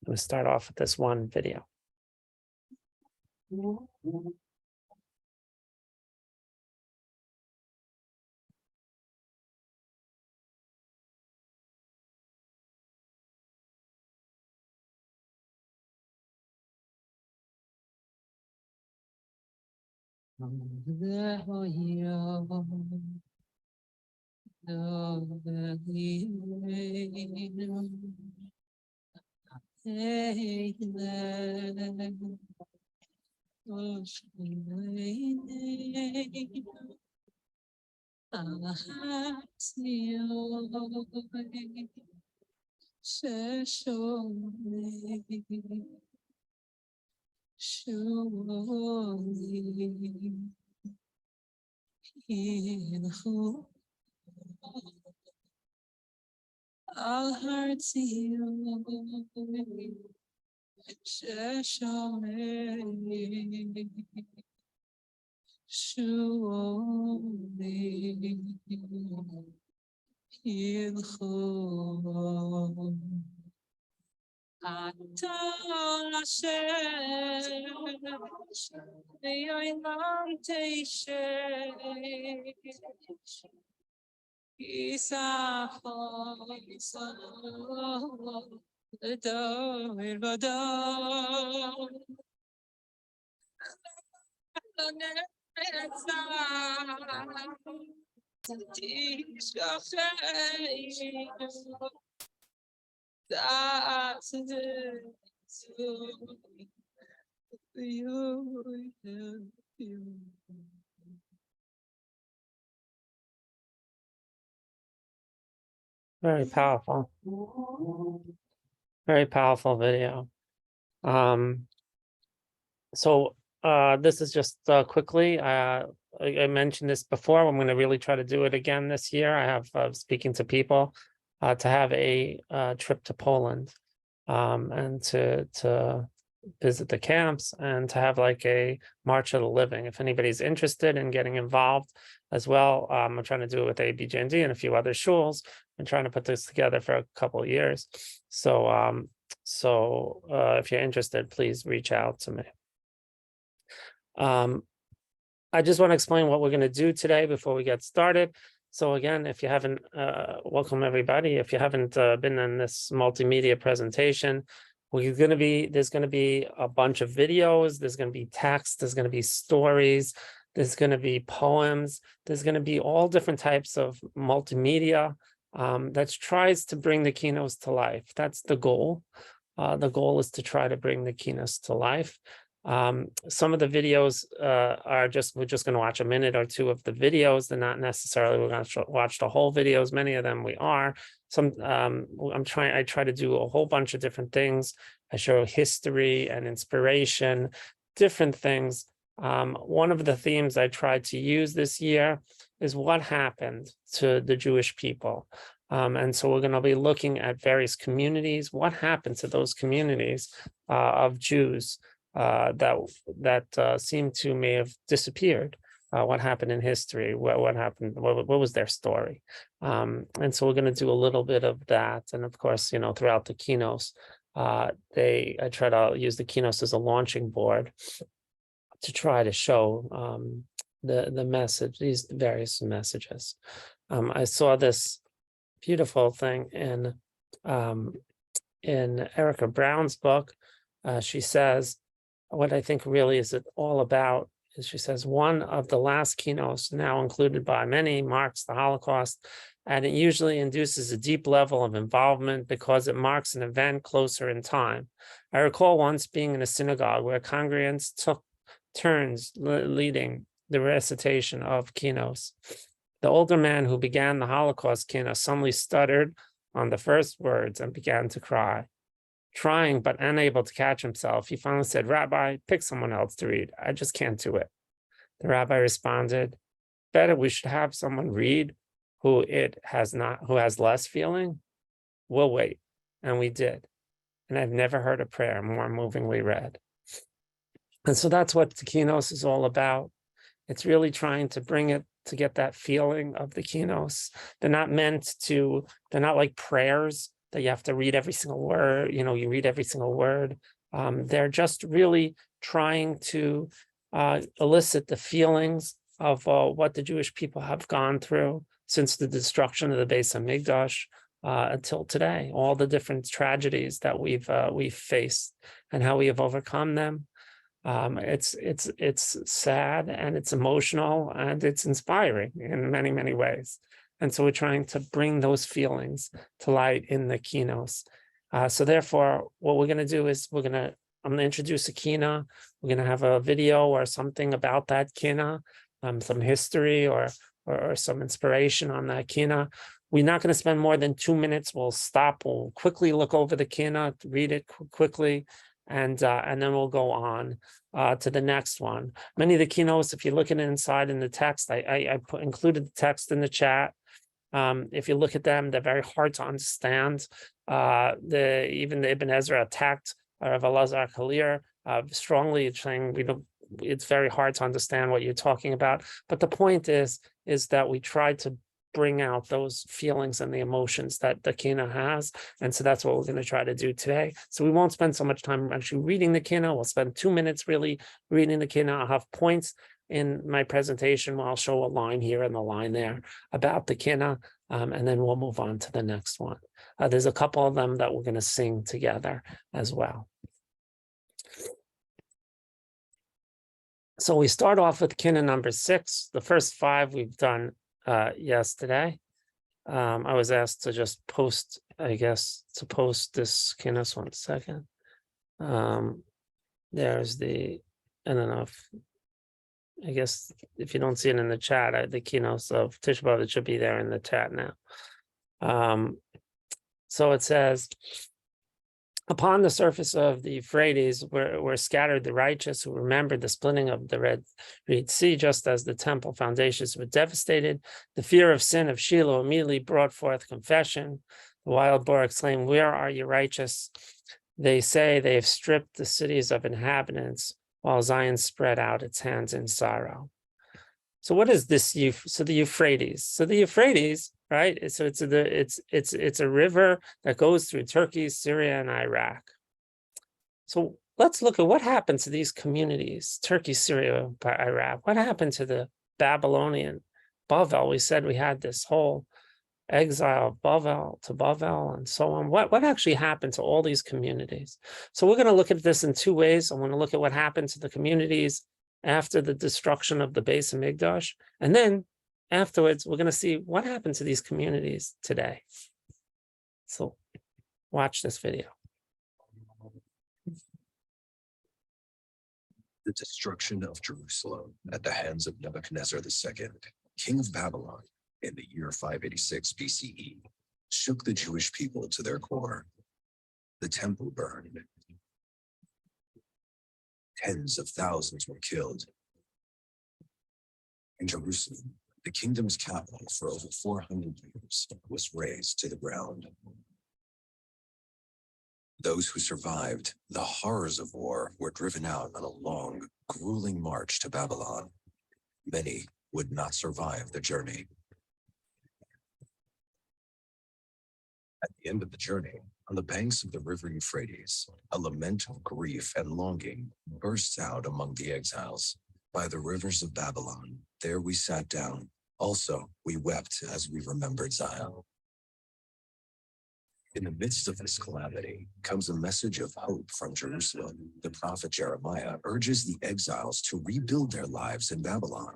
going to start off with this one video. All hearts heal. Very powerful. Very powerful video. So this is just quickly, I mentioned this before. I'm going to really try to do it again this year. I have speaking to people to have a trip to Poland and to visit the camps and to have like a March of the Living. If anybody's interested in getting involved as well, I'm trying to do it with ABJND and a few other shuls. I'm trying to put this together for a couple of years. So if you're interested, please reach out to me. I just want to explain what we're going to do today before we get started. So again, if you haven't, welcome everybody. If you haven't been in this multimedia presentation, there's going to be a bunch of videos. There's going to be text. There's going to be stories. There's going to be poems. There's going to be all different types of multimedia that tries to bring the Kinots to life. That's the goal. The goal is to try to bring the Kinots to life. Some of the videos we're just going to watch a minute or two of the videos. They're not necessarily we're going to watch the whole videos. Many of them we are. I try to do a whole bunch of different things. I show history and inspiration, different things. One of the themes I tried to use this year is what happened to the Jewish people. And so we're going to be looking at various communities. What happened to those communities of Jews that seem to may have disappeared? What happened in history? What happened? What was their story? And so we're going to do a little bit of that. And of course, throughout the Keynotes, I try to use the Keynotes as a launching board to try to show the message, these various messages. I saw this beautiful thing in Erica Brown's book. She says, what I think really is it all about is, she says, one of the last Keynotes, now included by many, marks the Holocaust, and it usually induces a deep level of involvement because it marks an event closer in time. I recall once being in a synagogue where congregants took turns leading the recitation of Keynotes. The older man who began the Holocaust Kinnot suddenly stuttered on the first words and began to cry. Trying but unable to catch himself, he finally said, "Rabbi, pick someone else to read. I just can't do it." The rabbi responded, "Better we should have someone read who has less feeling. We'll wait." And we did. And I've never heard a prayer more movingly read. And so that's what the Keynotes is all about. It's really trying to bring it to get that feeling of the Keynotes. They're not like prayers that you have to read every single word, you read every single word. They're just really trying to elicit the feelings of what the Jewish people have gone through since the destruction of the Beis HaMikdash until today, all the different tragedies that we've faced and how we have overcome them. It's sad and it's emotional and it's inspiring in many, many ways. And so we're trying to bring those feelings to light in the Kinos. So therefore, what we're going to do is I'm going to introduce a Kinnot. We're going to have a video or something about that Kinnot, some history or some inspiration on that Kinnot. We're not going to spend more than 2 minutes. We'll stop. We'll quickly look over the Kinnot, read it quickly, and then we'll go on to the next one. Many of the Keynotes, if you look at it inside in the text, I included the text in the chat. If you look at them, they're very hard to understand. Even the Ibn Ezra attacked Rav Elazar Kalir, strongly saying it's very hard to understand what you're talking about. But the point is that we try to bring out those feelings and the emotions that the Kinnot has. And so that's what we're going to try to do today. So we won't spend so much time actually reading the Kinnot. We'll spend 2 minutes really reading the Kinnot. I'll have points in my presentation where I'll show a line here and the line there about the Kinnot, and then we'll move on to the next one. There's a couple of them that we're going to sing together as well. So we start off with Kinnot number 6. The first 5 we've done yesterday. I was asked to just post, post this Kinnot. 1 second. There's the, I don't know if you don't see it in the chat, the Kinnot of Tisha B'Av, it should be there in the chat now. So it says, upon the surface of the Euphrates were scattered the righteous who remembered the splitting of the Red Sea, just as the temple foundations were devastated. The fear of sin of Shiloh immediately brought forth confession. The wild boar exclaimed, "Where are you righteous? They say they have stripped the cities of inhabitants, while Zion spread out its hands in sorrow." So what is this? So the Euphrates. So the Euphrates, right? So it's a river that goes through Turkey, Syria, and Iraq. So let's look at what happened to these communities: Turkey, Syria, Iraq. What happened to the Babylonian Bavel? We said we had this whole exile of Bavel to Bavel and so on. What actually happened to all these communities? So we're going to look at this in 2 ways. I want to look at what happened to the communities after the destruction of the Beis HaMikdash, and then afterwards we're going to see what happened to these communities today. So watch this video. The destruction of Jerusalem at the hands of Nebuchadnezzar II, king of Babylon, in the year 586 BCE, shook the Jewish people to their core. The temple burned. Tens of thousands were killed. In Jerusalem, the kingdom's capital for over 400 years, was razed to the ground. Those who survived the horrors of war were driven out on a long, grueling march to Babylon. Many would not survive the journey. At the end of the journey, on the banks of the river Euphrates, a lament of grief and longing bursts out among the exiles. By the rivers of Babylon, there we sat down. Also, we wept as we remembered Zion. In the midst of this calamity comes a message of hope from Jerusalem. The prophet Jeremiah urges the exiles to rebuild their lives in Babylon,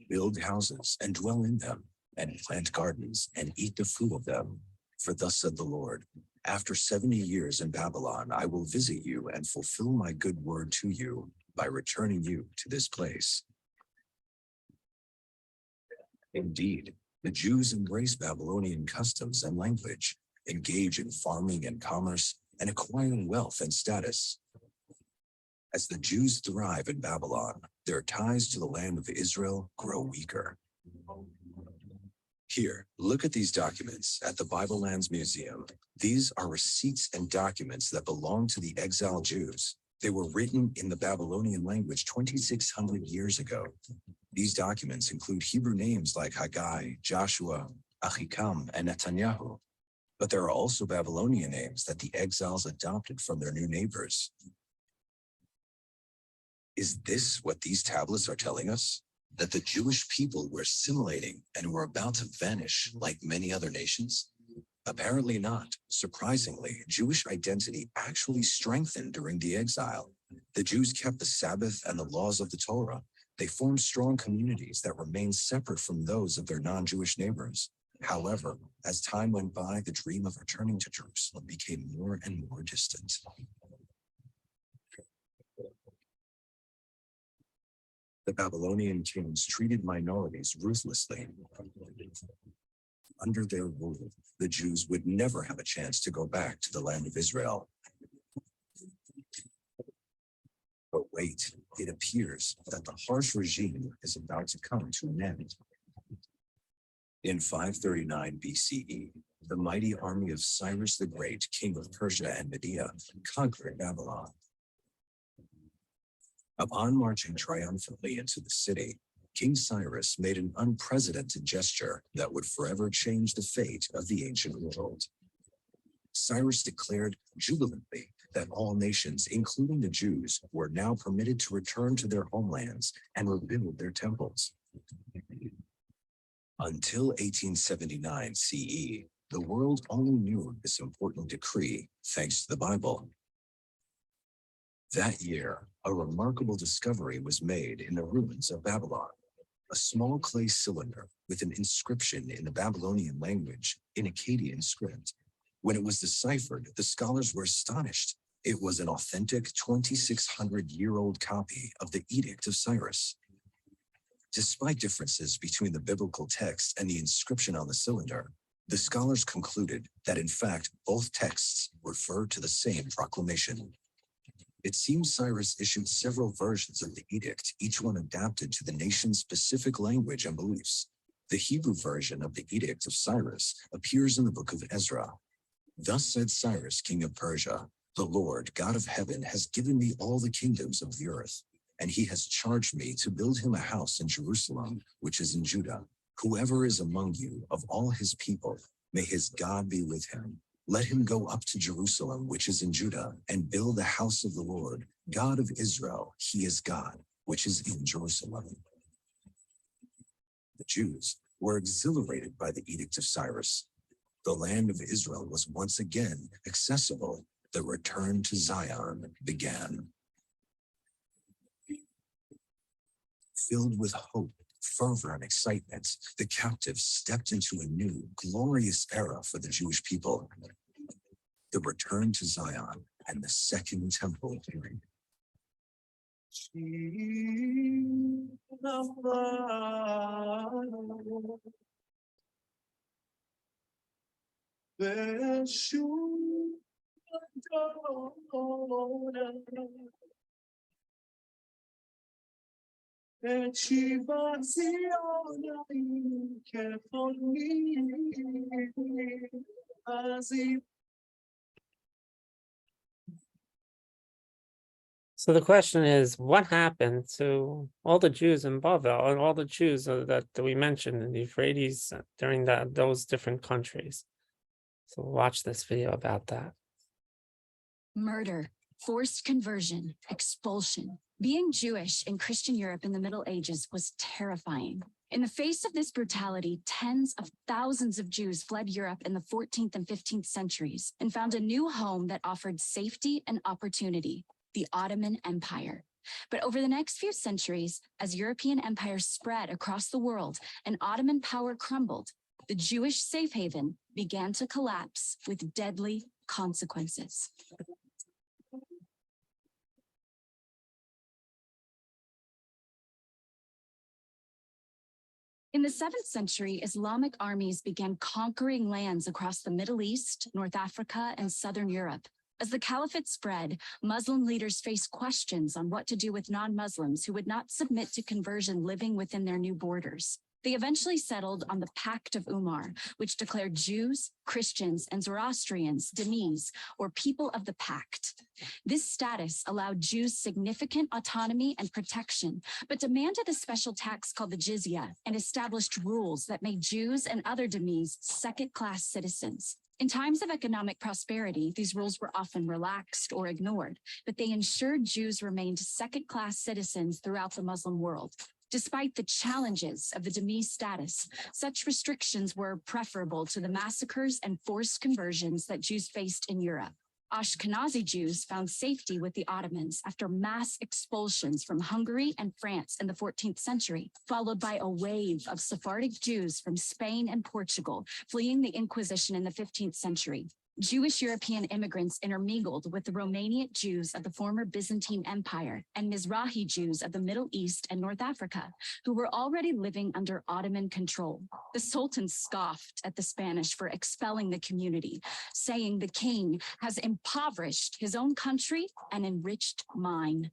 build houses and dwell in them, and plant gardens and eat the fruit of them. For thus said the Lord, after 70 years in Babylon, I will visit you and fulfill my good word to you by returning you to this place. Indeed, the Jews embrace Babylonian customs and language, engage in farming and commerce, and acquire wealth and status. As the Jews thrive in Babylon, their ties to the land of Israel grow weaker. Here, look at these documents at the Bible Lands Museum. These are receipts and documents that belong to the exiled Jews. They were written in the Babylonian language 2,600 years ago. These documents include Hebrew names like Haggai, Joshua, Achikam, and Netanyahu. But there are also Babylonian names that the exiles adopted from their new neighbors. Is this what these tablets are telling us? That the Jewish people were assimilating and were about to vanish like many other nations? Apparently not. Surprisingly, Jewish identity actually strengthened during the exile. The Jews kept the Sabbath and the laws of the Torah. They formed strong communities that remained separate from those of their non-Jewish neighbors. However, as time went by, the dream of returning to Jerusalem became more and more distant. The Babylonian kings treated minorities ruthlessly. Under their rule, the Jews would never have a chance to go back to the land of Israel. But wait, it appears that the harsh regime is about to come to an end. In 539 BCE, the mighty army of Cyrus the Great, king of Persia and Media, conquered Babylon. Upon marching triumphantly into the city, King Cyrus made an unprecedented gesture that would forever change the fate of the ancient world. Cyrus declared jubilantly that all nations, including the Jews, were now permitted to return to their homelands and rebuild their temples. Until 1879 CE, the world only knew this important decree thanks to the Bible. That year, a remarkable discovery was made in the ruins of Babylon. A small clay cylinder with an inscription in the Babylonian language in Akkadian script. When it was deciphered, the scholars were astonished. It was an authentic 2,600-year-old copy of the Edict of Cyrus. Despite differences between the biblical text and the inscription on the cylinder, the scholars concluded that in fact both texts refer to the same proclamation. It seems Cyrus issued several versions of the edict, each one adapted to the nation's specific language and beliefs. The Hebrew version of the Edict of Cyrus appears in the book of Ezra. Thus said Cyrus, king of Persia, "The Lord, God of heaven, has given me all the kingdoms of the earth, and he has charged me to build him a house in Jerusalem, which is in Judah. Whoever is among you of all his people, may his God be with him. Let him go up to Jerusalem, which is in Judah, and build the house of the Lord, God of Israel. He is God, which is in Jerusalem." The Jews were exhilarated by the Edict of Cyrus. The land of Israel was once again accessible. The return to Zion began. Filled with hope, fervor, and excitement, the captives stepped into a new, glorious era for the Jewish people. The return to Zion and the Second Temple. So the question is, what happened to all the Jews in Bavel and all the Jews that we mentioned in the Euphrates during those different countries? So watch this video about that. Murder, forced conversion, expulsion. Being Jewish in Christian Europe in the Middle Ages was terrifying. In the face of this brutality, tens of thousands of Jews fled Europe in the 14th and 15th centuries and found a new home that offered safety and opportunity: the Ottoman Empire. But over the next few centuries, as European empires spread across the world and Ottoman power crumbled, the Jewish safe haven began to collapse with deadly consequences. In the 7th century, Islamic armies began conquering lands across the Middle East, North Africa, and Southern Europe. As the caliphate spread, Muslim leaders faced questions on what to do with non-Muslims who would not submit to conversion living within their new borders. They eventually settled on the Pact of Umar, which declared Jews, Christians, and Zoroastrians dhimmis, or people of the pact. This status allowed Jews significant autonomy and protection, but demanded a special tax called the jizya and established rules that made Jews and other dhimmis second-class citizens. In times of economic prosperity, these rules were often relaxed or ignored, but they ensured Jews remained second-class citizens throughout the Muslim world. Despite the challenges of the dhimmi status, such restrictions were preferable to the massacres and forced conversions that Jews faced in Europe. Ashkenazi Jews found safety with the Ottomans after mass expulsions from Hungary and France in the 14th century, followed by a wave of Sephardic Jews from Spain and Portugal fleeing the Inquisition in the 15th century. Jewish European immigrants intermingled with the Romanian Jews of the former Byzantine Empire and Mizrahi Jews of the Middle East and North Africa, who were already living under Ottoman control. The Sultan scoffed at the Spanish for expelling the community, saying the king has impoverished his own country and enriched mine.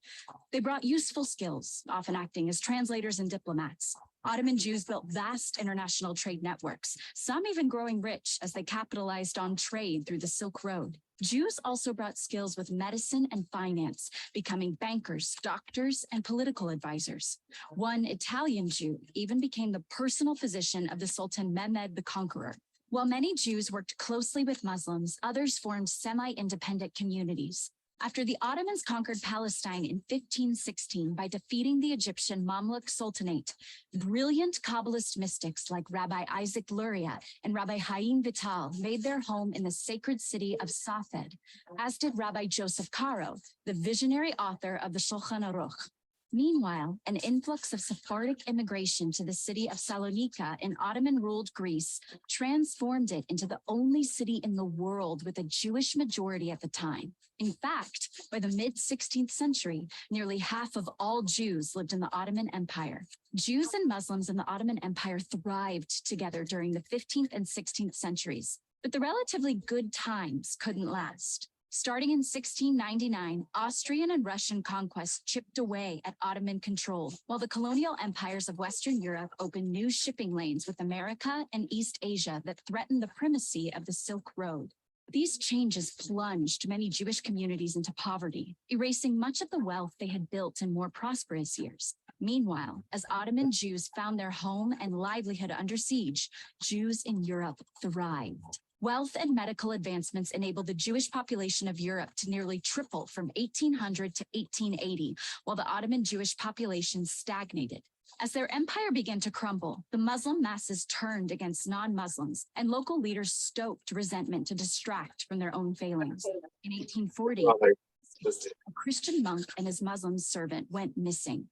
They brought useful skills, often acting as translators and diplomats. Ottoman Jews built vast international trade networks, some even growing rich as they capitalized on trade through the Silk Road. Jews also brought skills with medicine and finance, becoming bankers, doctors, and political advisors. One Italian Jew even became the personal physician of the Sultan Mehmed the Conqueror. While many Jews worked closely with Muslims, others formed semi-independent communities. After the Ottomans conquered Palestine in 1516 by defeating the Egyptian Mamluk Sultanate, brilliant Kabbalist mystics like Rabbi Isaac Luria and Rabbi Haim Vital made their home in the sacred city of Safed, as did Rabbi Joseph Caro, the visionary author of the Shulchan Aruch. Meanwhile, an influx of Sephardic immigration to the city of Salonika in Ottoman-ruled Greece transformed it into the only city in the world with a Jewish majority at the time. In fact, by the mid-16th century, nearly half of all Jews lived in the Ottoman Empire. Jews and Muslims in the Ottoman Empire thrived together during the 15th and 16th centuries, but the relatively good times couldn't last. Starting in 1699, Austrian and Russian conquest chipped away at Ottoman control, while the colonial empires of Western Europe opened new shipping lanes with America and East Asia that threatened the primacy of the Silk Road. These changes plunged many Jewish communities into poverty, erasing much of the wealth they had built in more prosperous years. Meanwhile, as Ottoman Jews found their home and livelihood under siege, Jews in Europe thrived. Wealth and medical advancements enabled the Jewish population of Europe to nearly triple from 1800 to 1880, while the Ottoman Jewish population stagnated. As their empire began to crumble, the Muslim masses turned against non-Muslims, and local leaders stoked resentment to distract from their own failings. In 1840, a Christian monk and his Muslim servant went missing.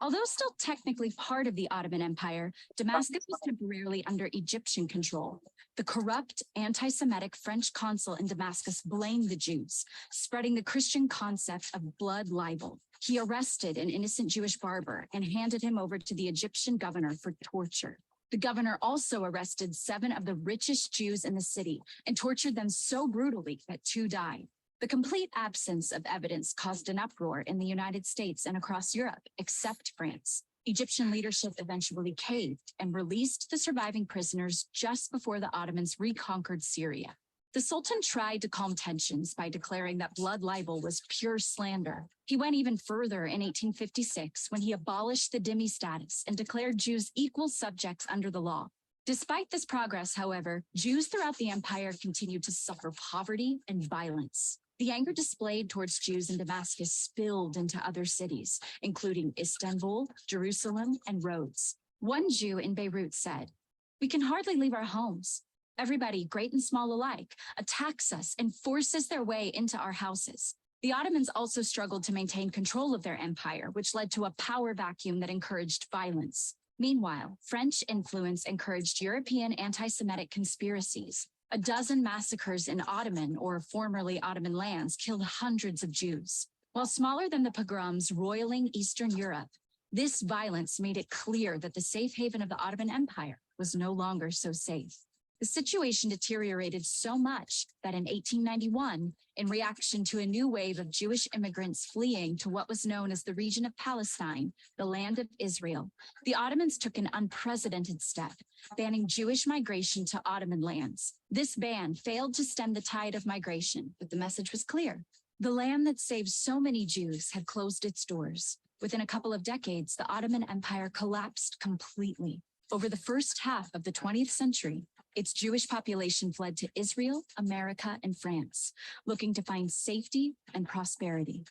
Although still technically part of the Ottoman Empire, Damascus was temporarily under Egyptian control. The corrupt, anti-Semitic French consul in Damascus blamed the Jews, spreading the Christian concept of blood libel. He arrested an innocent Jewish barber and handed him over to the Egyptian governor for torture. The governor also arrested 7 of the richest Jews in the city and tortured them so brutally that 2 died. The complete absence of evidence caused an uproar in the United States and across Europe, except France. Egyptian leadership eventually caved and released the surviving prisoners just before the Ottomans reconquered Syria. The Sultan tried to calm tensions by declaring that blood libel was pure slander. He went even further in 1856 when he abolished the dhimmi status and declared Jews equal subjects under the law. Despite this progress, however, Jews throughout the empire continued to suffer poverty and violence. The anger displayed towards Jews in Damascus spilled into other cities, including Istanbul, Jerusalem, and Rhodes. One Jew in Beirut said, "We can hardly leave our homes. Everybody, great and small alike, attacks us and forces their way into our houses." The Ottomans also struggled to maintain control of their empire, which led to a power vacuum that encouraged violence. Meanwhile, French influence encouraged European anti-Semitic conspiracies. A dozen massacres in Ottoman or formerly Ottoman lands killed hundreds of Jews. While smaller than the pogroms roiling Eastern Europe, this violence made it clear that the safe haven of the Ottoman Empire was no longer so safe. The situation deteriorated so much that in 1891, in reaction to a new wave of Jewish immigrants fleeing to what was known as the region of Palestine, the land of Israel, the Ottomans took an unprecedented step, banning Jewish migration to Ottoman lands. This ban failed to stem the tide of migration, but the message was clear. The land that saved so many Jews had closed its doors. Within a couple of decades, the Ottoman Empire collapsed completely. Over the first half of the 20th century, its Jewish population fled to Israel, America, and France, looking to find safety and prosperity.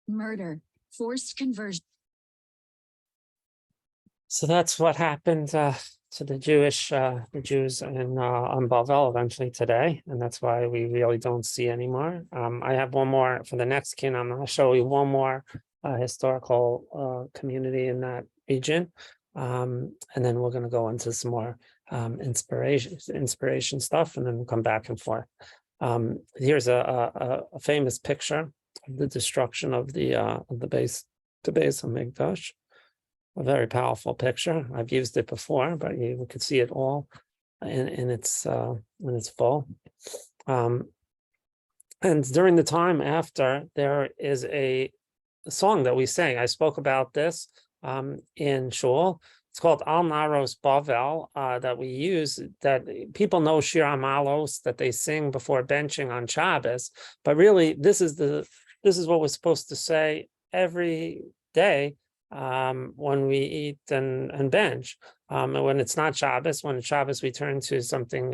Murder, forced conversion. So that's what happened to the Jews on Bavel eventually today, and that's why we really don't see anymore. I have one more for the next kin. I'm going to show you one more historical community in that region, and then we're going to go into some more inspiration stuff, and then we'll come back and forth. Here's a famous picture of the destruction of the base of Mikdash. A very powerful picture. I've used it before, but you could see it all in its full. And during the time after, there is a song that we sang. I spoke about this in Shul. It's called Al Naros Bavel that we use, that people know Shir Amalos, that they sing before benching on Shabbos. But really, this is what we're supposed to say every day when we eat and bench. And when it's not Shabbos, when it's Shabbos, we turn to something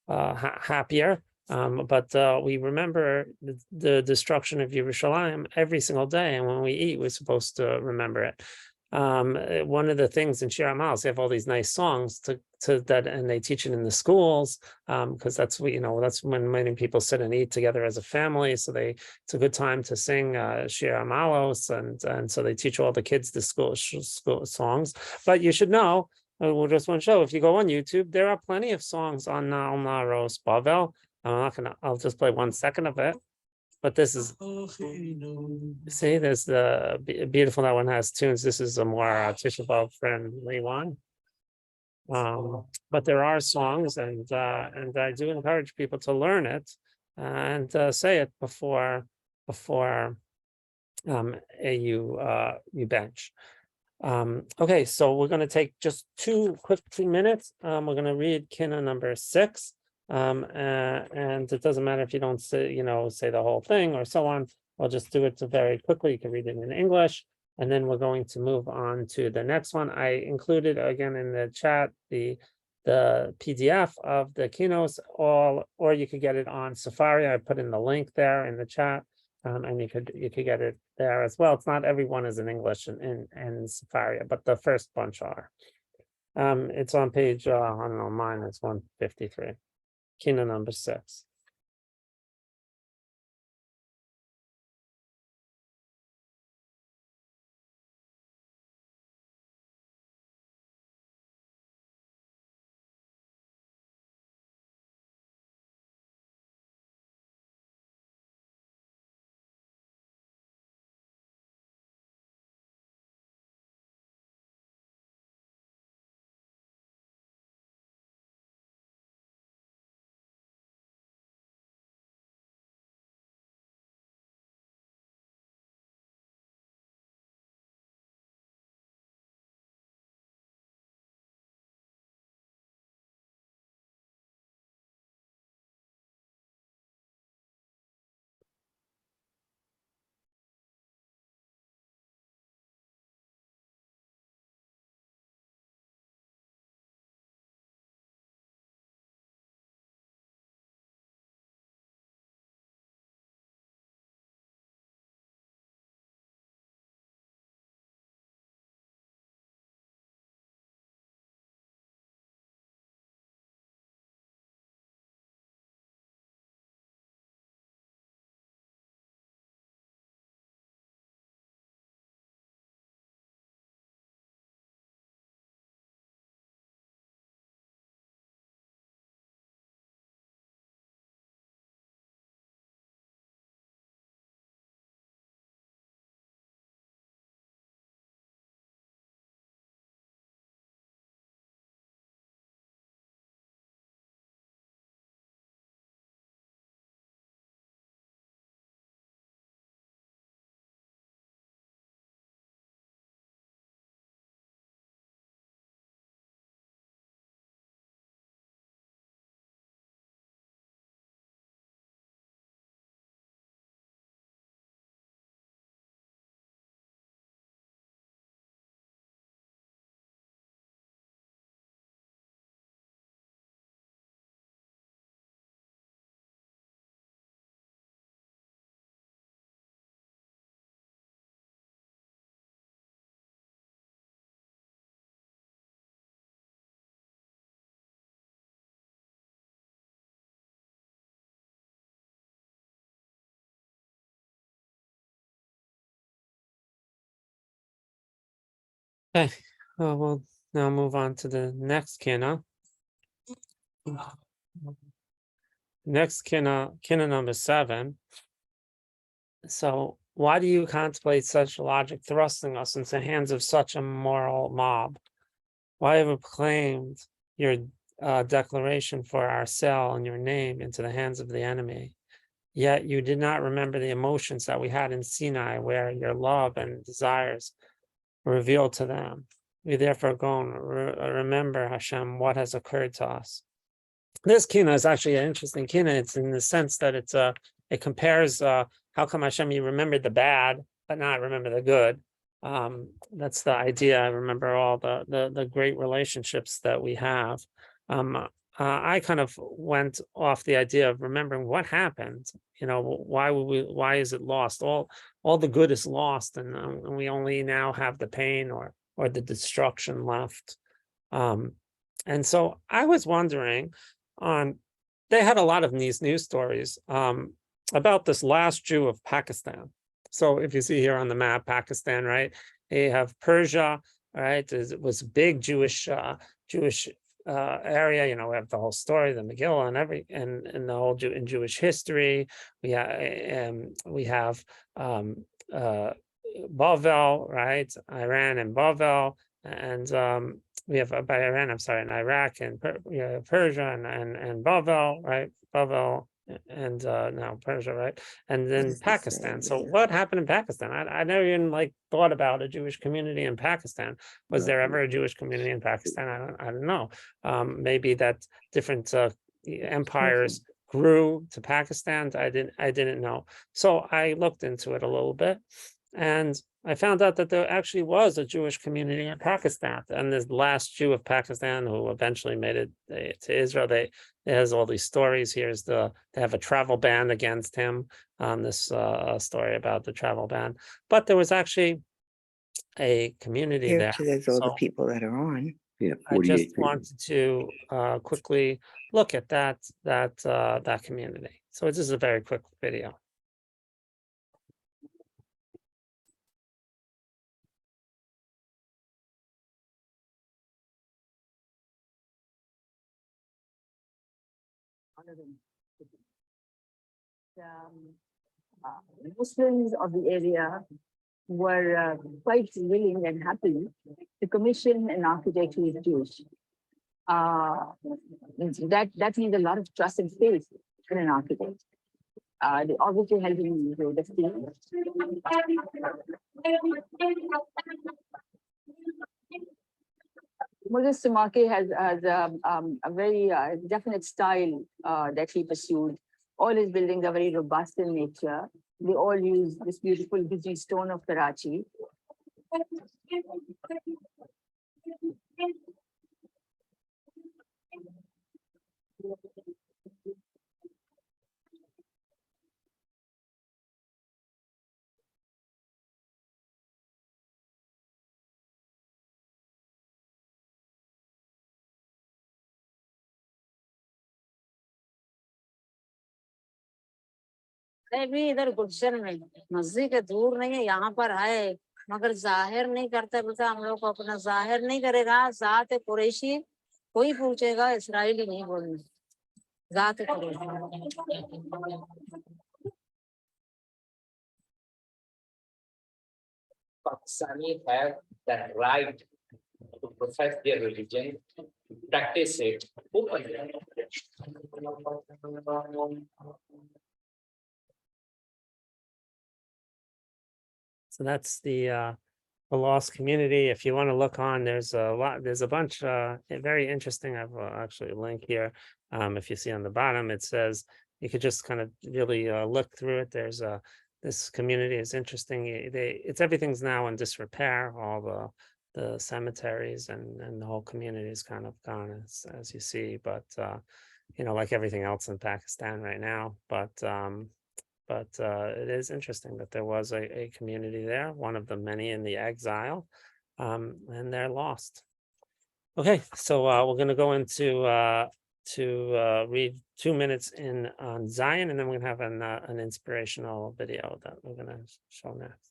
happier. But we remember the destruction of Yerushalayim every single day, and when we eat, we're supposed to remember it. One of the things in Shir HaMalos, they have all these nice songs to that, and they teach it in the schools because that's that's when many people sit and eat together as a family. So it's a good time to sing Shir HaMalos, and so they teach all the kids the school songs. But you should know, we'll just want to show, if you go on YouTube, there are plenty of songs on Al Naros Bavel. I'll just play 1 second of it. But this is, see, there's the beautiful, that one has tunes. This is a more Tisha B'Av friendly one. But there are songs, and I do encourage people to learn it and say it before you bench. Okay, so we're going to take just 2 quick minutes. We're going to read Kinot number 6. And it doesn't matter if you don't say the whole thing or so on. I'll just do it very quickly. You can read it in English, and then we're going to move on to the next one. I included again in the chat the PDF of the Kinos, or you could get it on Safari. I put in the link there in the chat, and you could get it there as well. It's not everyone is in English in Safari, but the first bunch are. It's on page I don't know, mine is 153. Kinot number 6. Okay, well, we'll now move on to the next Kinnot. Next Kinnot number 7. So why do you contemplate such logic thrusting us into the hands of such a moral mob? Why have you proclaimed your declaration for our sale and your name into the hands of the enemy? Yet you did not remember the emotions that we had in Sinai, where your love and desires were revealed to them. We therefore go and remember, Hashem, what has occurred to us. This Kinnot is actually an interesting Kinnot. It's in the sense that it compares how come Hashem, you remembered the bad, but not remember the good. That's the idea. I remember all the great relationships that we have. I kind of went off the idea of remembering what happened. Why is it lost? All the good is lost, and we only now have the pain or the destruction left. And so I was wondering, they had a lot of these news stories about this last Jew of Pakistan. So if you see here on the map, Pakistan, right? They have Persia, right? It was a big Jewish area. We have the whole story, the Megillah, and the whole in Jewish history. We have Bavel, right? Iran and Bavel, and we have by Iran, I'm sorry, in Iraq and Persia and Bavel, right? Bavel and now Persia, right? And then Pakistan. So what happened in Pakistan? I never even thought about a Jewish community in Pakistan. Was there ever a Jewish community in Pakistan? I don't know. Maybe that different empires grew to Pakistan. I didn't know. So I looked into it a little bit, and I found out that there actually was a Jewish community in Pakistan. And this last Jew of Pakistan who eventually made it to Israel, it has all these stories. They have a travel ban against him. This story about the travel ban. But there was actually a community there. There's all the people that are on. Yeah, I just wanted to quickly look at that community. So this is a very quick video. Muslims of the area were quite willing and happy to commission an architect who is Jewish. That means a lot of trust and faith in an architect. They obviously helped him with the scheme. Moses Sumake has a very definite style that he pursued. All his buildings are very robust in nature. They all use this beautiful busy stone of Karachi. भी इधर गुलशन में मस्जिद के दूर नहीं है, यहाँ पर है, मगर जाहिर नहीं करते, बोलते हम लोग को अपना जाहिर नहीं करेगा। जात कुरैशी कोई पूछेगा, इस्राएली नहीं बोलना, जात Qureshi. Pakistani have the right to profess their religion, practice it openly. So that's the lost community. If you want to look on, there's a bunch, very interesting. I've actually a link here. If you see on the bottom, it says you could just kind of really look through it. There's this community is interesting. Everything's now in disrepair. All the cemeteries and the whole community is kind of gone, as you see. But like everything else in Pakistan right now. But it is interesting that there was a community there, one of the many in the exile, and they're lost. Okay, so we're going to go into read 2 minutes on Zion, and then we're going to have an inspirational video that we're going to show next.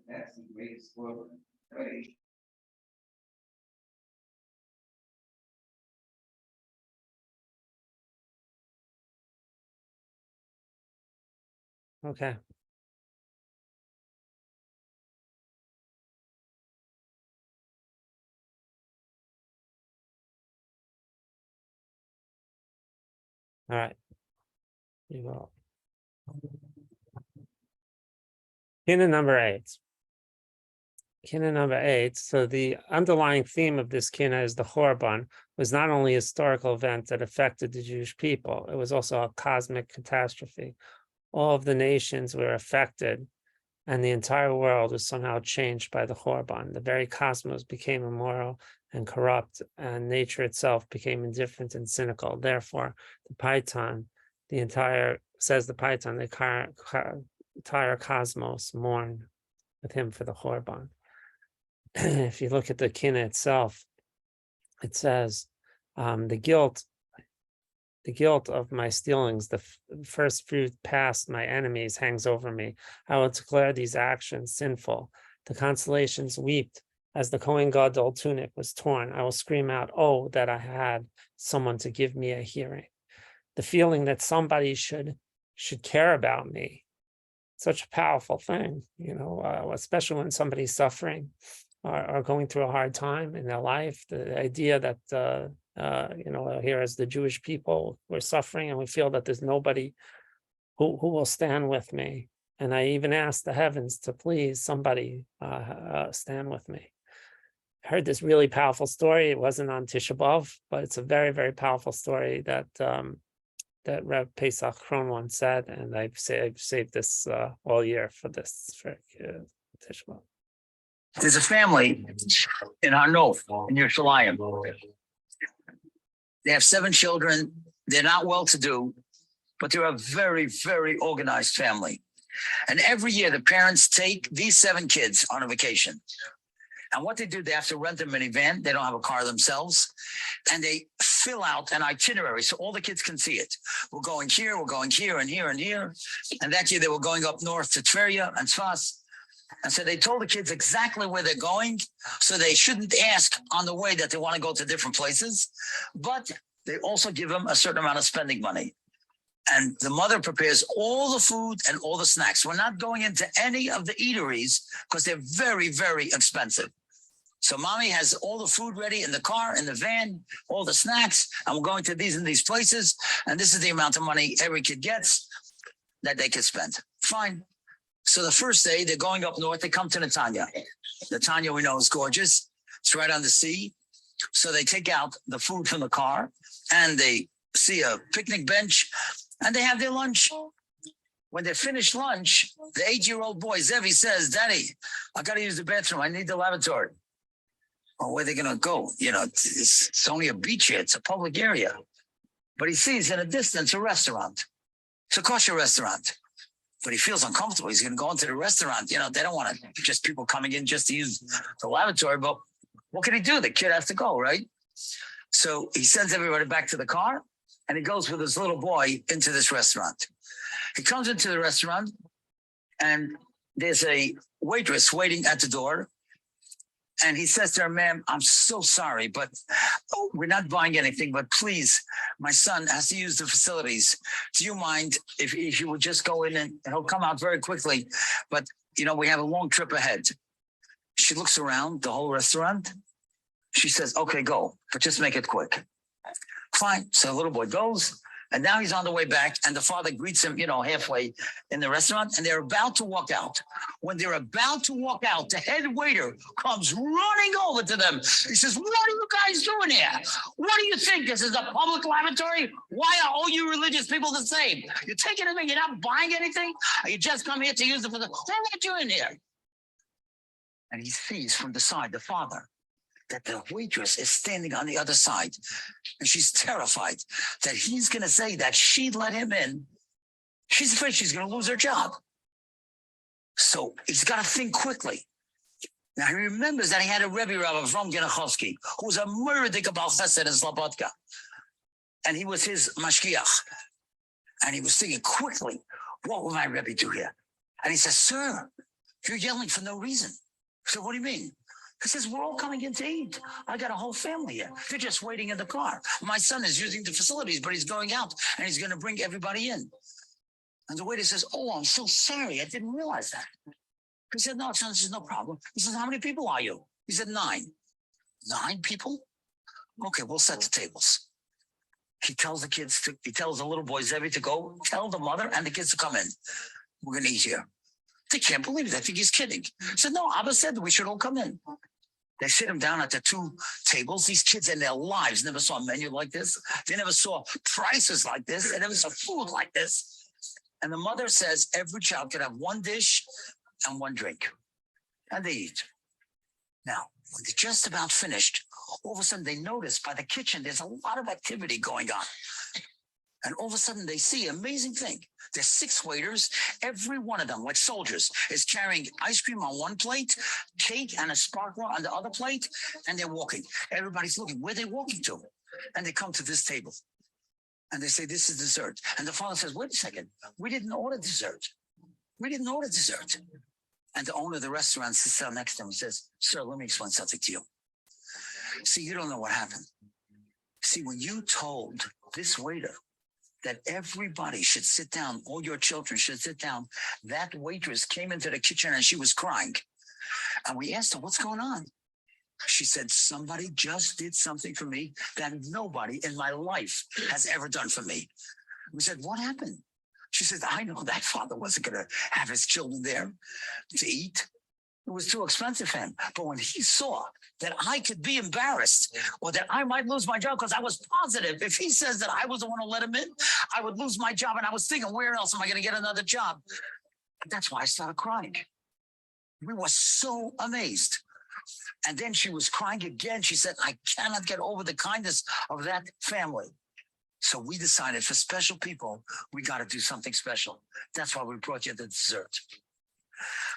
That's the greatest work. Right. Okay. All right. You will. Kinot number 8. Kinot number 8. So the underlying theme of this Kinot is the Horban was not only a historical event that affected the Jewish people, it was also a cosmic catastrophe. All of the nations were affected, and the entire world was somehow changed by the Horban. The very cosmos became immoral and corrupt, and nature itself became indifferent and cynical. Therefore, the Paitan, says the Paitan, the entire cosmos mourn with him for the Horban. If you look at the Kinot itself, it says, the guilt of my stealings, the first fruit past my enemies hangs over me. I will declare these actions sinful. The constellations wept as the Kohen Gadol tunic was torn. I will scream out, oh, that I had someone to give me a hearing. The feeling that somebody should care about me. Such a powerful thing, especially when somebody's suffering or going through a hard time in their life. The idea that, here as the Jewish people, we're suffering and we feel that there's nobody who will stand with me. And I even asked the heavens to please somebody stand with me. I heard this really powerful story. It wasn't on Tisha B'Av, but it's a very, very powerful story that Reb Pesach Kron once said, and I've saved this all year for this for Tisha B'Av. There's a family in Arnof, in Yerushalayim. They have 7 children. They're not well-to-do, but they're a very, very organized family. And every year, the parents take these 7 kids on a vacation. And what they do, they have to rent a minivan. They don't have a car themselves. And they fill out an itinerary so all the kids can see it. We're going here, we're going here, and here, and here. And that year, they were going up north to Tveria and Tzfas. And so they told the kids exactly where they're going, so they shouldn't ask on the way that they want to go to different places. But they also give them a certain amount of spending money. And the mother prepares all the food and all the snacks. We're not going into any of the eateries because they're very, very expensive. So mommy has all the food ready in the car, in the van, all the snacks, and we're going to these and these places. And this is the amount of money every kid gets that they could spend. Fine. So the first day, they're going up north. They come to Netanya. Netanya, we know, is gorgeous. It's right on the sea. So they take out the food from the car, and they see a picnic bench, and they have their lunch. When they finish lunch, the 8-year-old boy, Zevi, says, Daddy, I got to use the bathroom. I need the lavatory. Well, where are they going to go? It's only a beach here. It's a public area. But he sees in a distance a restaurant. It's a kosher restaurant. But he feels uncomfortable. He's going to go into the restaurant. They don't want to just people coming in just to use the lavatory. But what can he do? The kid has to go, right? So he sends everybody back to the car, and he goes with his little boy into this restaurant. He comes into the restaurant, and there's a waitress waiting at the door. And he says to her, ma'am, I'm so sorry, but we're not buying anything, but please, my son has to use the facilities. Do you mind if you would just go in, and he'll come out very quickly, but we have a long trip ahead. She looks around the whole restaurant. She says, okay, go, but just make it quick. Fine. So the little boy goes, and now he's on the way back, and the father greets him, halfway in the restaurant, and they're about to walk out. When they're about to walk out, the head waiter comes running over to them. He says, what are you guys doing here? What do you think? This is a public lavatory? Why are all you religious people the same? You're taking anything? You're not buying anything? Or you just come here to use it for the... What are you doing here? And he sees from the side, the father, that the waitress is standing on the other side, and she's terrified that he's going to say that she let him in. She's afraid she's going to lose her job. So he's got to think quickly. Now he remembers that he had a Rebbe Rabbi from Genachowski, who was a murderik Baal Chesed in Slobodka, and he was his mashgiach. And he was thinking quickly, what will my Rebbe do here? And he says, sir, you're yelling for no reason. So what do you mean? He says, we're all coming in to eat. I got a whole family here. They're just waiting in the car. My son is using the facilities, but he's going out and he's going to bring everybody in. And the waiter says, oh, I'm so sorry. I didn't realize that. He said, no, son, there's no problem. He says, how many people are you? He said, 9. 9 people? Okay, we'll set the tables. He tells the little boy Zevi to go tell the mother and the kids to come in. We're going to eat here. They can't believe it. I think he's kidding. He said, no, Abba said that we should all come in. They sit him down at the 2 tables. These kids in their lives never saw a menu like this. They never saw prices like this. They never saw food like this. And the mother says every child can have 1 dish and 1 drink. And they eat. Now, when they're just about finished, all of a sudden they notice by the kitchen, there's a lot of activity going on. And all of a sudden they see an amazing thing. There's 6 waiters. Every one of them, like soldiers, is carrying ice cream on 1 plate, cake and a sparkler on the other plate, and they're walking. Everybody's looking. Where are they walking to? And they come to this table. And they say, this is dessert. And the father says, wait a second. We didn't order dessert. We didn't order dessert. And the owner of the restaurant sits down next to him and says, sir, let me explain something to you. See, you don't know what happened. See, when you told this waiter that everybody should sit down, all your children should sit down, that waitress came into the kitchen and she was crying. And we asked her, what's going on? She said, somebody just did something for me that nobody in my life has ever done for me. We said, what happened? She said, I know that father wasn't going to have his children there to eat. It was too expensive for him. But when he saw that I could be embarrassed or that I might lose my job, because I was positive if he says that I was the one to let him in, I would lose my job. And I was thinking, where else am I going to get another job? And that's why I started crying. We were so amazed. And then she was crying again. She said, I cannot get over the kindness of that family. So we decided for special people, we got to do something special. That's why we brought you the dessert.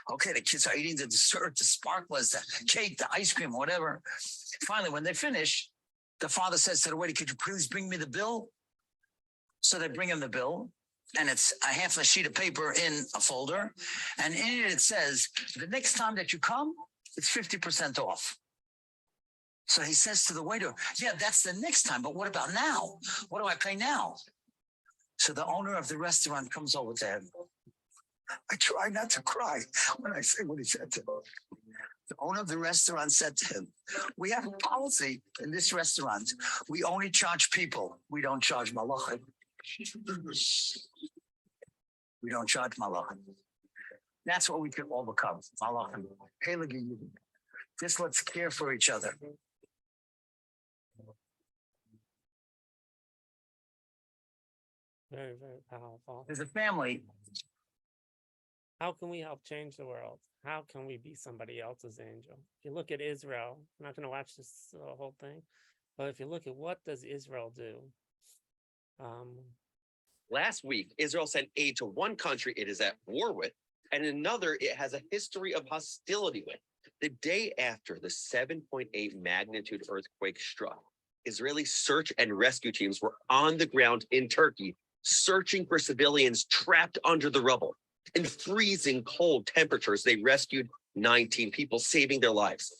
Okay, the kids are eating the dessert, the sparklers, the cake, the ice cream, whatever. Finally, when they finish, the father says to the waiter, could you please bring me the bill? So they bring him the bill, and it's a half a sheet of paper in a folder. And in it says, the next time that you come, it's 50% off. So he says to the waiter, yeah, that's the next time, but what about now? What do I pay now? So the owner of the restaurant comes over to him. I try not to cry when I say what he said to him. The owner of the restaurant said to him, we have a policy in this restaurant. We only charge people. We don't charge malachim. We don't charge malachim. That's what we can overcome. Malachim. Just let's care for each other. Very, very powerful. There's a family. How can we help change the world? How can we be somebody else's angel? If you look at Israel, I'm not going to watch this whole thing, but if you look at what does Israel do? Last week, Israel sent aid to one country it is at war with, and another it has a history of hostility with. The day after the 7.8 magnitude earthquake struck, Israeli search and rescue teams were on the ground in Turkey, searching for civilians trapped under the rubble. In freezing cold temperatures, they rescued 19 people, saving their lives.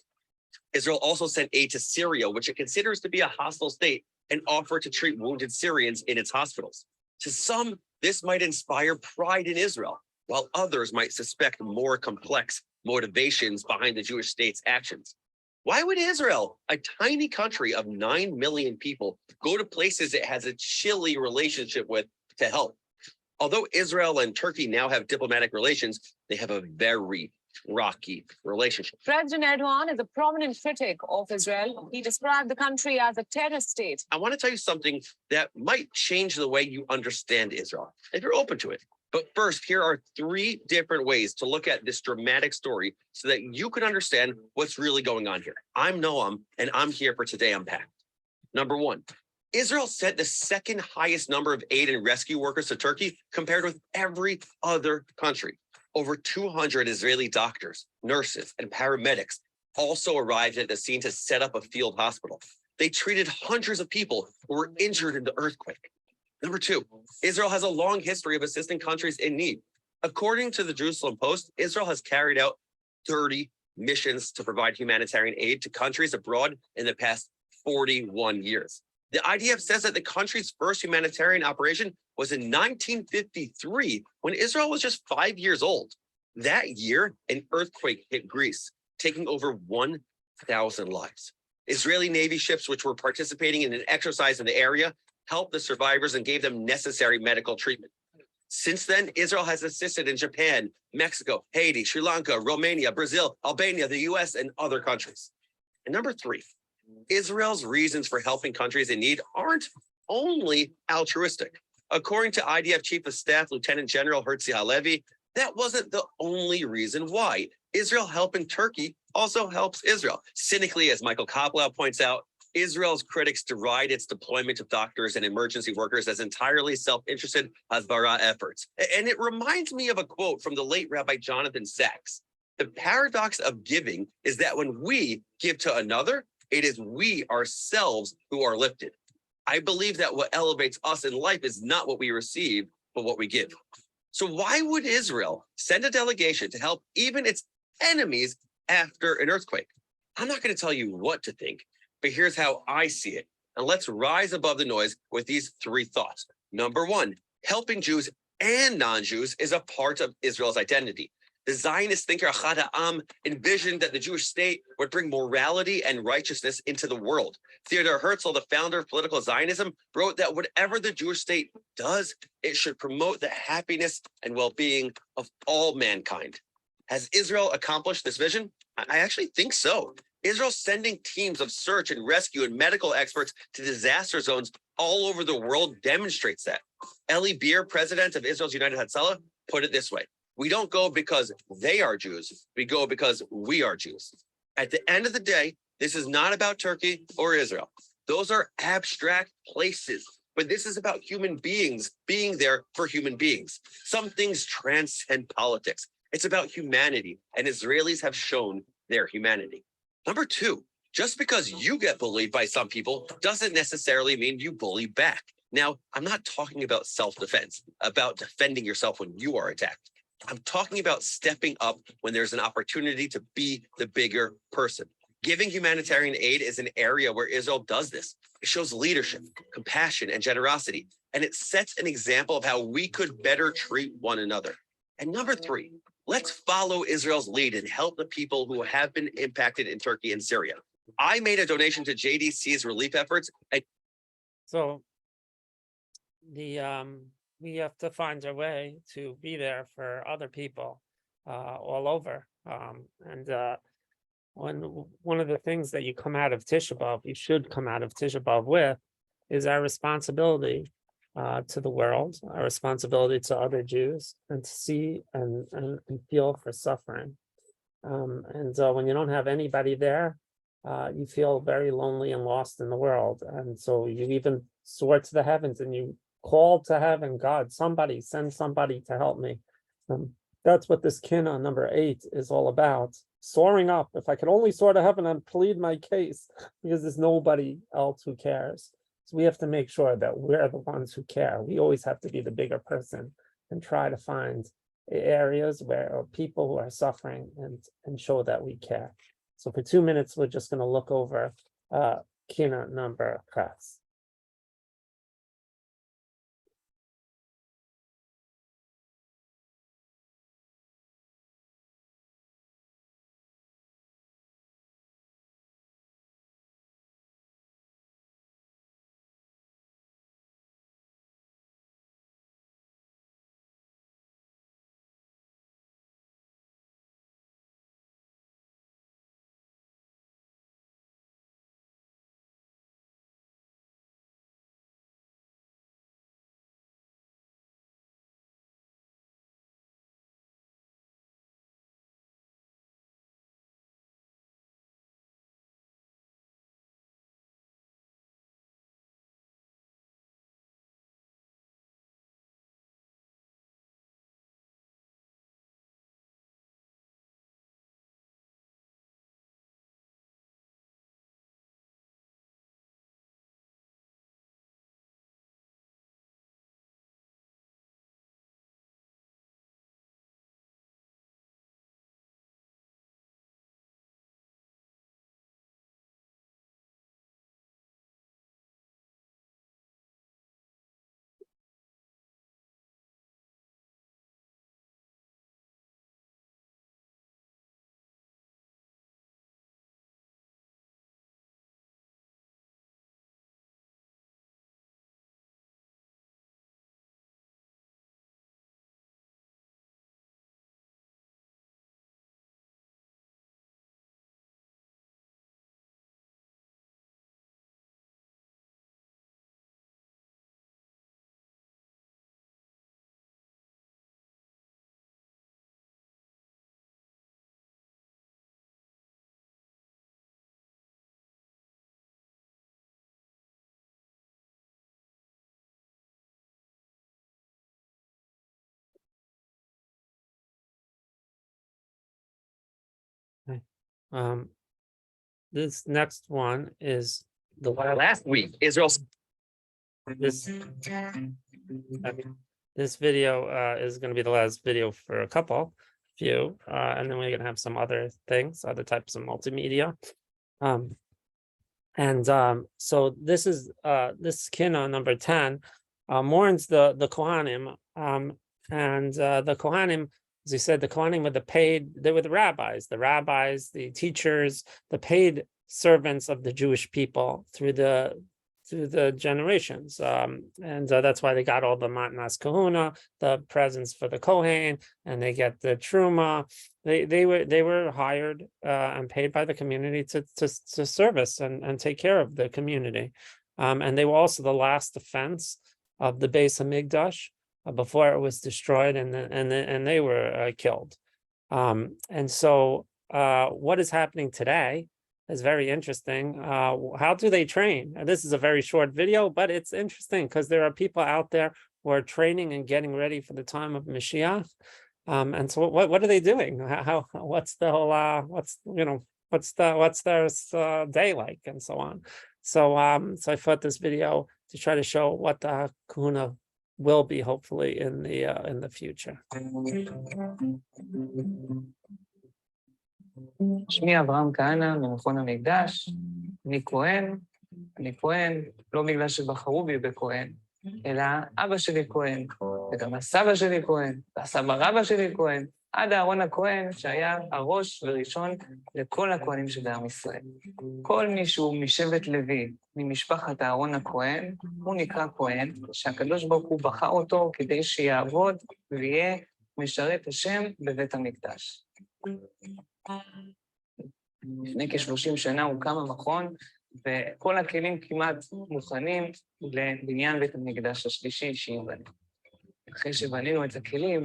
Israel also sent aid to Syria, which it considers to be a hostile state, and offered to treat wounded Syrians in its hospitals. To some, this might inspire pride in Israel, while others might suspect more complex motivations behind the Jewish state's actions. Why would Israel, a tiny country of 9 million people, go to places it has a chilly relationship with to help? Although Israel and Turkey now have diplomatic relations, they have a very rocky relationship. President Erdogan is a prominent critic of Israel. He described the country as a terror state. I want to tell you something that might change the way you understand Israel, if you're open to it. But first, here are 3 different ways to look at this dramatic story so that you can understand what's really going on here. I'm Noam, and I'm here for Today Unpacked. Number 1, Israel sent the 2nd highest number of aid and rescue workers to Turkey compared with every other country. Over 200 Israeli doctors, nurses, and paramedics also arrived at the scene to set up a field hospital. They treated hundreds of people who were injured in the earthquake. Number 2, Israel has a long history of assisting countries in need. According to the Jerusalem Post, Israel has carried out 30 missions to provide humanitarian aid to countries abroad in the past 41 years. The IDF says that the country's first humanitarian operation was in 1953 when Israel was just 5 years old. That year, an earthquake hit Greece, taking over 1,000 lives. Israeli Navy ships, which were participating in an exercise in the area, helped the survivors and gave them necessary medical treatment. Since then, Israel has assisted in Japan, Mexico, Haiti, Sri Lanka, Romania, Brazil, Albania, the US, and other countries. And number three, Israel's reasons for helping countries in need aren't only altruistic. According to IDF Chief of Staff Lieutenant General Herzi Halevi, that wasn't the only reason why. Israel helping Turkey also helps Israel. Cynically, as Michael Koplow points out, Israel's critics deride its deployment of doctors and emergency workers as entirely self-interested Hasbara efforts. And it reminds me of a quote from the late Rabbi Jonathan Sachs. The paradox of giving is that when we give to another, it is we ourselves who are lifted. I believe that what elevates us in life is not what we receive, but what we give. So why would Israel send a delegation to help even its enemies after an earthquake? I'm not going to tell you what to think, but here's how I see it. And let's rise above the noise with these three thoughts. Number one, helping Jews and non-Jews is a part of Israel's identity. The Zionist thinker Achad Ha'am envisioned that the Jewish state would bring morality and righteousness into the world. Theodor Herzl, the founder of political Zionism, wrote that whatever the Jewish state does, it should promote the happiness and well-being of all mankind. Has Israel accomplished this vision? I actually think so. Israel sending teams of search and rescue and medical experts to disaster zones all over the world demonstrates that. Eli Beer, president of Israel's United Hatzalah, put it this way. We don't go because they are Jews. We go because we are Jews. At the end of the day, this is not about Turkey or Israel. Those are abstract places, but this is about human beings being there for human beings. Some things transcend politics. It's about humanity, and Israelis have shown their humanity. Number two, just because you get bullied by some people doesn't necessarily mean you bully back. Now, I'm not talking about self-defense, about defending yourself when you are attacked. I'm talking about stepping up when there's an opportunity to be the bigger person. Giving humanitarian aid is an area where Israel does this. It shows leadership, compassion, and generosity, and it sets an example of how we could better treat one another. And number three, let's follow Israel's lead and help the people who have been impacted in Turkey and Syria. I made a donation to JDC's relief efforts. So we have to find a way to be there for other people all over. One of the things that you come out of Tisha B'Av, you should come out of Tisha B'Av with, is our responsibility to the world, our responsibility to other Jews, and to see and feel for suffering. When you don't have anybody there, you feel very lonely and lost in the world. And so you even soar to the heavens and you call to heaven, God, somebody, send somebody to help me. That's what this Kinnot number 8 is all about. Soaring up. If I could only soar to heaven and plead my case, because there's nobody else who cares. So we have to make sure that we're the ones who care. We always have to be the bigger person and try to find areas where people who are suffering and show that we care. So for 2 minutes, we're just going to look over Kinnot number class. This next one is the Last week, Israel this this video is going to be the last video for a few, and then we're going to have some other things, other types of multimedia. So this is Kinnot number 10, mourns the Kohanim, and the Kohanim, as you said, the Kohanim were they were the rabbis, the teachers, the paid servants of the Jewish people through the generations, and that's why they got all the matnas kahuna, the presents for the kohen, and they get the truma. They were hired and paid by the community to service and take care of the community, and they were also the last defense of the Beis Hamikdash before it was destroyed, and they were killed. And so what is happening today is very interesting. How do they train? This is a very short video, but it's interesting because there are people out there who are training and getting ready for the time of Mashiach. And so what are they doing? What's the whole what's their day like, and so on. So I thought this video to try to show what the kahuna will be, hopefully, in the future. שמי אברהם כהנא ממכון המקדש, אני כהן לא בגלל שבחרו בי בכהן, אלא אבא שלי כהן, וגם הסבא שלי כהן, והסבא רבא שלי כהן, עד אהרון הכהן שהיה הראש וראשון לכל הכהנים של עם ישראל. כל מי שהוא משבט לוי, ממשפחת אהרון הכהן, הוא נקרא כהן, שהקדוש ברוך הוא בחר אותו כדי שיעבוד ויהיה משרת השם בבית המקדש. לפני כ-30 שנה הוקם המכון, וכל הכלים כמעט מוכנים לבניין בית המקדש השלישי שייבנה. אחרי שבנינו את הכלים,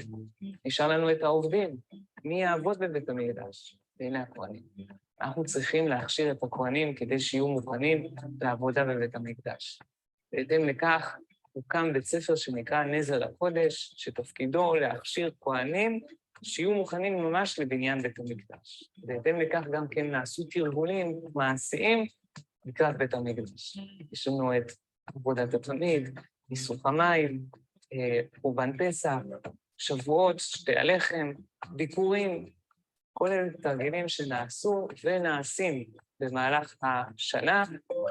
נשאר לנו את העובדים. מי יעבוד בבית המקדש? והנה הכהנים. אנחנו צריכים להכשיר את הכהנים כדי שיהיו מוכנים לעבודה בבית המקדש. בהתאם לכך, הוקם בית ספר שנקרא נזר לקודש, שתפקידו להכשיר כהנים שיהיו מוכנים ממש לבניין בית המקדש. בהתאם לכך גם כן נעשו תרגולים מעשיים לקראת בית המקדש. יש לנו את עבודת התמיד, ניסוך המים, קורבן פסח, שבועות, שתי הלחם, ביקורים, כל אלה תרגילים שנעשו ונעשים במהלך השנה.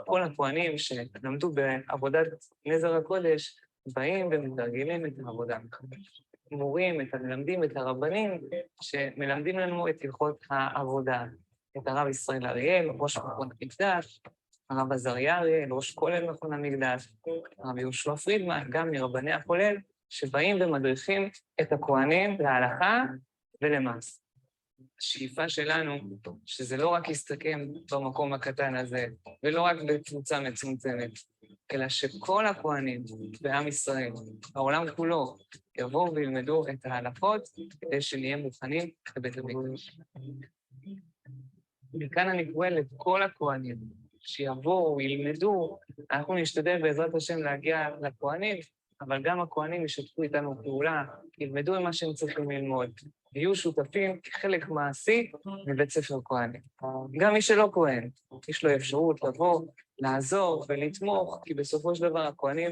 כל הכהנים שלמדו בעבודת נזר הקודש באים ומתרגלים את העבודה מחדש. מורים, מלמדים את הרבנים שמלמדים לנו את הלכות העבודה. את הרב ישראל אריאל, ראש מכון המקדש, הרב עזריה אריאל, ראש כולל מכון המקדש, הרב יהושע פרידמן, גם מרבני הכולל, שבאים ומדריכים את הכהנים להלכה ולמעשה. השאיפה שלנו, שזה לא רק יסתכם במקום הקטן הזה, ולא רק בקבוצה מצומצמת, אלא שכל הכהנים בעם ישראל, העולם כולו, יבואו וילמדו את ההלכות כדי שנהיה מוכנים לבית המקדש. מכאן אני קורא לכל הכהנים שיבואו וילמדו. אנחנו נשתדל בעזרת השם להגיע לכהנים, אבל גם הכהנים ישתפו איתנו פעולה, ילמדו את מה שהם צריכים ללמוד, ויהיו שותפים כחלק מעשי מבית ספר כהנים. גם מי שלא כהן, יש לו אפשרות לבוא, לעזור ולתמוך, כי בסופו של דבר הכהנים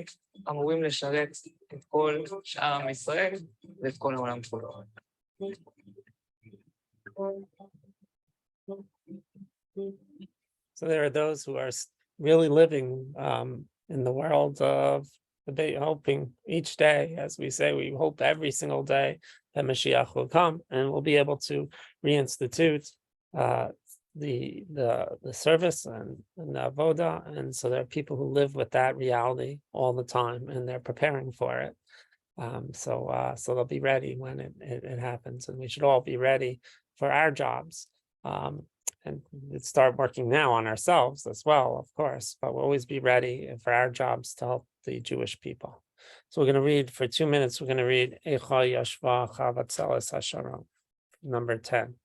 אמורים לשרת את כל שאר עם ישראל ואת כל העולם כולו. So there are those who are really living in the world of hoping each day, as we say, we hope every single day that Mashiach will come and we'll be able to reinstitute the service and the avoda. And so there are people who live with that reality all the time and they're preparing for it. So they'll be ready when it happens, and we should all be ready for our jobs. And start working now on ourselves as well, of course, but we'll always be ready for our jobs to help the Jewish people. So we're going to read for 2 minutes. We're going to read Eicha Yashva Chavatzeles Hasharon, number 10.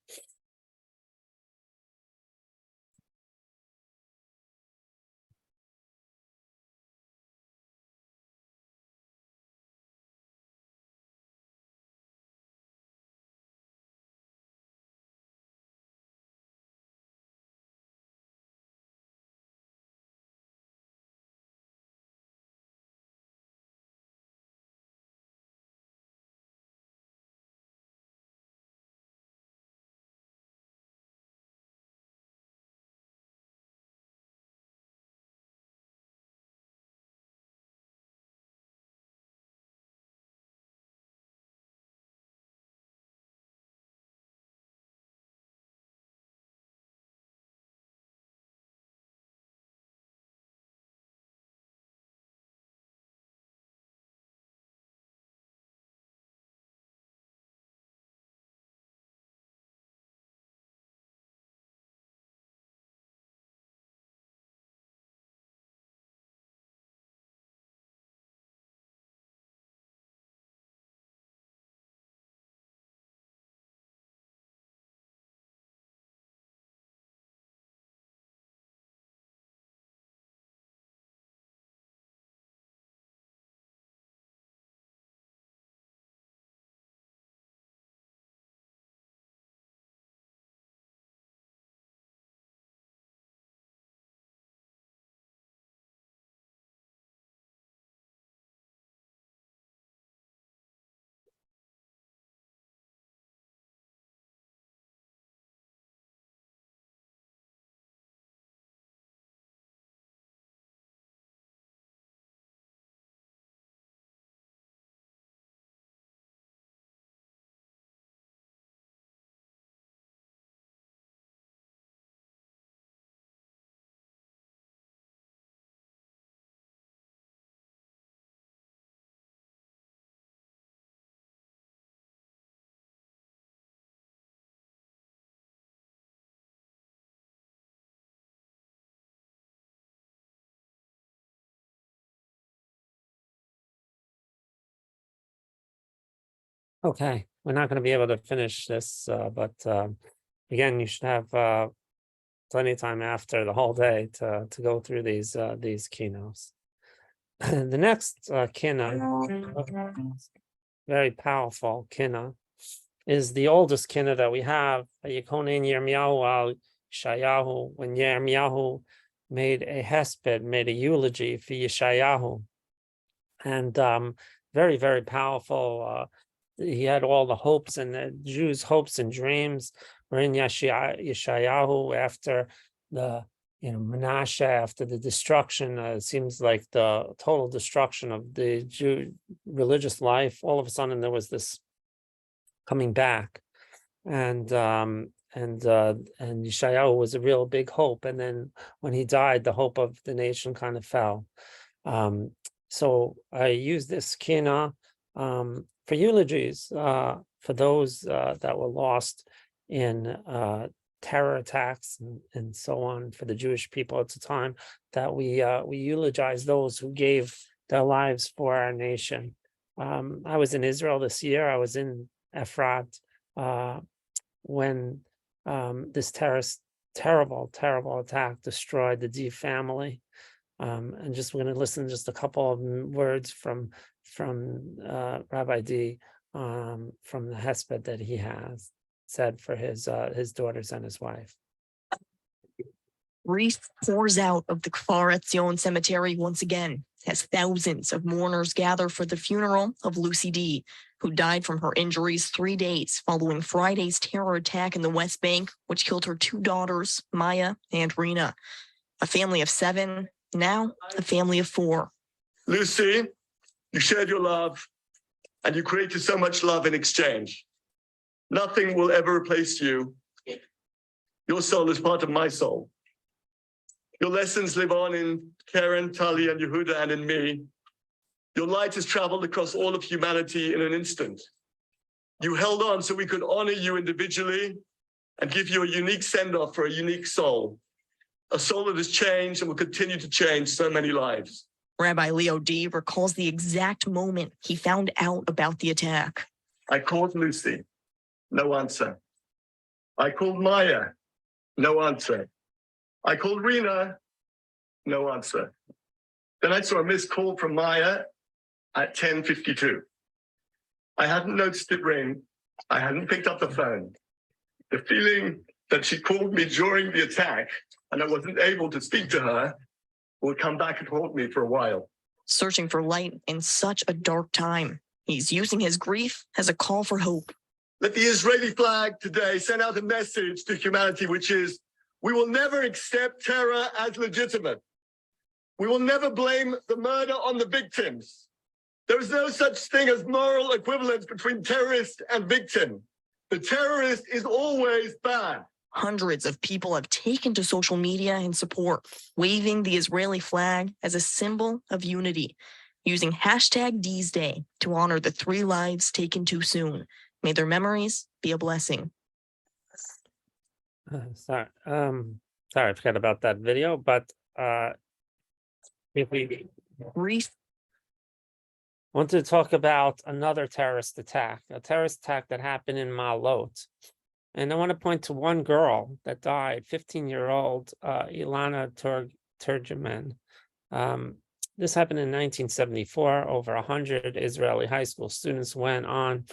Okay, we're not going to be able to finish this, but again, you should have plenty of time after the whole day to go through these keynotes. The next Kinnot, very powerful Kinnot, is the oldest Kinnot that we have. Yekonin Yirmiyahu al Yeshayahu, when Yirmiyahu made a hesped, made a eulogy for Yeshayahu, and very, very powerful. He had all the hopes, and the Jews' hopes and dreams were in Yeshayahu after the Menashe, after the destruction. It seems like the total destruction of the Jew religious life. All of a sudden, there was this coming back, and Yeshayahu was a real big hope. And then when he died, the hope of the nation kind of fell. So I use this Kinnot for eulogies for those that were lost in terror attacks and so on, for the Jewish people at the time, that we eulogize those who gave their lives for our nation. I was in Israel this year. I was in Efrat when this terrible attack destroyed the D family. And just we're going to listen to just a couple of words from Rabbi D from the hesped that he has said for his daughters and his wife. Grief pours out of the Kfar Etzion cemetery once again as thousands of mourners gather for the funeral of Lucy D, who died from her injuries 3 days following Friday's terror attack in the West Bank, which killed her 2 daughters, Maya and Rena. A family of 7, now a family of 4. Lucy, you shared your love, and you created so much love in exchange. Nothing will ever replace you. Your soul is part of my soul. Your lessons live on in Karen, Tali, and Yehuda, and in me. Your light has traveled across all of humanity in an instant. You held on so we could honor you individually and give you a unique send-off for a unique soul. A soul that has changed and will continue to change so many lives. Rabbi Leo D recalls the exact moment he found out about the attack. I called Lucy, no answer. I called Maya, no answer. I called Rena, no answer. Then I saw a missed call from Maya at 10:52. I hadn't noticed it ring. I hadn't picked up the phone. The feeling that she called me during the attack and I wasn't able to speak to her will come back and haunt me for a while. Searching for light in such a dark time, he's using his grief as a call for hope. Let the Israeli flag today send out a message to humanity, which is, we will never accept terror as legitimate. We will never blame the murder on the victims. There is no such thing as moral equivalence between terrorist and victim. The terrorist is always bad. Hundreds of people have taken to social media in support, waving the Israeli flag as a symbol of unity, using #DSDay to honor the 3 lives taken too soon. May their memories be a blessing. Sorry, I forgot about that video, but if we want to talk about another terrorist attack, a terrorist attack that happened in Ma'alot. And I want to point to one girl that died, 15-year-old Ilana Turgeman. This happened in 1974. Over 100 Israeli high school students went on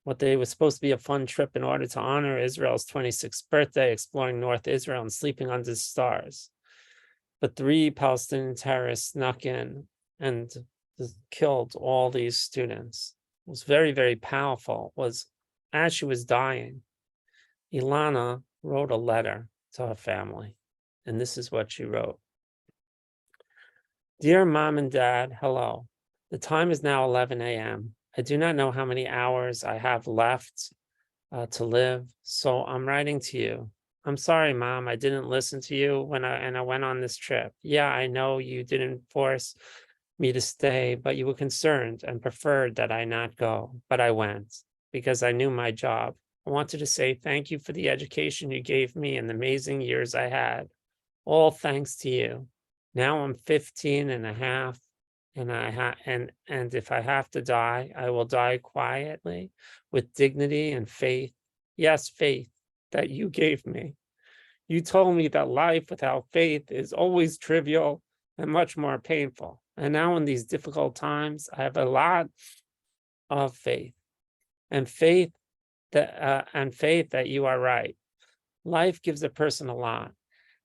what they was supposed to be a fun trip in order to honor Israel's 26th birthday, exploring North Israel and sleeping under the stars. But 3 Palestinian terrorists snuck in and killed all these students. It was very, very powerful. Was as she was dying, Ilana wrote a letter to her family, and this is what she wrote. Dear Mom and Dad, hello. The time is now 11 a.m. I do not know how many hours I have left to live, so I'm writing to you. I'm sorry, Mom, I didn't listen to you when I went on this trip. Yeah, I know you didn't force me to stay, but you were concerned and preferred that I not go, but I went because I knew my job. I wanted to say thank you for the education you gave me and the amazing years I had. All thanks to you. Now I'm 15 and a half. and if I have to die, I will die quietly with dignity and faith. Yes, faith that you gave me. You told me that life without faith is always trivial and much more painful. And now in these difficult times, I have a lot of faith and faith that you are right. Life gives a person a lot.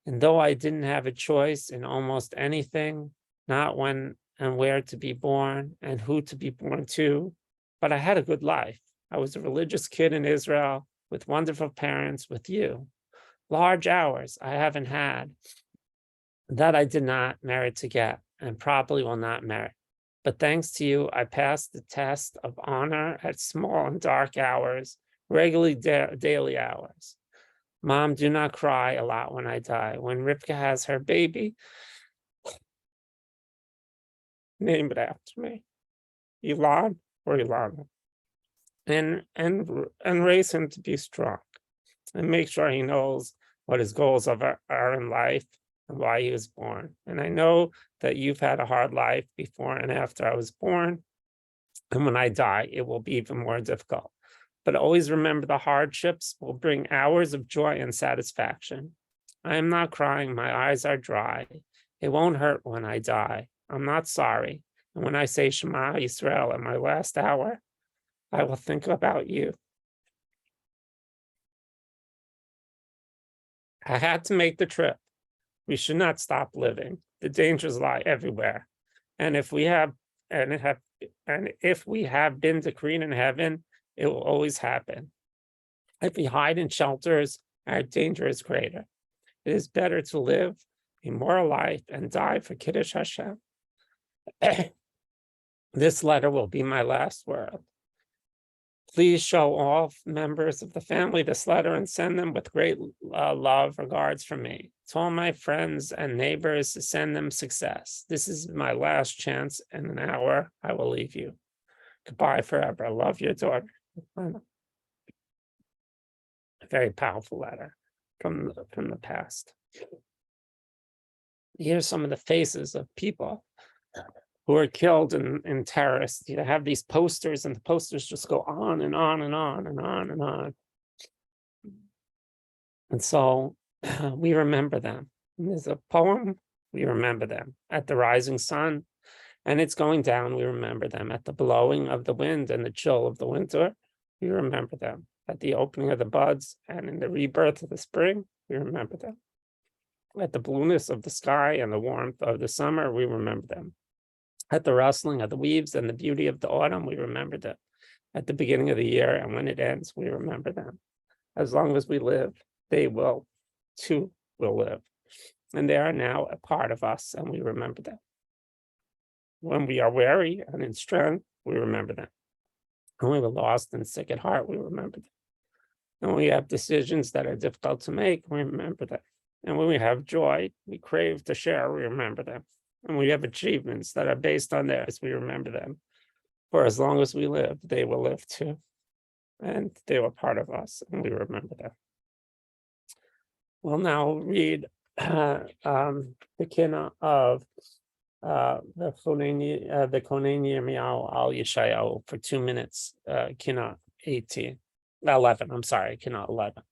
And though I didn't have a choice in almost anything, not when and where to be born and who to be born to, but I had a good life. I was a religious kid in Israel with wonderful parents, with you. Large hours I haven't had that I did not merit to get and probably will not merit. But thanks to you, I passed the test of honor at small and dark hours, regularly daily hours. Mom, do not cry a lot when I die. When Rivka has her baby, name it after me, Elon or Ilana, and raise him to be strong, and make sure he knows what his goals are in life and why he was born. And I know that you've had a hard life before and after I was born, and when I die, it will be even more difficult. But always remember the hardships will bring hours of joy and satisfaction. I am not crying, my eyes are dry. It won't hurt when I die. I'm not sorry. And when I say Shema Yisrael at my last hour, I will think about you. I had to make the trip. We should not stop living. The dangers lie everywhere. And if we have been decreed in heaven, it will always happen. If we hide in shelters, our danger is greater. It is better to live a moral life and die for Kiddush Hashem. This letter will be my last word. Please show all members of the family this letter and send them with great love, regards from me. To all my friends and neighbors, send them success. This is my last chance. In an hour, I will leave you. Goodbye forever. I love your daughter. A very powerful letter from the past. Here's some of the faces of people who are killed in terrorists. You have these posters, and the posters just go on and on and on and on and on. And so we remember them. And there's a poem, we remember them. At the rising sun, and it's going down, we remember them. At the blowing of the wind and the chill of the winter, we remember them. At the opening of the buds and in the rebirth of the spring, we remember them. At the blueness of the sky and the warmth of the summer, we remember them. At the rustling of the leaves and the beauty of the autumn, we remember them. At the beginning of the year and when it ends, we remember them. As long as we live, they will too will live. And they are now a part of us, and we remember them. When we are weary and in strength, we remember them. When we were lost and sick at heart, we remember them. And when we have decisions that are difficult to make, we remember them. And when we have joy, we crave to share, we remember them. And we have achievements that are based on theirs, we remember them. For as long as we live, they will live too. And they were part of us, and we remember them. We'll now read the Kinot of the Kohen Yirmiyahu al Yeshayahu for 2 minutes. Kinot 11. I'm sorry, Kinot 11.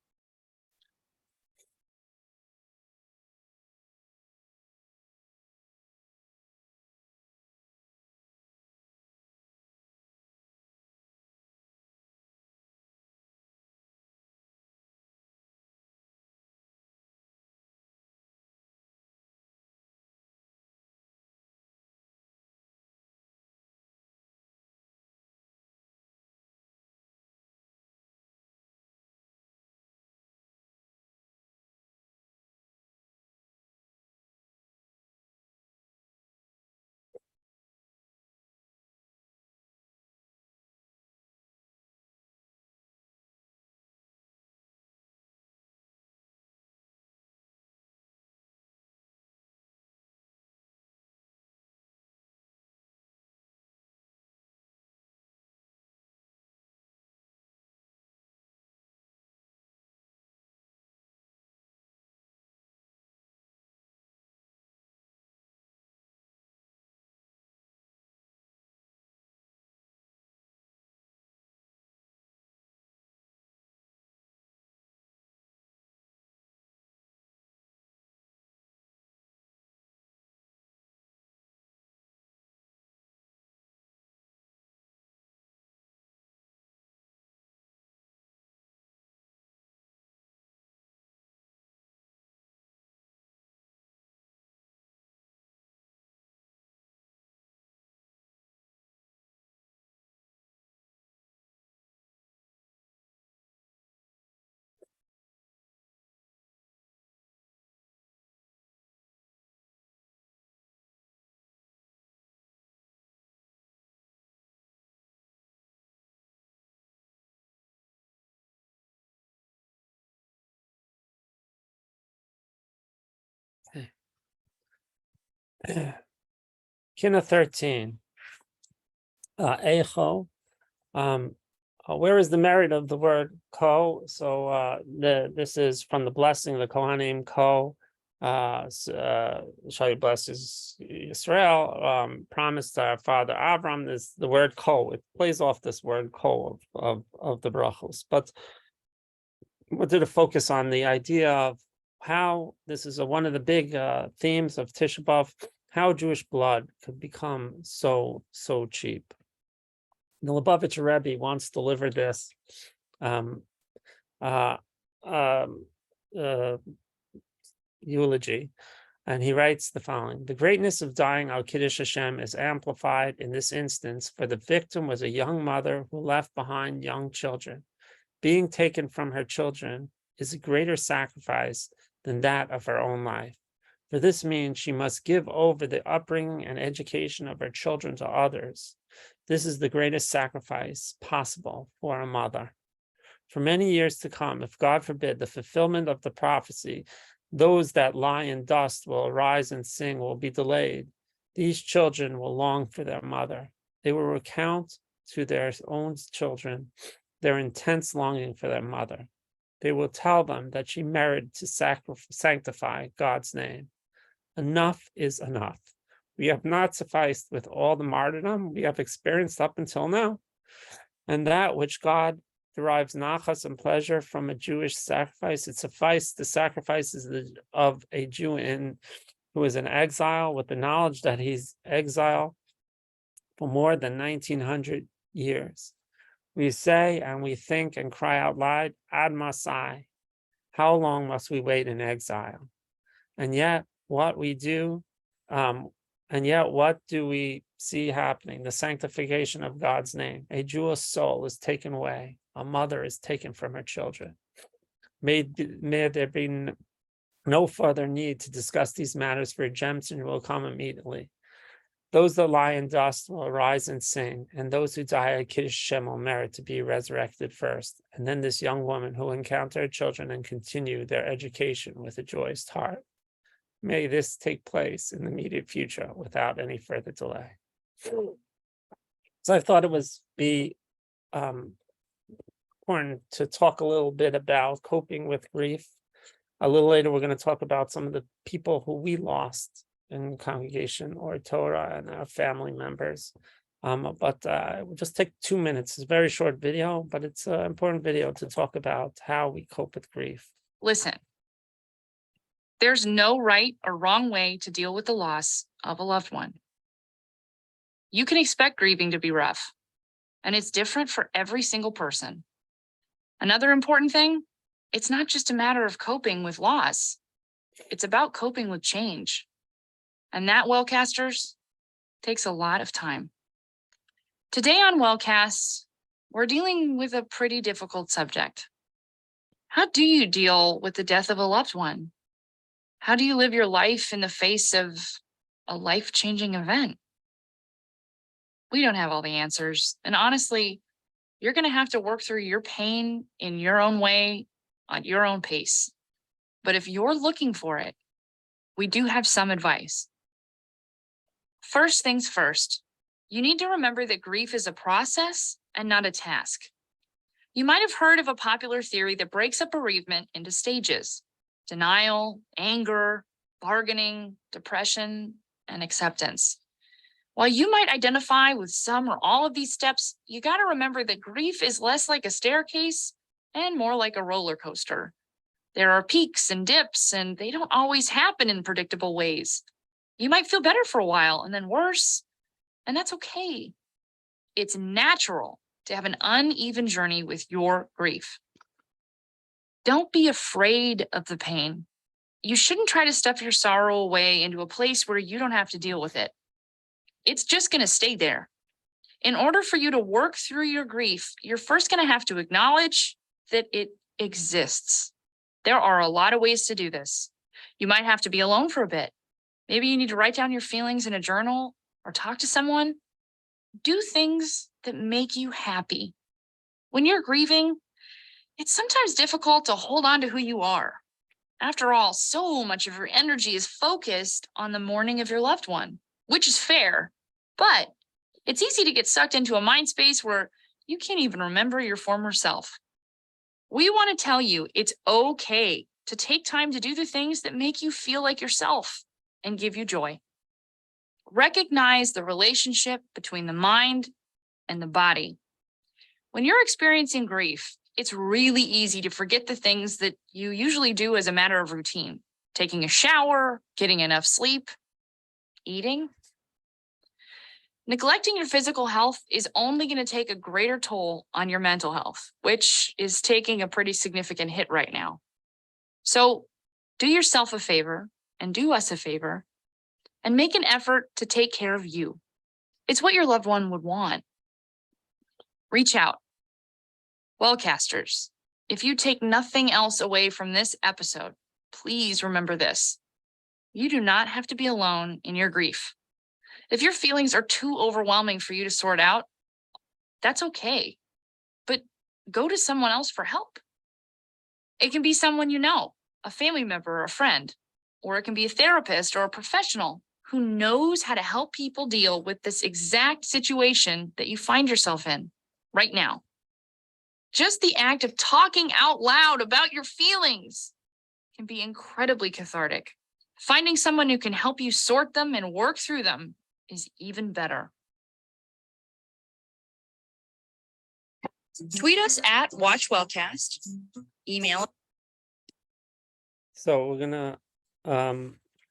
Kinot 13. Echo. Where is the merit of the word ko? So this is from the blessing of the Kohanim ko. Shall you bless Israel? Promised our father Avram. Is the word ko? It plays off this word ko of the brachos. But I wanted to focus on the idea of how this is one of the big themes of Tisha B'Av, how Jewish blood could become so cheap. The Lubavitcher Rebbe once delivered this eulogy, and he writes the following: the greatness of dying al Kiddush Hashem is amplified in this instance, for the victim was a young mother who left behind young children. Being taken from her children is a greater sacrifice than that of her own life. For this means she must give over the upbringing and education of her children to others. This is the greatest sacrifice possible for a mother. For many years to come, if God forbid the fulfillment of the prophecy, those that lie in dust will arise and sing will be delayed. These children will long for their mother. They will recount to their own children their intense longing for their mother. They will tell them that she merited to sanctify God's name. Enough is enough. We have not sufficed with all the martyrdom we have experienced up until now, and that which God derives nachas and pleasure from a Jewish sacrifice, it sufficed the sacrifices of a Jew who is in exile, with the knowledge that he's exiled for more than 1900 years. We say and we think and cry out loud, Ad Masai, how long must we wait in exile? And yet what we do, what do we see happening? The sanctification of God's name. A Jewish soul is taken away. A mother is taken from her children. May there be no further need to discuss these matters, for redemption will come immediately. Those that lie in dust will arise and sing, and those who die at Kiddush Hashem will merit to be resurrected first. And then this young woman who will encounter her children and continue their education with a joyous heart. May this take place in the immediate future without any further delay. So I thought it was important to talk a little bit about coping with grief. A little later, we're going to talk about some of the people who we lost in congregation or Torah and our family members. But we'll just take 2 minutes. It's a very short video, but it's an important video to talk about how we cope with grief. Listen, there's no right or wrong way to deal with the loss of a loved one. You can expect grieving to be rough, and it's different for every single person. Another important thing, it's not just a matter of coping with loss. It's about coping with change. And that, Wellcasters, takes a lot of time. Today on Wellcast, we're dealing with a pretty difficult subject. How do you deal with the death of a loved one? How do you live your life in the face of a life-changing event? We don't have all the answers. And honestly, you're going to have to work through your pain in your own way, on your own pace. But if you're looking for it, we do have some advice. First things first, you need to remember that grief is a process and not a task. You might have heard of a popular theory that breaks up bereavement into stages: denial, anger, bargaining, depression, and acceptance. While you might identify with some or all of these steps, you got to remember that grief is less like a staircase and more like a roller coaster. There are peaks and dips, and they don't always happen in predictable ways. You might feel better for a while and then worse, and that's okay. It's natural to have an uneven journey with your grief. Don't be afraid of the pain. You shouldn't try to stuff your sorrow away into a place where you don't have to deal with it. It's just going to stay there. In order for you to work through your grief, you're first going to have to acknowledge that it exists. There are a lot of ways to do this. You might have to be alone for a bit. Maybe you need to write down your feelings in a journal or talk to someone. Do things that make you happy. When you're grieving, it's sometimes difficult to hold on to who you are. After all, so much of your energy is focused on the mourning of your loved one, which is fair, but it's easy to get sucked into a mind space where you can't even remember your former self. We want to tell you it's okay to take time to do the things that make you feel like yourself and give you joy. Recognize the relationship between the mind and the body. When you're experiencing grief, it's really easy to forget the things that you usually do as a matter of routine. Taking a shower, getting enough sleep, eating. Neglecting your physical health is only going to take a greater toll on your mental health, which is taking a pretty significant hit right now. So do yourself a favor and do us a favor and make an effort to take care of you. It's what your loved one would want. Reach out. Wellcasters, if you take nothing else away from this episode, please remember this. You do not have to be alone in your grief. If your feelings are too overwhelming for you to sort out, that's okay. But go to someone else for help. It can be someone you know, a family member or a friend, or it can be a therapist or a professional who knows how to help people deal with this exact situation that you find yourself in right now. Just the act of talking out loud about your feelings can be incredibly cathartic. Finding someone who can help you sort them and work through them is even better. Tweet us at WatchWellcast. Email. So we're gonna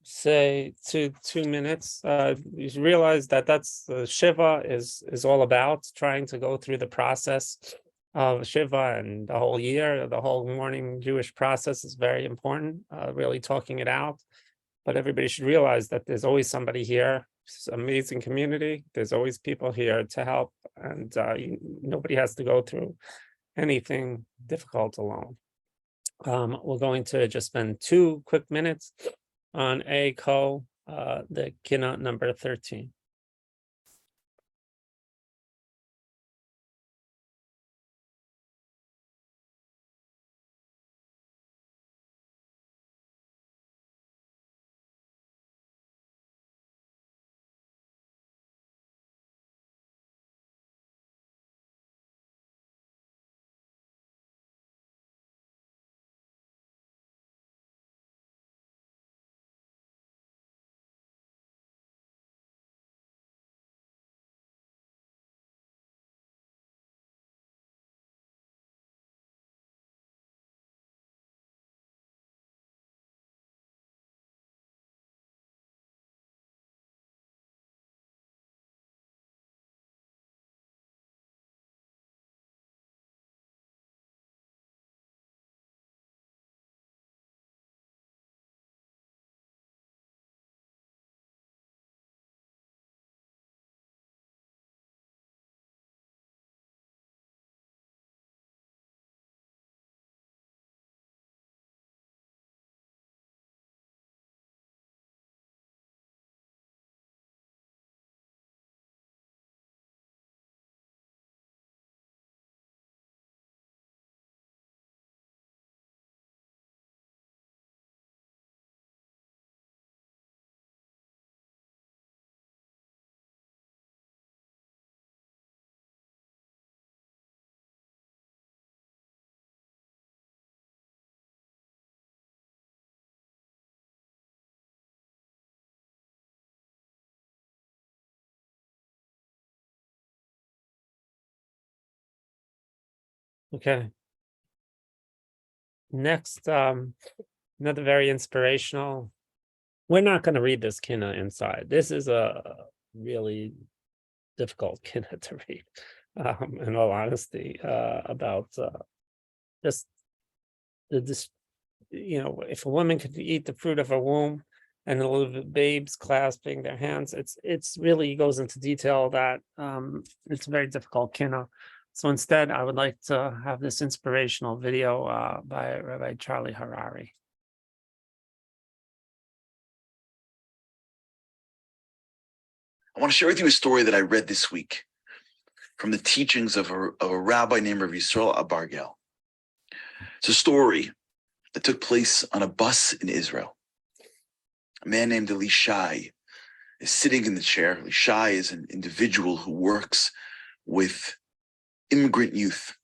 say 2 minutes. You realize that that's Shiva is all about trying to go through the process of Shiva, and the whole year, the whole mourning Jewish process is very important. Really talking it out, but everybody should realize that there's always somebody here. It's an amazing community. There's always people here to help, and nobody has to go through anything difficult alone. We're going to just spend 2 quick minutes on the Kinot number 13. Okay. Next, another very inspirational. We're not going to read this Kinot inside. This is a really difficult Kinot to read, in all honesty, about just this, if a woman could eat the fruit of her womb and the little babes clasping their hands, it's really goes into detail that it's a very difficult Kinot. So instead, I would like to have this inspirational video by Rabbi Charlie Harari. I want to share with you a story that I read this week from the teachings of a rabbi named Rav Yisrael Abargel. It's a story that took place on a bus in Israel. A man named Elishai is sitting in the chair. Elishai is an individual who works with immigrant youth,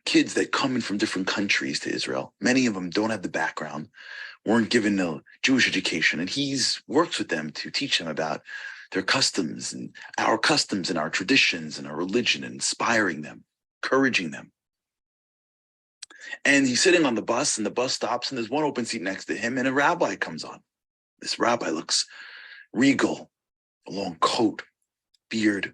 kids that come in from different countries to Israel. Many of them don't have the background, weren't given a Jewish education, and he's works with them to teach them about their customs and our traditions and our religion, and inspiring them, encouraging them. And he's sitting on the bus, and the bus stops, and there's one open seat next to him, and a rabbi comes on. This rabbi looks regal, a long coat, beard.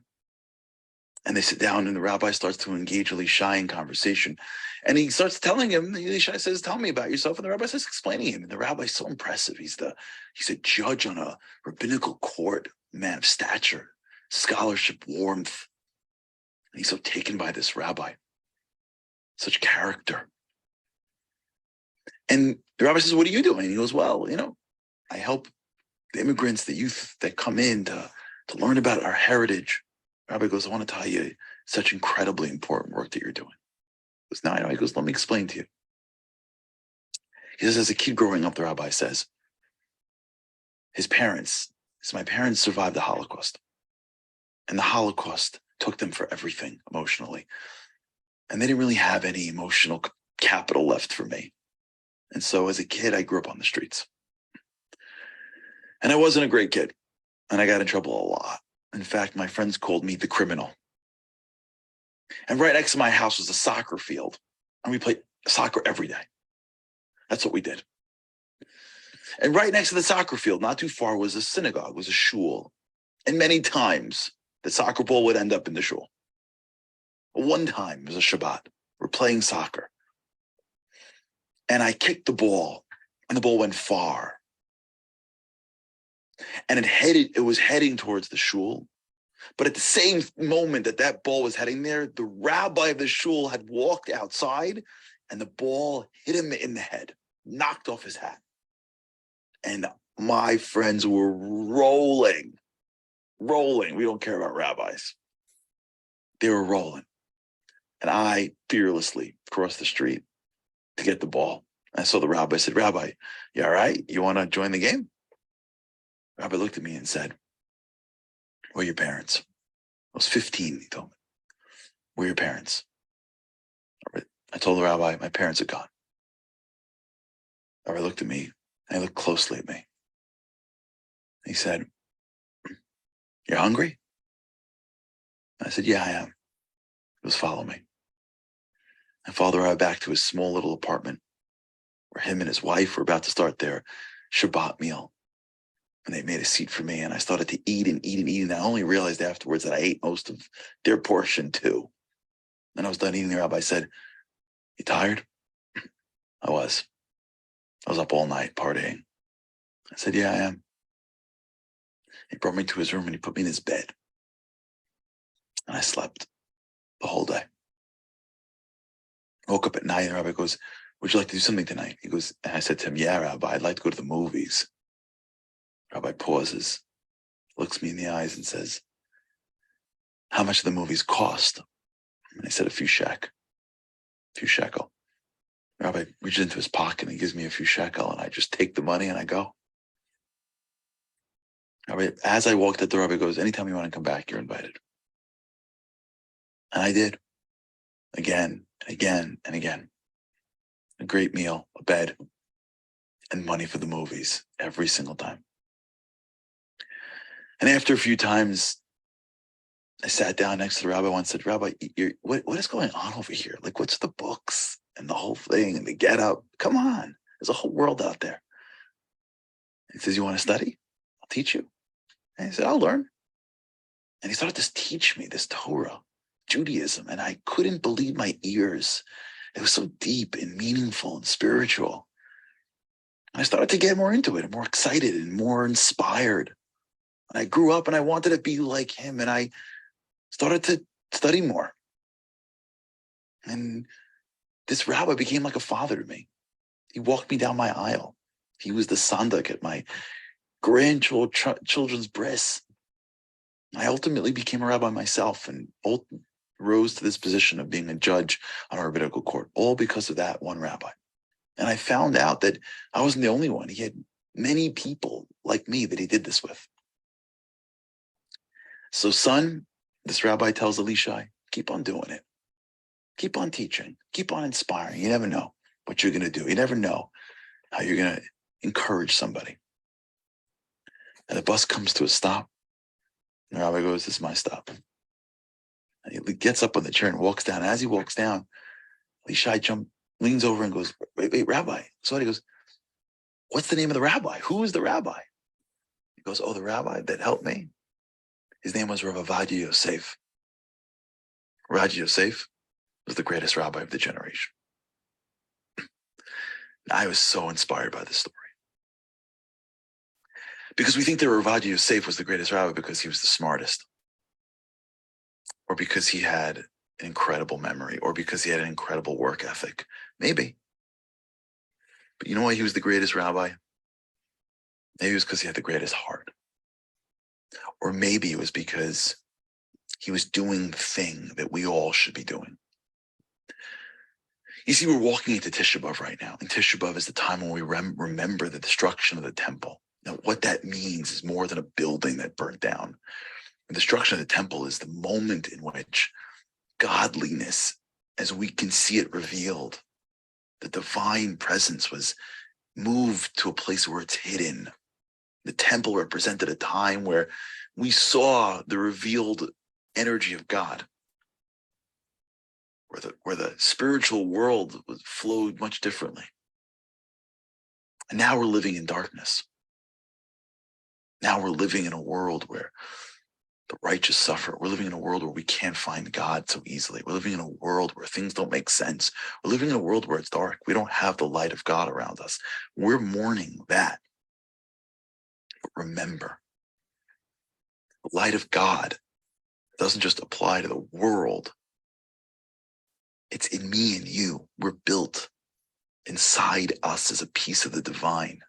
And they sit down, and the rabbi starts to engage Elishai in conversation. And he starts telling him, Elishai says, "Tell me about yourself." And the rabbi starts explaining him. And the rabbi's so impressive. He's a judge on a rabbinical court, man of stature, scholarship, warmth. And he's so taken by this rabbi, such character. And the rabbi says, "What are you doing?" And he goes, "Well, I help the immigrants, the youth that come in to learn about our heritage." The rabbi goes, "I want to tell you such incredibly important work that you're doing." He goes, "Now I know." He goes, "Let me explain to you." He says, as a kid growing up, the rabbi says, my parents survived the Holocaust. And the Holocaust took them for everything emotionally. And they didn't really have any emotional capital left for me. And so as a kid, I grew up on the streets. And I wasn't a great kid. And I got in trouble a lot. In fact, my friends called me the criminal. And right next to my house was a soccer field. And we played soccer every day. That's what we did. And right next to the soccer field, not too far, was a synagogue, was a shul. And many times, the soccer ball would end up in the shul. One time, it was a Shabbat. We're playing soccer. And I kicked the ball, and the ball went far. And it was heading towards the shul. But at the same moment that ball was heading there, the rabbi of the shul had walked outside, and the ball hit him in the head, knocked off his hat. And my friends were rolling. We don't care about rabbis. They were rolling. And I fearlessly crossed the street to get the ball. I saw the rabbi. I said, "Rabbi, you all right? You want to join the game?" The rabbi looked at me and said, "Where are your parents?" I was 15, he told me. "Where are your parents?" I told the rabbi, "My parents are gone." The rabbi looked at me, and he looked closely at me. He said, "You're hungry?" I said, "Yeah, I am." He goes, "Follow me." I followed the rabbi back to his small little apartment where him and his wife were about to start their Shabbat meal. And they made a seat for me, and I started to eat and eat and eat. And I only realized afterwards that I ate most of their portion too. And I was done eating. The rabbi said, "You tired?" I was up all night partying. I said, "Yeah, I am." He brought me to his room and he put me in his bed. And I slept the whole day. I woke up at night, and the rabbi goes, "Would you like to do something tonight?" He goes, and I said to him, "Yeah, Rabbi, I'd like to go to the movies." Rabbi pauses, looks me in the eyes and says, "How much do the movies cost?" And I said, a few shekel. Rabbi reaches into his pocket and he gives me a few shekel, and I just take the money and I go. Rabbi, as I walked out, the rabbi goes, "Anytime you want to come back, you're invited." And I did. Again and again and again. A great meal, a bed, and money for the movies every single time. And after a few times, I sat down next to the rabbi once and said, "Rabbi, what is going on over here? Like, what's the books and the whole thing and the get up? Come on, there's a whole world out there." He says, "You want to study? I'll teach you." And he said, "I'll learn." And he started to teach me this Torah, Judaism, and I couldn't believe my ears. It was so deep and meaningful and spiritual. And I started to get more into it and more excited and more inspired. And I grew up and I wanted to be like him, and I started to study more. And this rabbi became like a father to me. He walked me down my aisle. He was the sandak at my grandchildren's bris. I ultimately became a rabbi myself and rose to this position of being a judge on a rabbinical court, all because of that one rabbi. And I found out that I wasn't the only one. He had many people like me that he did this with. So son, this rabbi tells Elishai, keep on doing it. Keep on teaching. Keep on inspiring. You never know what you're going to do. You never know how you're going to encourage somebody. And the bus comes to a stop. And the rabbi goes, this is my stop. And he gets up on the chair and walks down. As he walks down, Elishai leans over and goes, wait, rabbi. So he goes, what's the name of the rabbi? Who is the rabbi? He goes, oh, the rabbi that helped me. His name was Rav Avadia Yosef. Rav Yosef was the greatest rabbi of the generation. I was so inspired by this story. Because we think that Rav Avadia Yosef was the greatest rabbi because he was the smartest, or because he had an incredible memory, or because he had an incredible work ethic. Maybe. But you know why he was the greatest rabbi? Maybe it was because he had the greatest heart. Or maybe it was because he was doing the thing that we all should be doing. You see, we're walking into Tisha B'Av right now. And Tisha B'Av is the time when we remember the destruction of the temple. Now, what that means is more than a building that burnt down. The destruction of the temple is the moment in which godliness, as we can see it revealed, the divine presence was moved to a place where it's hidden. The temple represented a time where we saw the revealed energy of God, where the spiritual world flowed much differently. And now we're living in darkness. Now we're living in a world where the righteous suffer. We're living in a world where we can't find God so easily. We're living in a world where things don't make sense. We're living in a world where it's dark. We don't have the light of God around us. We're mourning that. But remember, the light of God doesn't just apply to the world. It's in me and you. We're built inside us as a piece of the divine.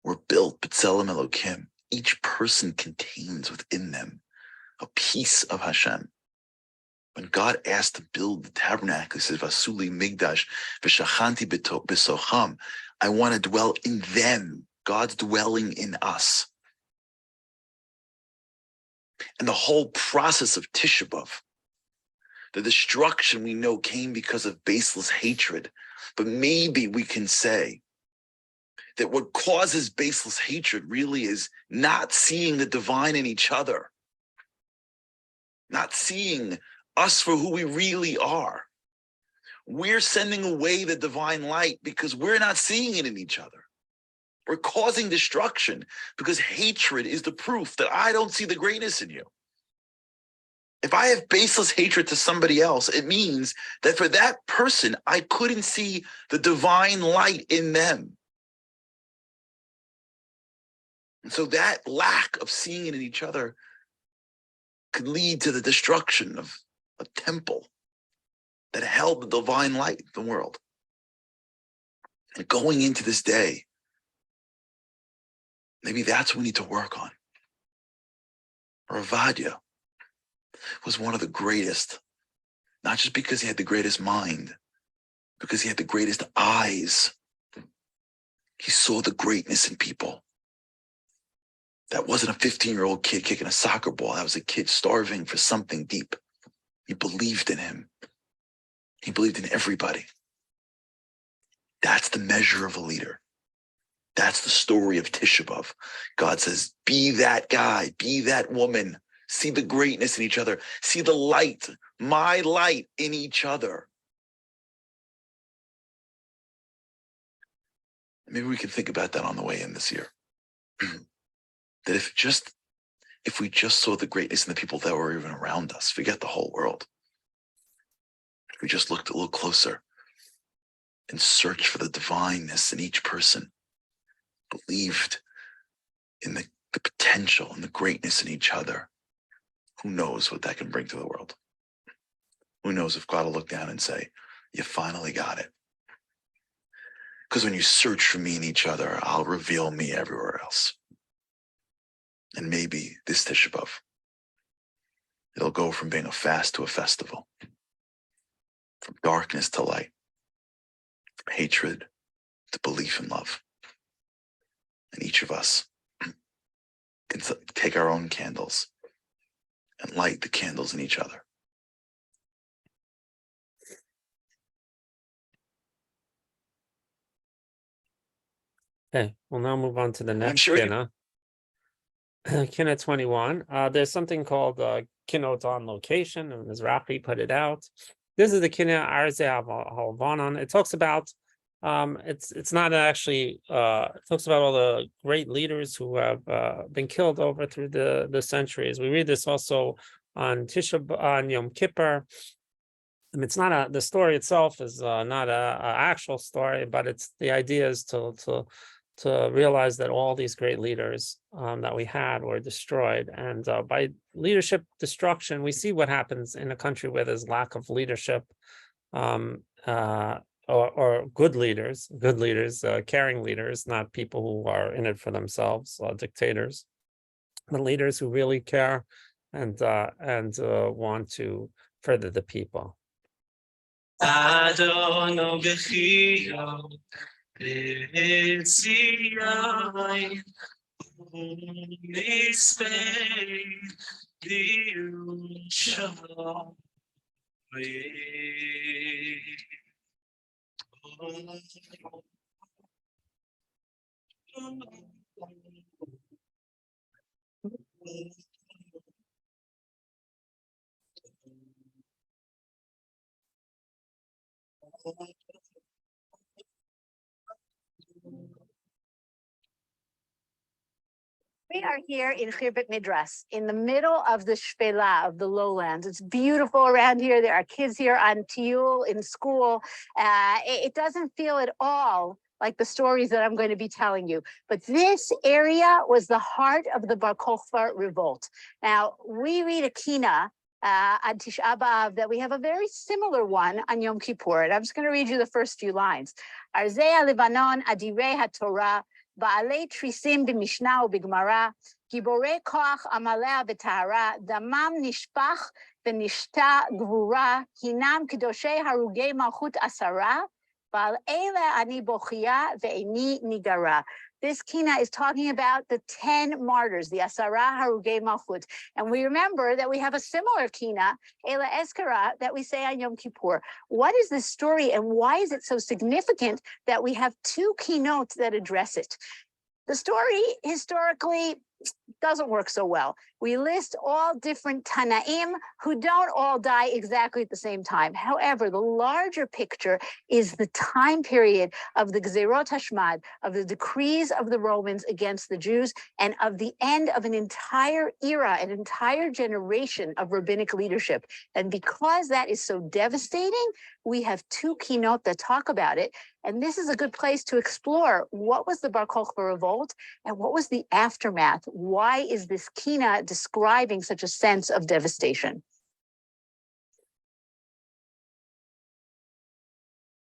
We're built, B'Tselem Elokim. Each person contains within them a piece of Hashem. When God asked to build the tabernacle, he says, Vasuli Migdash, V'shachanti B'socham. I want to dwell in them. God's dwelling in us. And the whole process of Tisha B'Av, the destruction we know came because of baseless hatred. But maybe we can say that what causes baseless hatred really is not seeing the divine in each other, not seeing us for who we really are. We're sending away the divine light because we're not seeing it in each other. We're causing destruction because hatred is the proof that I don't see the greatness in you. If I have baseless hatred to somebody else, it means that for that person, I couldn't see the divine light in them. And so that lack of seeing it in each other could lead to the destruction of a temple that held the divine light in the world. And going into this day, maybe that's what we need to work on. Rav Avadia was one of the greatest, not just because he had the greatest mind, because he had the greatest eyes. He saw the greatness in people. That wasn't a 15-year-old kid kicking a soccer ball. That was a kid starving for something deep. He believed in him. He believed in everybody. That's the measure of a leader. That's the story of Tisha B'Av. God says, be that guy, be that woman. See the greatness in each other. See the light, my light in each other. Maybe we can think about that on the way in this year. That if we just saw the greatness in the people that were even around us, forget the whole world. If we just looked a little closer and searched for the divineness in each person, believed in the potential and the greatness in each other, who knows what that can bring to the world? Who knows if God will look down and say, you finally got it. Because when you search for me in each other, I'll reveal me everywhere else. And maybe this Tisha B'Av, it'll go from being a fast to a festival. from darkness to light, from hatred to belief in love. And each of us can take our own candles and light the candles in each other. Okay, we'll now move on to the next sure you- Kinot. Kinot 21. There's something called Kinot on location, and Mizrahi put it out. This is the Kinot Arze Halvanon. It talks about it's not actually it talks about all the great leaders who have been killed over through the centuries. We read this also on Tisha on Yom Kippur. It's not the story itself is not a actual story, but it's the idea is to realize that all these great leaders that we had were destroyed, and by leadership destruction, we see what happens in a country where there's lack of leadership, or good leaders, caring leaders, not people who are in it for themselves, dictators, but leaders who really care and want to further the people. We are here in Khirbet Midras, in the middle of the Shpela, of the lowlands. It's beautiful around here. There are kids here on Tiyul in school. It doesn't feel at all like the stories that I'm going to be telling you. But this area was the heart of the Bar Kokhba revolt. Now, we read a Kina on Tisha B'Av that we have a very similar one on Yom Kippur. And I'm just going to read you the first few lines. Arzei Lebanon Adirei HaTorah בעלי תריסים במשנה ובגמרא, גיבורי כוח עמליה וטהרה, דמם נשפך ונשתה גבורה, הינם קדושי הרוגי מלכות עשרה, ועל אלה אני בוכייה ואיני ניגרה. This Kina is talking about the 10 martyrs, the Asara Harugei Malchut. And we remember that we have a similar Kina, Ela Eskara, that we say on Yom Kippur. What is this story and why is it so significant that we have two Kinot that address it? The story historically doesn't work so well. We list all different Tanaim who don't all die exactly at the same time. However, the larger picture is the time period of the Gezerot Hashmad, of the decrees of the Romans against the Jews, and of the end of an entire era, an entire generation of rabbinic leadership. And because that is so devastating, we have two Kinot that talk about it. And this is a good place to explore what was the Bar Kokhba revolt and what was the aftermath. Why is this Kina describing such a sense of devastation?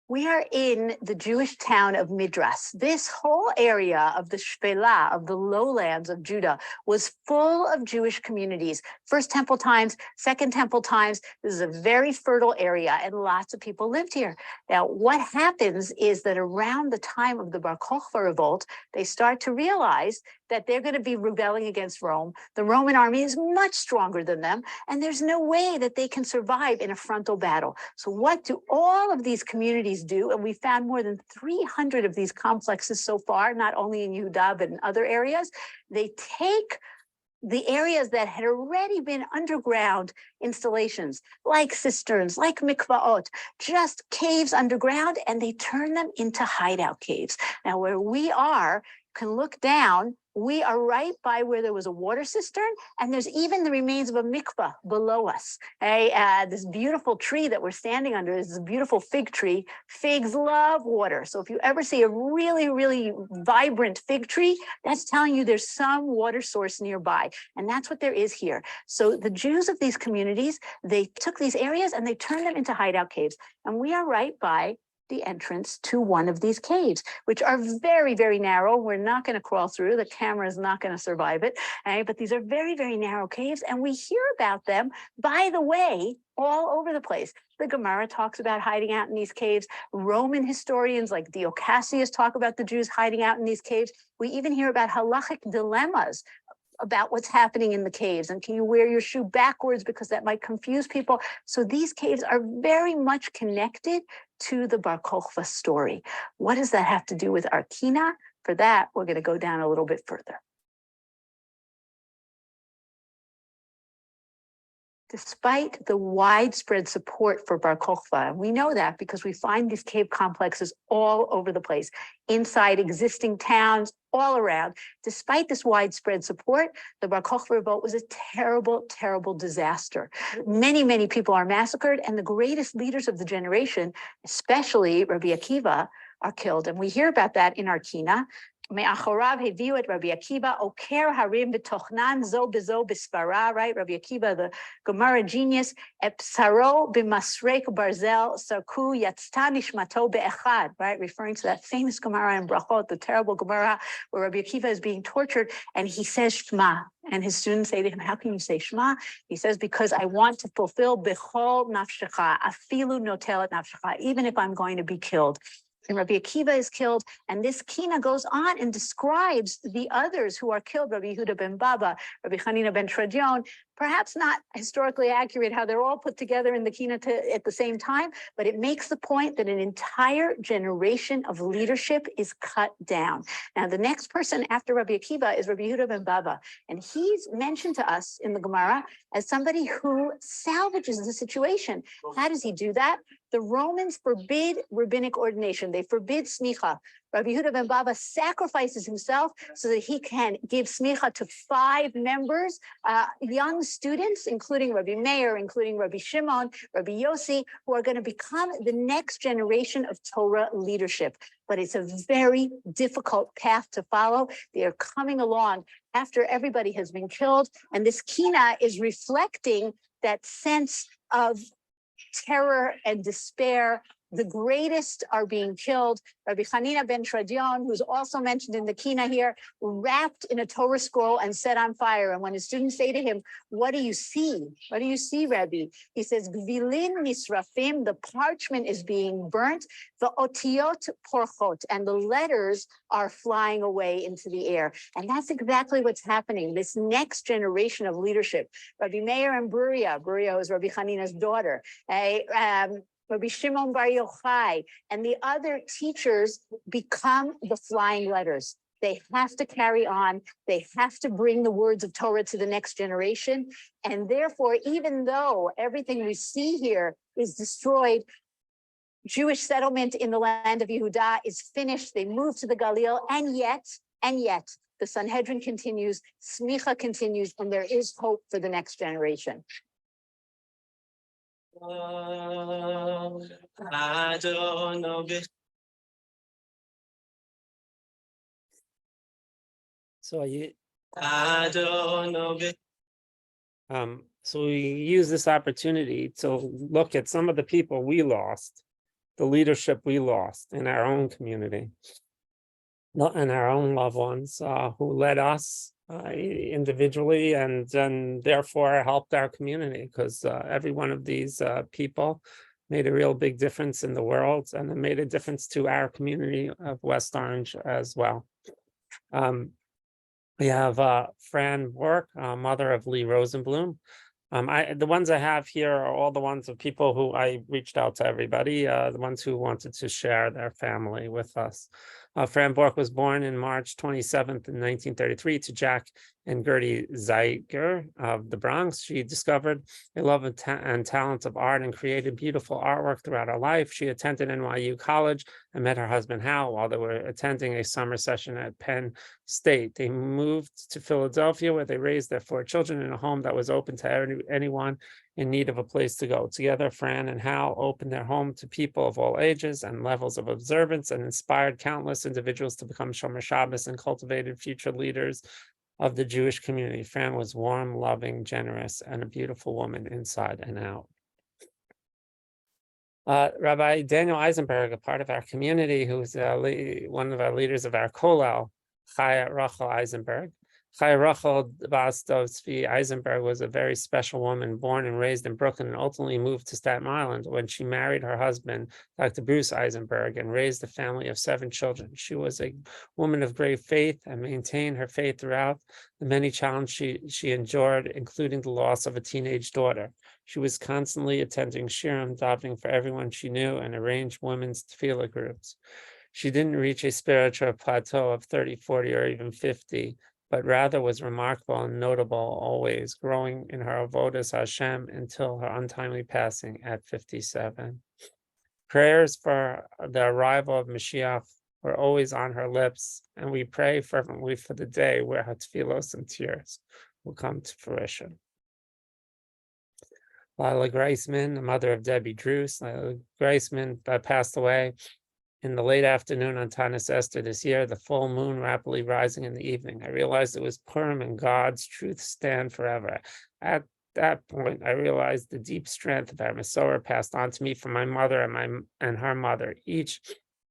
We are in the Jewish town of Midras. This whole area of the Shpela, of the lowlands of Judah, was full of Jewish communities. First Temple times, Second Temple times. This is a very fertile area, and lots of people lived here. Now, what happens is that around the time of the Bar Kokhba revolt, they start to realize that they're going to be rebelling against Rome. The Roman army is much stronger than them, and there's no way that they can survive in a frontal battle. So what do all of these communities do? And we found more than 300 of these complexes so far, not only in Yehuda, but in other areas. They take the areas that had already been underground installations, like cisterns, like mikvaot, just caves underground, and they turn them into hideout caves. Now, where we are, can look down, we are right by where there was a water cistern, and there's even the remains of a mikvah below us. This beautiful tree that we're standing under is a beautiful fig tree. Figs love water. So if you ever see a really, really vibrant fig tree, that's telling you there's some water source nearby. And that's what there is here. So the Jews of these communities, they took these areas and they turned them into hideout caves. And we are right by the entrance to one of these caves, which are very, very narrow. We're not going to crawl through. The camera is not going to survive it. But these are very, very narrow caves. And we hear about them, by the way, all over the place. The Gemara talks about hiding out in these caves. Roman historians like Dio Cassius talk about the Jews hiding out in these caves. We even hear about halachic dilemmas about what's happening in the caves. And can you wear your shoe backwards because that might confuse people? So these caves are very much connected to the Bar Kokhba story. What does that have to do with our Kinot? For that, we're going to go down a little bit further. Despite the widespread support for Bar Kokhba, and we know that because we find these cave complexes all over the place, inside existing towns, all around. Despite this widespread support, the Bar Kokhba revolt was a terrible, terrible disaster. Many, many people are massacred, and the greatest leaders of the generation, especially Rabbi Akiva, are killed. And we hear about that in our Kinot. Me'achorav heviu et Rabbi Akiva oker harim b'tochnan zo bezo b'spara, right? Rabbi Akiva, the Gemara genius, epsaro b'masrek barzel sarku yatzta nishmato be'echad, right? Referring to that famous Gemara in Brachot, the terrible Gemara where Rabbi Akiva is being tortured, and he says Shema. And his students say to him, how can you say Shema? He says, because I want to fulfill bechol nafshecha, afilu notelet nafshecha, even if I'm going to be killed. And Rabbi Akiva is killed, and this Kinot goes on and describes the others who are killed, Rabbi Yehuda ben Baba, Rabbi Hanina ben Tradion, perhaps not historically accurate how they're all put together in the Kinot at the same time, but it makes the point that an entire generation of leadership is cut down. Now, the next person after Rabbi Akiva is Rabbi Yehuda ben Baba, and he's mentioned to us in the Gemara as somebody who salvages the situation. How does he do that? The Romans forbid rabbinic ordination. They forbid smicha. Rabbi Yehuda ben Baba sacrifices himself so that he can give smicha to 5 members, young students, including Rabbi Meir, including Rabbi Shimon, Rabbi Yossi, who are going to become the next generation of Torah leadership. But it's a very difficult path to follow. They are coming along after everybody has been killed. And this Kinot is reflecting that sense of terror and despair. The greatest are being killed. Rabbi Hanina ben Tradion, who's also mentioned in the Kinot here, wrapped in a Torah scroll and set on fire. And when his students say to him, what do you see? What do you see, Rabbi? He says, Gvilin misrafim, the parchment is being burnt, the otiot porchot, and the letters are flying away into the air. And that's exactly what's happening. This next generation of leadership, Rabbi Meir and Bruria is Rabbi Hanina's daughter, Rabbi Shimon Bar Yochai, and the other teachers become the flying letters. They have to carry on. They have to bring the words of Torah to the next generation. And therefore, even though everything we see here is destroyed, Jewish settlement in the land of Yehuda is finished. They move to the Galil, and yet, the Sanhedrin continues, Smicha continues, and there is hope for the next generation. So so we use this opportunity to look at some of the people we lost, the leadership we lost in our own community, and our own loved ones who led us individually and therefore helped our community, because every one of these people made a real big difference in the world, and it made a difference to our community of West Orange as well. We have Fran Bork, mother of Lee Rosenblum. The ones I have here are all the ones of people who I reached out to everybody, the ones who wanted to share their family with us. Fran Bork was born in March 27th in 1933 to Jack and Gertie Zeiger of the Bronx. She discovered a love and talent of art and created beautiful artwork throughout her life. She attended NYU College and met her husband Hal while they were attending a summer session at Penn State. They moved to Philadelphia, where they raised their 4 children in a home that was open to anyone in need of a place to go. Together, Fran and Hal opened their home to people of all ages and levels of observance, and inspired countless individuals to become Shomer Shabbos and cultivated future leaders of the Jewish community. Fran was warm, loving, generous, and a beautiful woman inside and out. Rabbi Daniel Eisenberg, a part of our community, who's one of our leaders of our kollel, Chaya Rachel Eisenberg, Chai Rachel Bastov Tzvi Eisenberg was a very special woman, born and raised in Brooklyn, and ultimately moved to Staten Island when she married her husband, Dr. Bruce Eisenberg, and raised a family of 7 children. She was a woman of great faith and maintained her faith throughout the many challenges she endured, including the loss of a teenage daughter. She was constantly attending shiurim, davening for everyone she knew, and arranged women's tefillah groups. She didn't reach a spiritual plateau of 30, 40, or even 50, but rather was remarkable and notable always, growing in her avodas Hashem until her untimely passing at 57. Prayers for the arrival of Mashiach were always on her lips, and we pray fervently for the day where her tefillos and tears will come to fruition. Lila Greisman, the mother of Debbie Druce. Lila Greisman passed away in the late afternoon on Tanis Esther this year, the full moon rapidly rising in the evening. I realized it was Purim and God's truth stand forever. At that point, I realized the deep strength of our Masorah passed on to me from my mother and her mother, each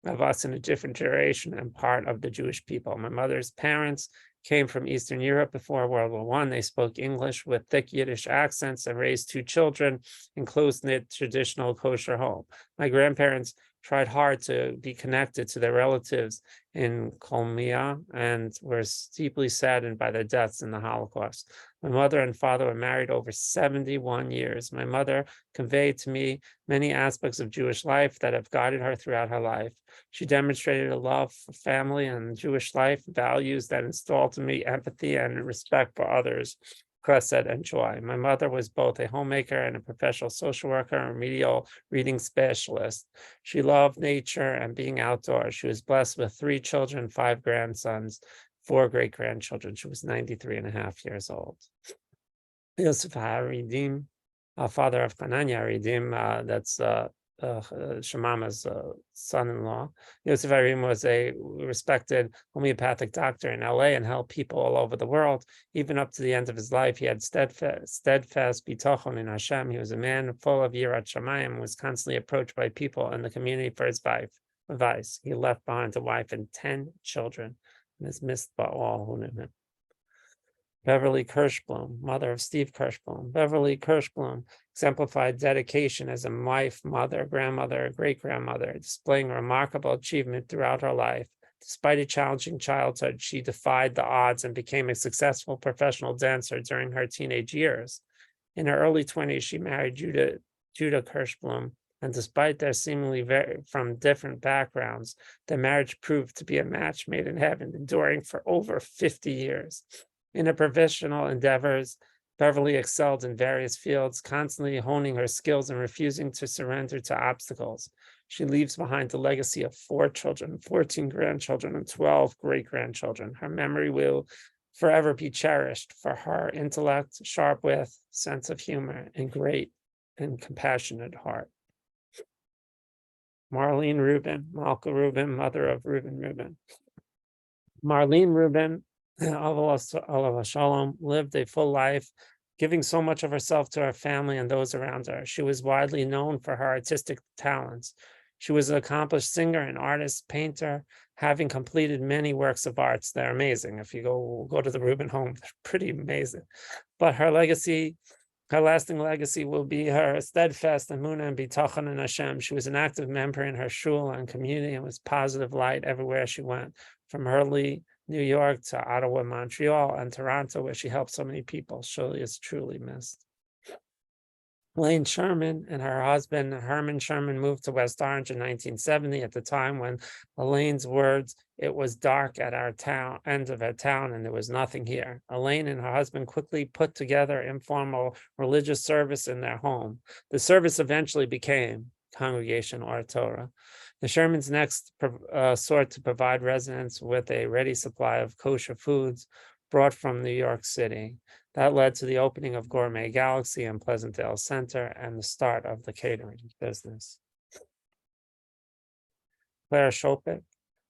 of us in a different generation and part of the Jewish people. My mother's parents came from Eastern Europe before World War I. They spoke English with thick Yiddish accents and raised 2 children in close-knit traditional kosher home. My grandparents tried hard to be connected to their relatives in Kolmia and were deeply saddened by their deaths in the Holocaust. My mother and father were married over 71 years. My mother conveyed to me many aspects of Jewish life that have guided her throughout her life. She demonstrated a love for family and Jewish life, values that installed in me empathy and respect for others, chesed, and joy. My mother was both a homemaker and a professional social worker and remedial reading specialist. She loved nature and being outdoors. She was blessed with 3 children, 5 grandsons, 4 great-grandchildren. She was 93 and a half years old. Yosef HaRidim, father of Hananya HaRidim, that's Shemama's son-in-law. Yosef HaRidim was a respected homeopathic doctor in LA and helped people all over the world. Even up to the end of his life, he had steadfast bitachon in Hashem. He was a man full of yirat shamayim and was constantly approached by people in the community for his advice. He left behind a wife and 10 children and is missed by all who knew him. Beverly Kirschblum, mother of Steve Kirschblum. Beverly Kirschblum exemplified dedication as a wife, mother, grandmother, great-grandmother, displaying remarkable achievement throughout her life. Despite a challenging childhood, she defied the odds and became a successful professional dancer during her teenage years. In her early 20s, she married Judah Kirschblum, and despite their seemingly from different backgrounds, their marriage proved to be a match made in heaven, enduring for over 50 years. In her professional endeavors, Beverly excelled in various fields, constantly honing her skills and refusing to surrender to obstacles. She leaves behind a legacy of 4 children, 14 grandchildren, and 12 great-grandchildren. Her memory will forever be cherished for her intellect, sharp wit, sense of humor, and great and compassionate heart. Marlene Rubin, Malka Rubin, mother of Reuben Rubin. Marlene Rubin, Alav Shalom, lived a full life, giving so much of herself to her family and those around her. She was widely known for her artistic talents. She was an accomplished singer and artist, painter, having completed many works of arts. They're amazing. If you go to the Rubin home, they're pretty amazing. But her lasting legacy will be her steadfast emunah and bitachon in Hashem. She was an active member in her shul and community and was positive light everywhere she went, from early New York to Ottawa, Montreal, and Toronto, where she helped so many people. She is truly missed. Elaine Sherman and her husband, Herman Sherman, moved to West Orange in 1970, at the time when Elaine's words, "It was dark at our end of our town and there was nothing here." Elaine and her husband quickly put together informal religious service in their home. The service eventually became Congregation or Torah. The Shermans next sought to provide residents with a ready supply of kosher foods brought from New York City. That led to the opening of Gourmet Galaxy in Pleasantdale Center and the start of the catering business. Claire Chopik.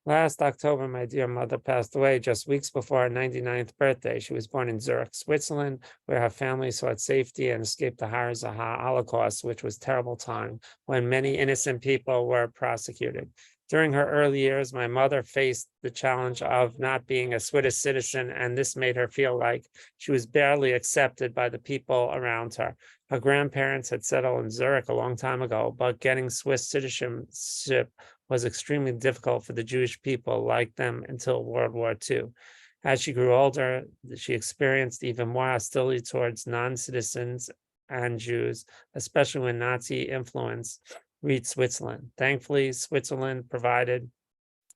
Last October, my dear mother passed away just weeks before her 99th birthday. She was born in Zurich, Switzerland, where her family sought safety and escaped the horrors of the Holocaust, which was a terrible time when many innocent people were prosecuted. During her early years, my mother faced the challenge of not being a Swedish citizen, and this made her feel like she was barely accepted by the people around her. Her grandparents had settled in Zurich a long time ago, but getting Swiss citizenship was extremely difficult for the Jewish people like them until World War II. As she grew older, she experienced even more hostility towards non-citizens and Jews, especially when Nazi influence reached Switzerland. Thankfully, Switzerland provided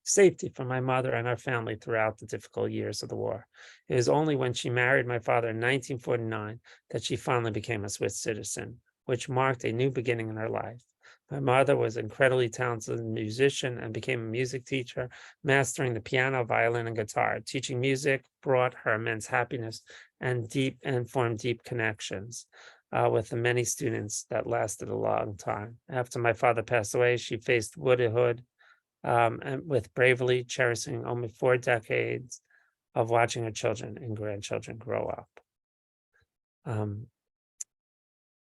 safety for my mother and her family throughout the difficult years of the war. It was only when she married my father in 1949 that she finally became a Swiss citizen, which marked a new beginning in her life. My mother was an incredibly talented musician and became a music teacher, mastering the piano, violin, and guitar. Teaching music brought her immense happiness and formed deep connections with the many students that lasted a long time. After my father passed away, she faced widowhood and with bravely cherishing almost 4 decades of watching her children and grandchildren grow up.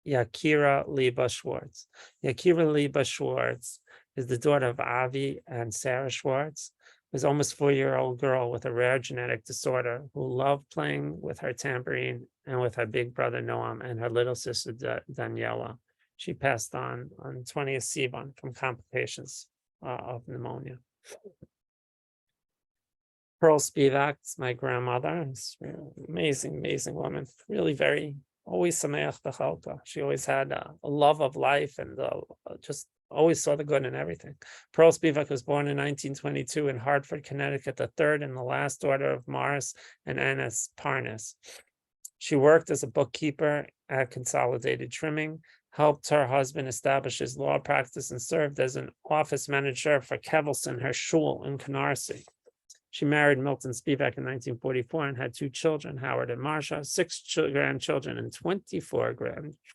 Yakira Liba Schwartz. Yakira Liba Schwartz is the daughter of Avi and Sarah Schwartz, was almost 4-year-old girl with a rare genetic disorder who loved playing with her tambourine and with her big brother Noam and her little sister Daniela. She passed on 20th Sivan from complications of pneumonia. Pearl Spivak, my grandmother, is amazing, amazing woman. Really very, always sameach b'chalka. She always had a love of life and just always saw the good in everything. Pearl Spivak was born in 1922 in Hartford, Connecticut, the third and the last daughter of Morris and Anna Parnas. She worked as a bookkeeper at Consolidated Trimming, helped her husband establish his law practice, and served as an office manager for Kevelson, her shul in Canarsie. She married Milton Spivak in 1944 and had 2 children, Howard and Marcia, 6 grandchildren, and 24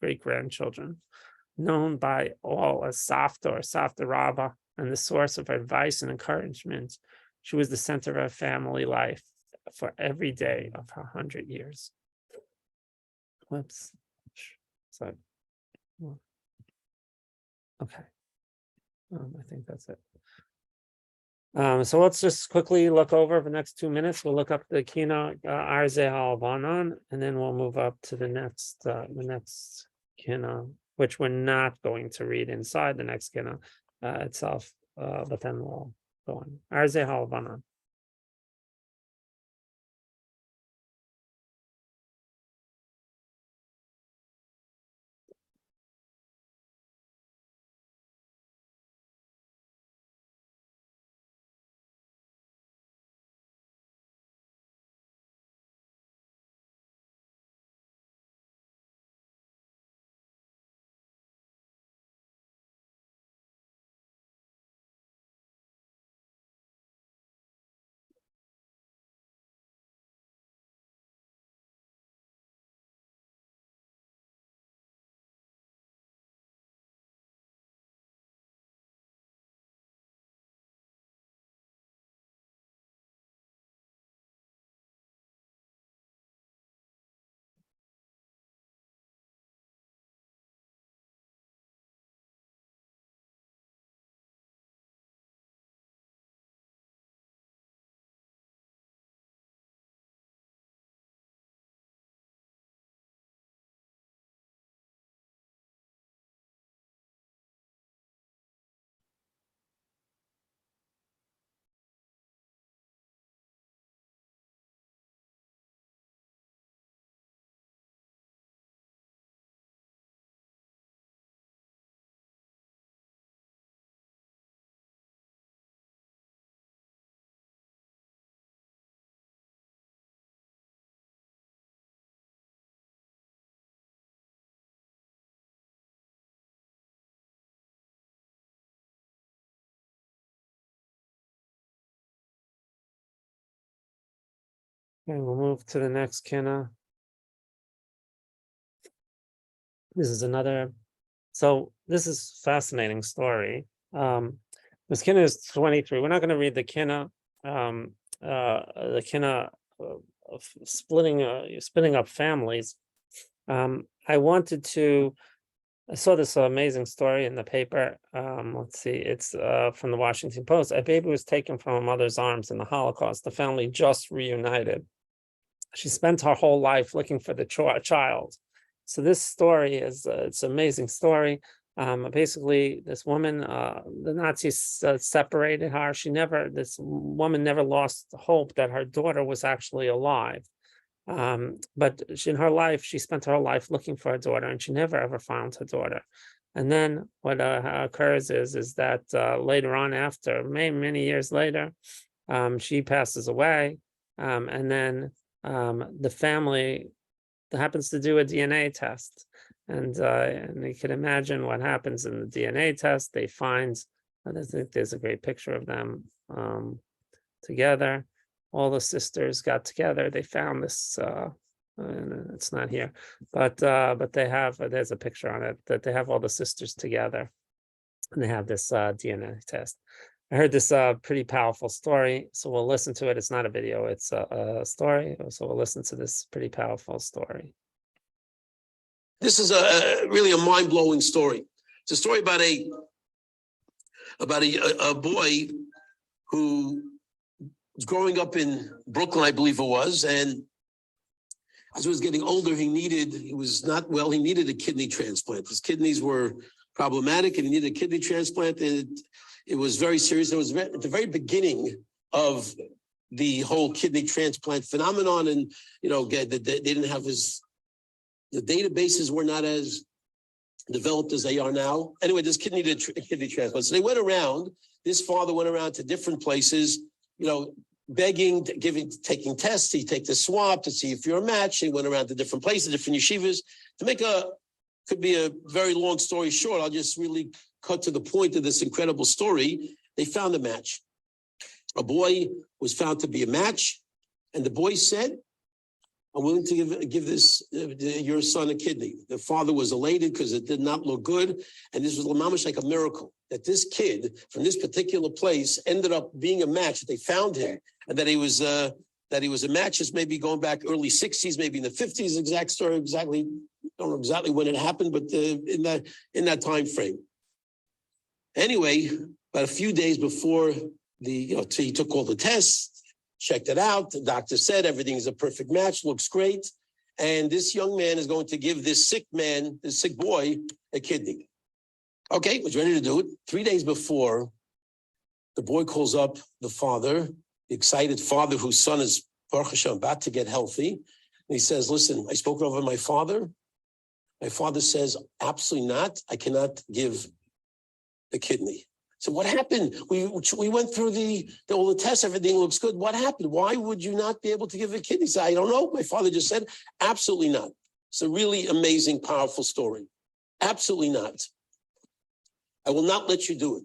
great-grandchildren, known by all as Savta or Savta Rabbah, and the source of advice and encouragement. She was the center of her family life for every day of her 100 years. Whoops. So, okay. I think that's it. So let's just quickly look over the next 2 minutes. We'll look up the Kinot Arze Halvanon, and then we'll move up to the next Kinot, which we're not going to read inside the next Kinot itself, but then we'll go on. Arze Halvanon. Okay, we'll move to the next Kinot. This is another, so this is fascinating story. This Kinot is 23. We're not going to read the Kinot, of splitting up families. I wanted to I saw this amazing story in the paper. Let's see, it's from the Washington Post. A baby was taken from a mother's arms in the Holocaust. The family just reunited. She spent her whole life looking for the child. So this story is it's an amazing story. Basically, this woman, the Nazis separated her. This woman never lost hope that her daughter was actually alive. But in her life, she spent her life looking for her daughter, and she never ever found her daughter. And then what occurs is that later on, after many years later, she passes away, and then the family happens to do a DNA test, and you can imagine what happens in the DNA test. They find, I think there's a great picture of them together. All the sisters got together. They found this. It's not here, but they have. There's a picture on it that they have all the sisters together, and they have this DNA test. I heard this pretty powerful story, so we'll listen to it. It's not a video; it's a story. So we'll listen to this pretty powerful story. This is really a mind-blowing story. It's a story about a boy who was growing up in Brooklyn, I believe it was, and as he was getting older, he was not well, he needed a kidney transplant. His kidneys were problematic and he needed a kidney transplant, and it was very serious. It was at the very beginning of the whole kidney transplant phenomenon, and they didn't have the databases were not as developed as they are now. Anyway, this kid needed a kidney transplant. So they went around, this father went around to different places, begging, taking tests. He take the swab to see if you're a match. He went around to different places, different yeshivas. Could be a very long story short, I'll just really cut to the point of this incredible story. They found a match. A boy was found to be a match, and the boy said, I'm willing to give your son a kidney. The father was elated because it did not look good. And this was mamish like a miracle that this kid from this particular place ended up being a match, that they found him, and that he was a match. Is maybe going back early 60s, maybe in the 50s, exact story, exactly, don't know exactly when it happened, but in that time frame. Anyway, about a few days before he took all the tests, checked it out. The doctor said everything is a perfect match, looks great. And this young man is going to give this sick boy, a kidney. Okay, was ready to do it. 3 days before, the boy calls up the father, the excited father whose son is, Baruch Hashem, about to get healthy. And he says, listen, I spoke over my father. My father says, absolutely not. I cannot give the kidney. So what happened? We went through all the tests. Everything looks good. What happened? Why would you not be able to give a kidney? So I don't know. My father just said, absolutely not. It's a really amazing, powerful story. Absolutely not. I will not let you do it.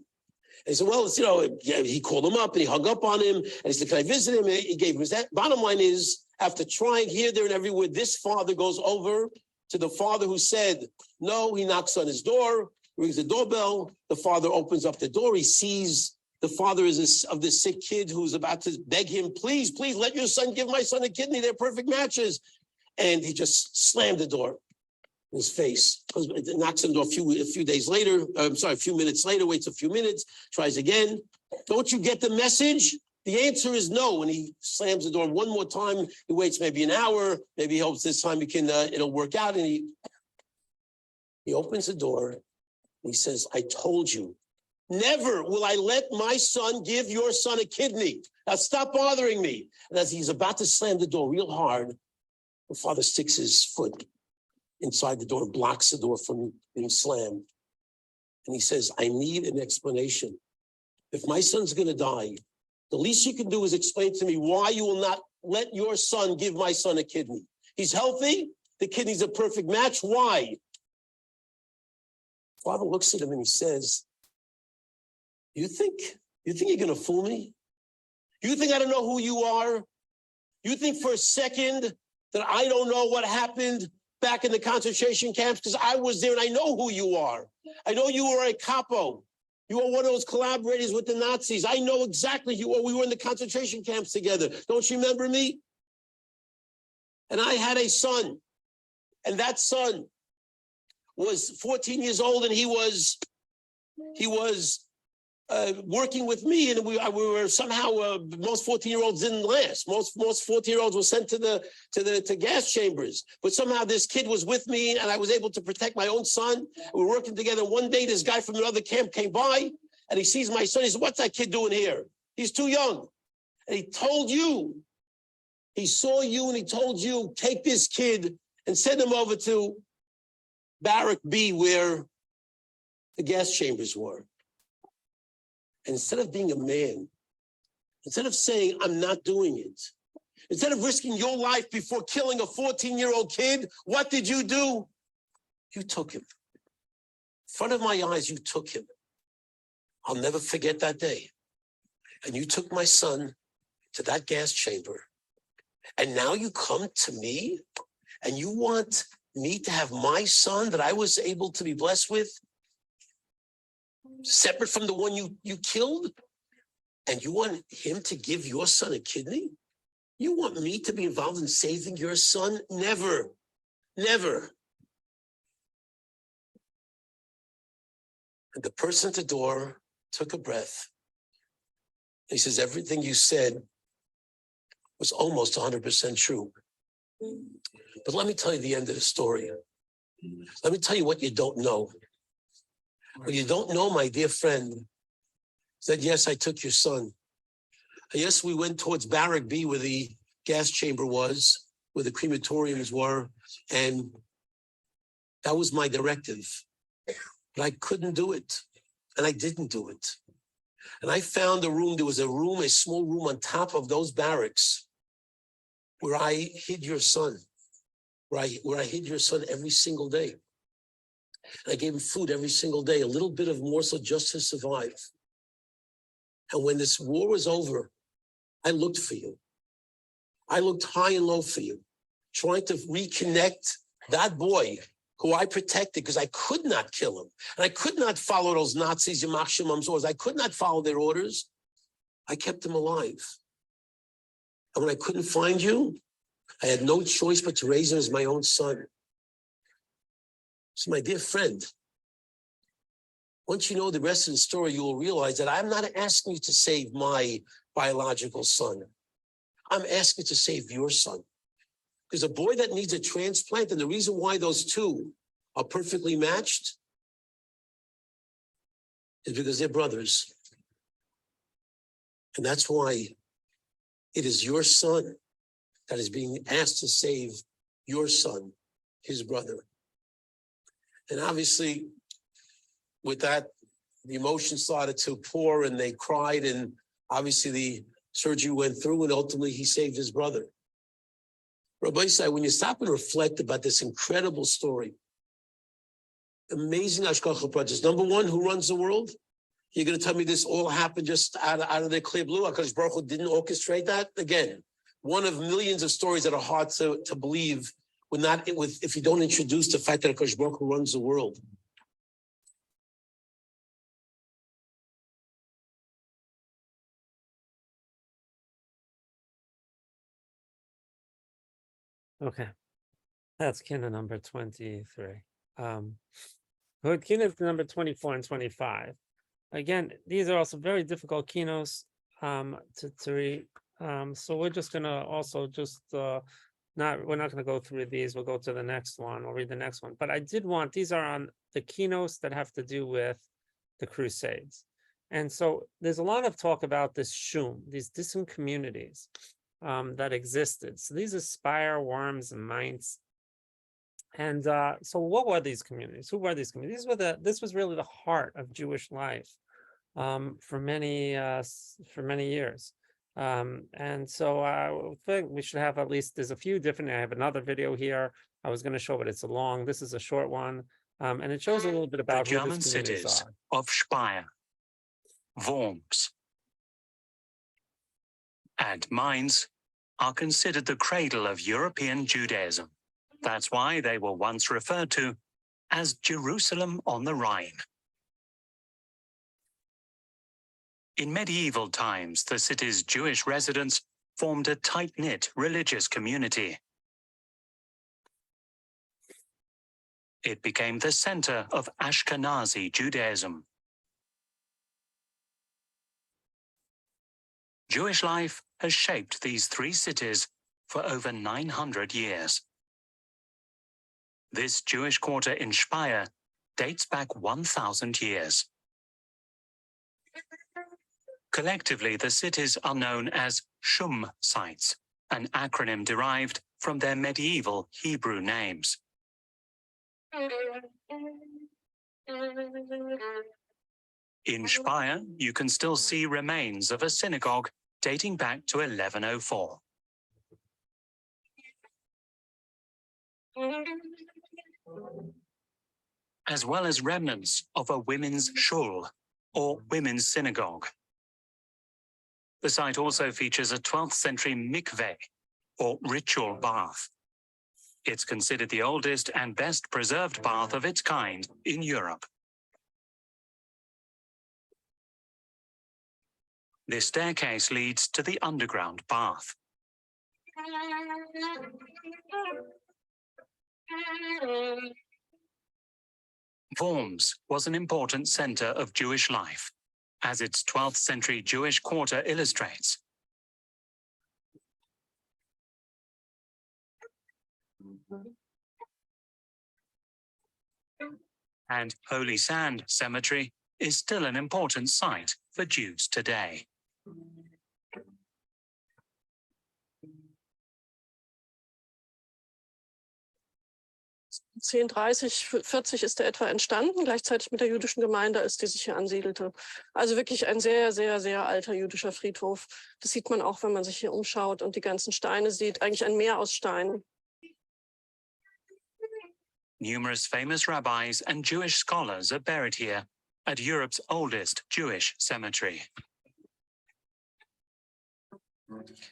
And he said, well, he called him up and he hung up on him. And he said, can I visit him? And he gave him that. Bottom line is, after trying here, there, and everywhere, this father goes over to the father who said, no. He knocks on his door, rings the doorbell. The father opens up the door. He sees the father of this sick kid who's about to beg him, please, let your son give my son a kidney. They're perfect matches. And he just slammed the door in his face. Knocks on the door a few minutes later, waits a few minutes, tries again. Don't you get the message? The answer is no. And he slams the door one more time. He waits maybe an hour. Maybe he hopes this time it'll work out. And he opens the door. He says, I told you, never will I let my son give your son a kidney. Now stop bothering me. And as he's about to slam the door real hard, the father sticks his foot inside the door and blocks the door from being slammed. And he says, I need an explanation. If my son's going to die, the least you can do is explain to me why you will not let your son give my son a kidney. He's healthy. The kidney's a perfect match. Why? Father looks at him and he says, you think you're going to fool me? You think I don't know who you are? You think for a second that I don't know what happened back in the concentration camps? Because I was there and I know who you are. I know you were a capo. You were one of those collaborators with the Nazis. I know exactly who you are. We were in the concentration camps together. Don't you remember me? And I had a son. And that son was 14 years old and he was working with me, and we were somehow most 14-year-olds didn't last. Most 14-year-olds were sent to gas chambers. But somehow this kid was with me, and I was able to protect my own son. We were working together. One day, this guy from another camp came by, and he sees my son. He said, "What's that kid doing here? He's too young." And he told you, he saw you, and he told you, take this kid and send him over to Barrack B, where the gas chambers were. And instead of being a man, instead of saying, I'm not doing it, instead of risking your life before killing a 14-year-old kid, what did you do? You took him. In front of my eyes, you took him. I'll never forget that day. And you took my son to that gas chamber. And now you come to me and you want me to have my son that I was able to be blessed with, separate from the one you killed, and you want him to give your son a kidney? You want me to be involved in saving your son? Never, never. And the person at the door took a breath. He says, everything you said was almost 100% true. But let me tell you the end of the story. Let me tell you what you don't know. What you don't know, my dear friend, said, yes, I took your son. And yes, we went towards Barrack B, where the gas chamber was, where the crematoriums were, and that was my directive. But I couldn't do it, and I didn't do it. And I found a room, there was a small room on top of those barracks where I hid your son, where I hid your son every single day. And I gave him food every single day, a little bit of morsel just to survive. And when this war was over, I looked for you. I looked high and low for you, trying to reconnect that boy who I protected because I could not kill him. And I could not follow those Nazis, Yamach Shemam's orders. I could not follow their orders. I kept him alive. And when I couldn't find you, I had no choice but to raise him as my own son. So my dear friend, once you know the rest of the story, you will realize that I'm not asking you to save my biological son. I'm asking you to save your son. Because a boy that needs a transplant, and the reason why those two are perfectly matched is because they're brothers. And that's why it is your son that is being asked to save your son, his brother. And obviously, with that, the emotions started to pour and they cried, and obviously the surgery went through, and ultimately he saved his brother. Rabbi Isai, when you stop and reflect about this incredible story, amazing Ashkacha projects. Number one, who runs the world? You're going to tell me this all happened just out of the clear blue? HaKadosh Baruch Hu didn't orchestrate that? Again, one of millions of stories that are hard to believe if you don't introduce the fact that HaKadosh Baruch Hu runs the world. Okay, that's Kinot number 23. Kinot number 24 and 25. Again, these are also very difficult kinos to read. So we're just gonna also just we're not gonna go through these. We'll go to the next one. We'll read the next one. But I did want, these are on the kinos that have to do with the Crusades. And so there's a lot of talk about this shum, these distant communities that existed. So these are Spire, Worms, and Mainz. And so what were these communities? Who were these communities? This was really the heart of Jewish life for many years. And so I think we should have at least, there's a few different, I have another video here I was going to show, but it's this is a short one. And it shows a little bit about the German cities of Speyer, Worms, and Mainz are considered the cradle of European Judaism. That's why they were once referred to as Jerusalem on the Rhine. In medieval times, the city's Jewish residents formed a tight-knit religious community. It became the center of Ashkenazi Judaism. Jewish life has shaped these three cities for over 900 years. This Jewish quarter in Speyer dates back 1,000 years. Collectively, the cities are known as Shum sites, an acronym derived from their medieval Hebrew names. In Speyer, you can still see remains of a synagogue dating back to 1104. As well as remnants of a women's shul, or women's synagogue. The site also features a 12th century mikveh, or ritual bath. It's considered the oldest and best preserved bath of its kind in Europe. This staircase leads to the underground bath. Worms was an important center of Jewish life, as its 12th century Jewish quarter illustrates. And Holy Sand Cemetery is still an important site for Jews today. (1030, 40 ist er etwa entstanden, gleichzeitig mit der jüdischen Gemeinde, als die sich hier ansiedelte. Also wirklich ein sehr, sehr, sehr alter jüdischer Friedhof. Das sieht man auch, wenn man sich hier umschaut und die ganzen Steine sieht. Eigentlich ein Meer aus Steinen. Numerous famous rabbis and Jewish scholars are buried here at Europe's oldest Jewish cemetery.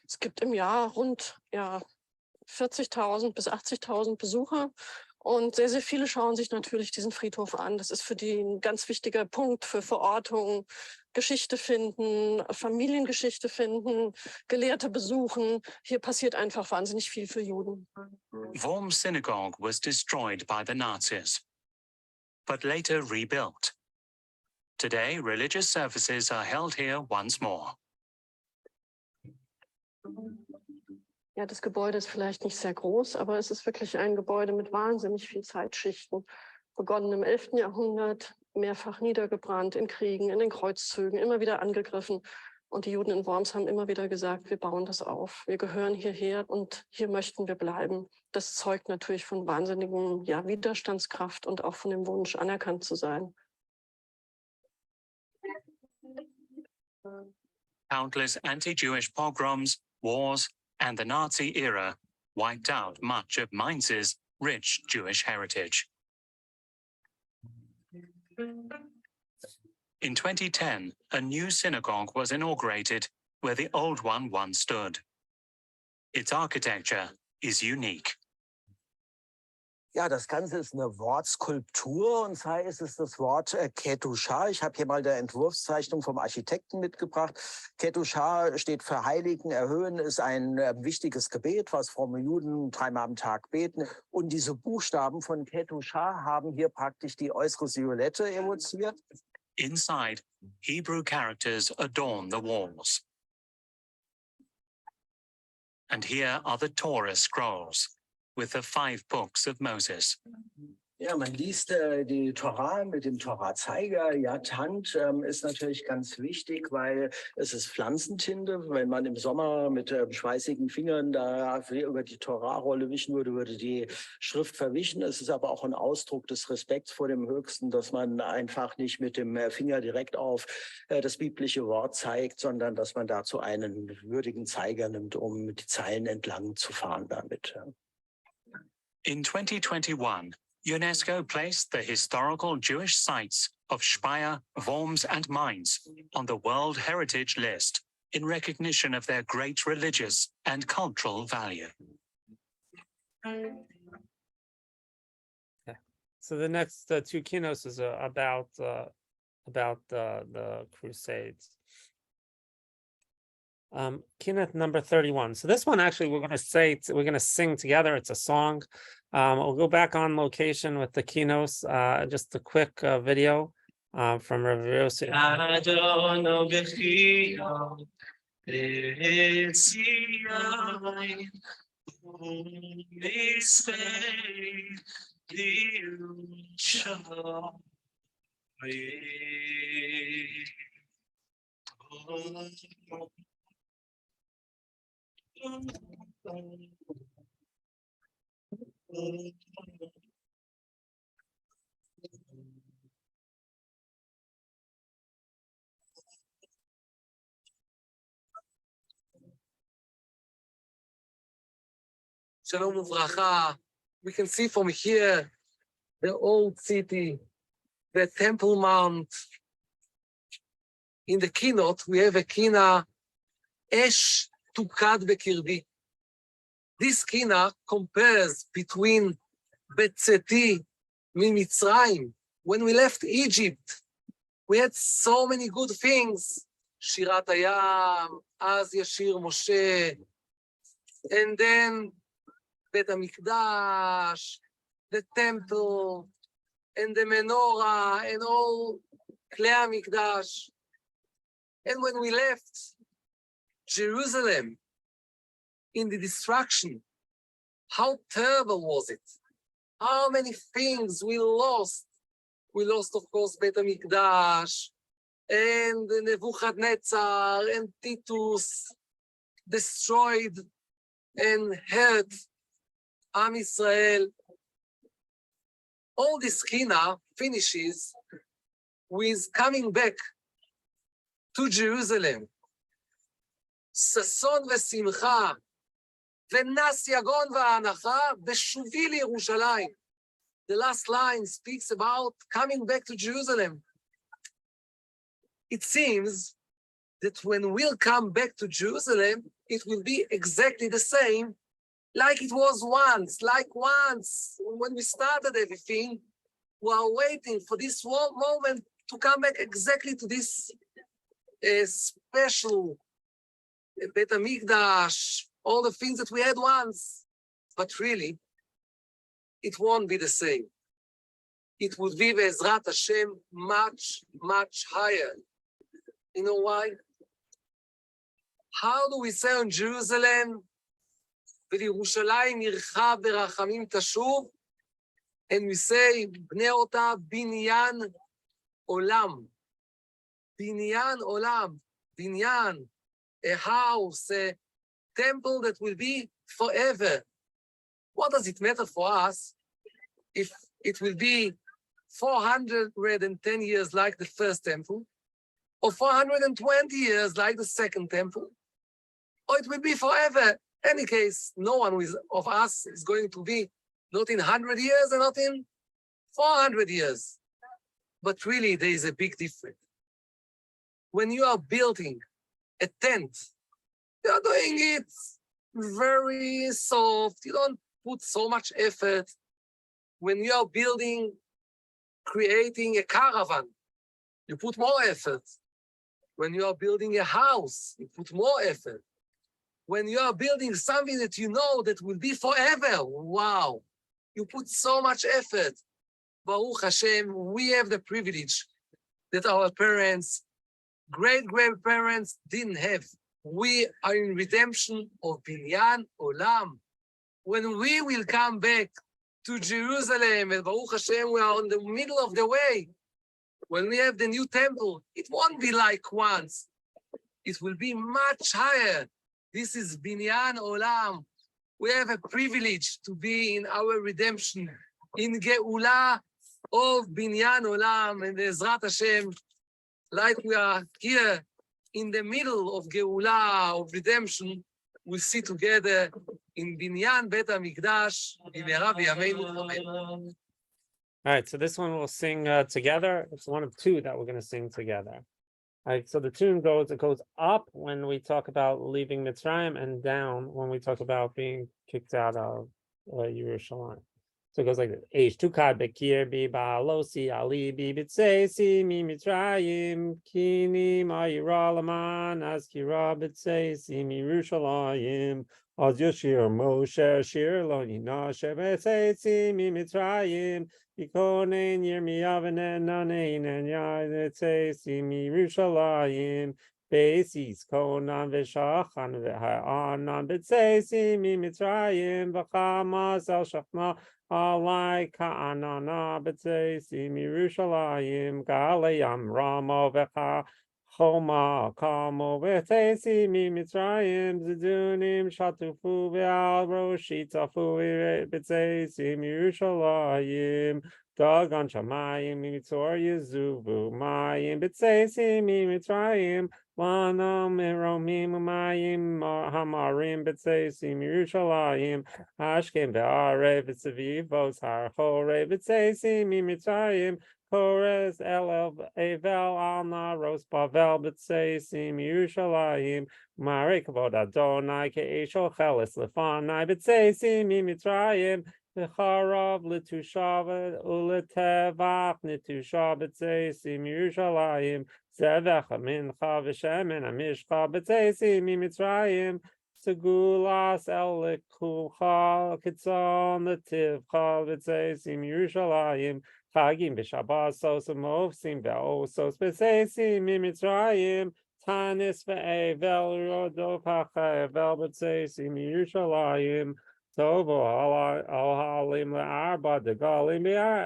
Es gibt im Jahr rund 40.000 bis 80.000 Besucher. Und sehr, sehr viele schauen sich natürlich diesen Friedhof an. Das ist für die ein ganz wichtiger Punkt für Verortung, Geschichte finden, Familiengeschichte finden, Gelehrte besuchen. Hier passiert einfach wahnsinnig viel für Juden. Worms synagogue was destroyed by the Nazis, but later rebuilt. Today, religious services are held here once more. Ja, das Gebäude ist vielleicht nicht sehr groß, aber es ist wirklich ein Gebäude mit wahnsinnig viel Zeitschichten. Begonnen im 11. Jahrhundert, mehrfach niedergebrannt in Kriegen, in den Kreuzzügen, immer wieder angegriffen. Und die Juden in Worms haben immer wieder gesagt, wir bauen das auf. Wir gehören hierher und hier möchten wir bleiben. Das zeugt natürlich von wahnsinnigem Widerstandskraft und auch von dem Wunsch, anerkannt zu sein. Countless anti-Jewish pogroms, wars, and the Nazi era wiped out much of Mainz's rich Jewish heritage. In 2010, a new synagogue was inaugurated where the old one once stood. Its architecture is unique. Ja, das Ganze ist eine Wortskulptur und zwar ist es das Wort Kedusha. Ich habe hier mal der Entwurfszeichnung vom Architekten mitgebracht. Kedusha steht für Heiligen, erhöhen, ist ein wichtiges Gebet, was fromme Juden 3-mal am Tag beten. Und diese Buchstaben von Kedusha haben hier praktisch die äußere Silhouette evoziert. Inside, Hebrew characters adorn the walls. And here are the Torah scrolls with the 5 books of Moses. Ja, man liest die Torah mit dem Torah-Zeiger. Ja, Hand ist natürlich ganz wichtig, weil es ist Pflanzentinte. Wenn man im Sommer mit schweißigen Fingern da über die Torah-Rolle wischen würde, würde die Schrift verwischen. Es ist aber auch ein Ausdruck des Respekts vor dem Höchsten, dass man einfach nicht mit dem Finger direkt auf das biblische Wort zeigt, sondern dass man dazu einen würdigen Zeiger nimmt, um die Zeilen entlang zu fahren damit. In 2021, UNESCO placed the historical Jewish sites of Speyer, Worms, and Mainz on the World Heritage List in recognition of their great religious and cultural value. Okay. So the next 2 keynotes is about the Crusades. Kinot number 31. So this one actually we're going to sing together. It's a song. We'll go back on location with the Kinos, just a quick video from Rav Yossi. Shalom uvracha. We can see from here the old city, the Temple Mount. In the Kinot, we have a kina, Esh Tukad Bekirbi. This kina compares between Betzeti Mimitzrayim. When we left Egypt, we had so many good things. Shirat Hayam, Az Yashir Moshe, and then Bet HaMikdash, the temple, and the menorah, and all Klei HaMikdash. And when we left Jerusalem in the destruction, how terrible was it? How many things we lost. We lost, of course, Bet HaMikdash, and Nebuchadnezzar, and Titus destroyed and hurt Am Yisrael. All this kina finishes with coming back to Jerusalem. ששון ושמחה, ונס יגון והנחה, בשובי לירושלים. The last line speaks about coming back to Jerusalem. It seems that when we'll come back to Jerusalem, it will be exactly the same like it was once, when we started everything. We are waiting for this moment to come back exactly to this special Bet HaMikdash, all the things that we had once. But really, it won't be the same. It would be, Be'ezrat Hashem, much, much higher. You know why? How do we say on Jerusalem, ולירושלים עירך ברחמים תשוב, and we say, בני אותה בניין עולם. בניין עולם, בניין, a house, a temple that will be forever. What does it matter for us if it will be 410 years like the first temple, or 420 years like the second temple, or it will be forever? Any case, no one of us is going to be not in 100 years and not in 400 years. But really, there is a big difference. When you are building a tent, you are doing it very soft. You don't put so much effort. When you are creating a caravan, you put more effort. When you are building a house, you put more effort. When you are building something that you know that will be forever, wow, you put so much effort. Baruch Hashem, we have the privilege that our parents, great-grandparents didn't have. We are in redemption of Binyan Olam. When we will come back to Jerusalem, and Baruch Hashem, we are in the middle of the way. When we have the new temple, it won't be like once. It will be much higher. This is Binyan Olam. We have a privilege to be in our redemption, in Geula of Binyan Olam, and Ezrat Hashem, like we are here in the middle of Geula, of redemption, we sit together in Binyan Bet HaMikdash, Bimera B'Yameinu Amen. All right, so this one we'll sing together. It's one of two that we're going to sing together. All right, so the tune goes up when we talk about leaving Mitzrayim and down when we talk about being kicked out of Yerushalayim. So it goes like this. Eish tukad bekir bi ba'alosi ali bi b'tseisi mi Mitzrayim kini ma'ira laman azkira b'tseisi mi Yerushalayim Az Yoshir Moshe Shir Lo Yinashe B'Tzeisi Mitzrayim Ikonen Yirmiyav Nanein and Yadetzeisi Mirushalayim Beis Konan V'Shachan V'Ha'anan B'Tzeisi Mitzrayim V'Chamas El Shachna Alai Ka'anana B'Tzeisi Mirushalayim Galeyam Ramo V'Cha Choma Kamo B'Tzeisi Mitzrayim Zidunim Shatufu V'Al Roshi Tafu B'Tzeisi Mirushalayim Dagan Shamayim Mitzor Yezuvu Mayim B'Tzeisi Mitzrayim Lana Meromim Mayim Hamarim B'Tzeisi Mirushalayim Ashkem Be'are B'Tzavivos Har Chore B'Tzeisi Mitzrayim Kores El Evel Al Naros Bavel B'Tzeisi Mirushalayim Mare Kavod Adonai Ke'eshol Cheles Lefanai B'Tzeisi Mitzrayim V'charav L'tushav U'letevach Nitushav B'Tzeisi Mirushalayim Zevecha Mincha V'Shemen Amishcha B'Tzeisi Mitzrayim Segulas El Lekucha Kitzon L'tivcha B'Tzeisi Mirushalayim Chagim B'Shabbat Sos Movsim Ve'osos B'Tzeisi Mitzrayim Tanis Ve'evel Rodov HaChavel B'Tzeisi Mirushalayim Tovo Al-Halim Le'arba Degalim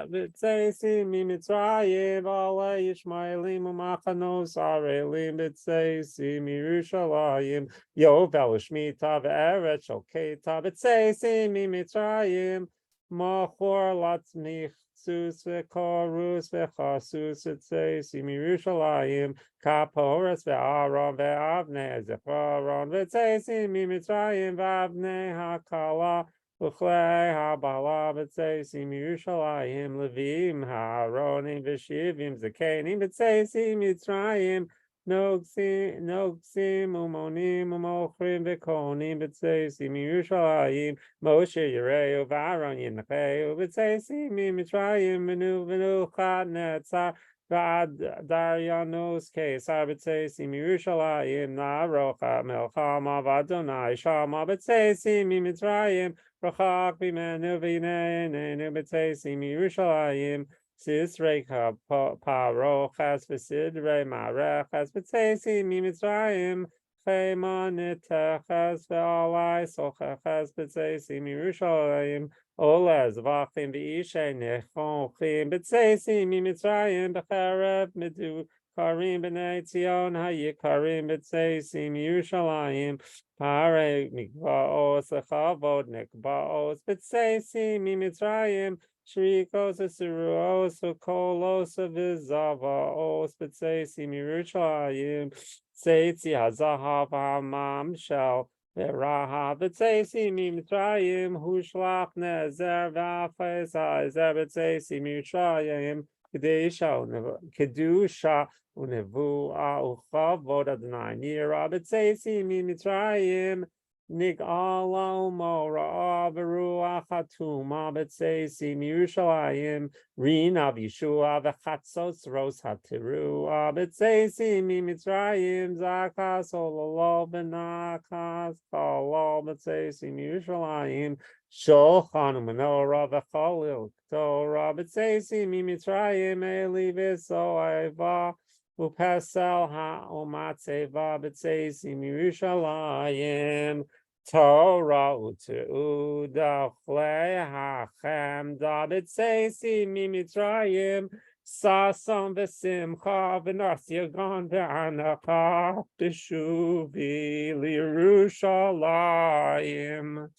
B'Tzeisi Mitzrayim Ala Yishmaelim U'Machanos Arelim B'Tzeisi Mirushalayim Yovel Shmita Ve'eret Shoketa B'Tzeisi Mitzrayim Machor Latzmich Sus Ve'Korus Ve'Chasus B'Tzeisi Mirushalayim Kaporas Ve'aron Ve'avnei Zecharon B'Tzeisi Mitzrayim Ve'avnei HaKala U'chlei HaBala B'Tzeisi Mirushalayim Levim HaAronim V'Shivim Zekenim B'Tzeisi Mitzrayim Nogsim Umonim Umochrim V'Konim B'Tzeisi Mirushalayim Moshe Yereu V'Aaron Yincheu B'Tzeisi Mitzrayim V'Nu Chad Netzar V'ad Daryanos Kesar B'Tzeisi Mirushalayim Na'arocha Melchama V'Adonai Shama B'Tzeisi Mitzrayim Rachak B'Menu V'Neinenu B'Tzeisi Mirushalayim Sisrei Parochas V'Sidrei Marechas B'Tzeisi Mitzrayim Chema Nitechas V'Alai Sochachas B'Tzeisi Mirushalayim Ola Zvachim V'Ishay Nechonchim B'Tzeisi Mitzrayim B'Cherev Midu Karim B'nei Tzion Hayikarim B'Tzeisi Mirushalayim Pare Mikvaos Lechavod Nekbaos B'Tzeisi Mitzrayim Shrikos Asiruos Kolos Vizavaos B'Tzeisi Mirushalayim Tzeitzi Hazahav Hamam Shel V'Raha B'Tzeisi Mitzrayim Hushlach Nezer V'Afes HaEzer B'Tzeisi Mirushalayim Kedusha U'Nevuah U'Chavod Adonai Nira B'Tzeisi Mitzrayim Nig'ala Mora Beruach Hatuma B'Tzeisi Mirushalayim Rina V'Yeshua V'Chatzos Ros Hatirua B'Tzeisi Mitzrayim Zakas Ololo B'Nakas Chalol B'Tzeisi Mirushalayim Shulchan U'Menorah V'Chalil Torah B'Tzeisi Mitzrayim Eli V'So'eva Upesel ha'omatzeva b'tzeisi Mirushalayim Torah u'teuda chlei ha'chemda b'tzeisi Mitzrayim Sasam v'simcha v'nasyagon v'anaka b'shuvi l'Yerushalayim.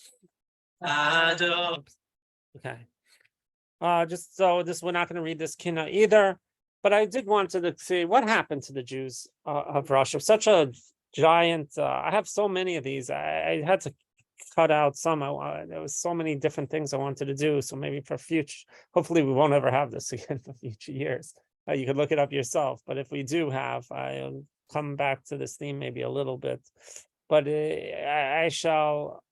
Okay. Just so this, we're not going to read this Kinnot either. But I did want to see what happened to the Jews of Russia. Such a giant. I have so many of these. I had to cut out some. There was so many different things I wanted to do. So maybe for future, hopefully we won't ever have this again for future years. You could look it up yourself. But if we do have, I'll come back to this theme maybe a little bit. But I shall.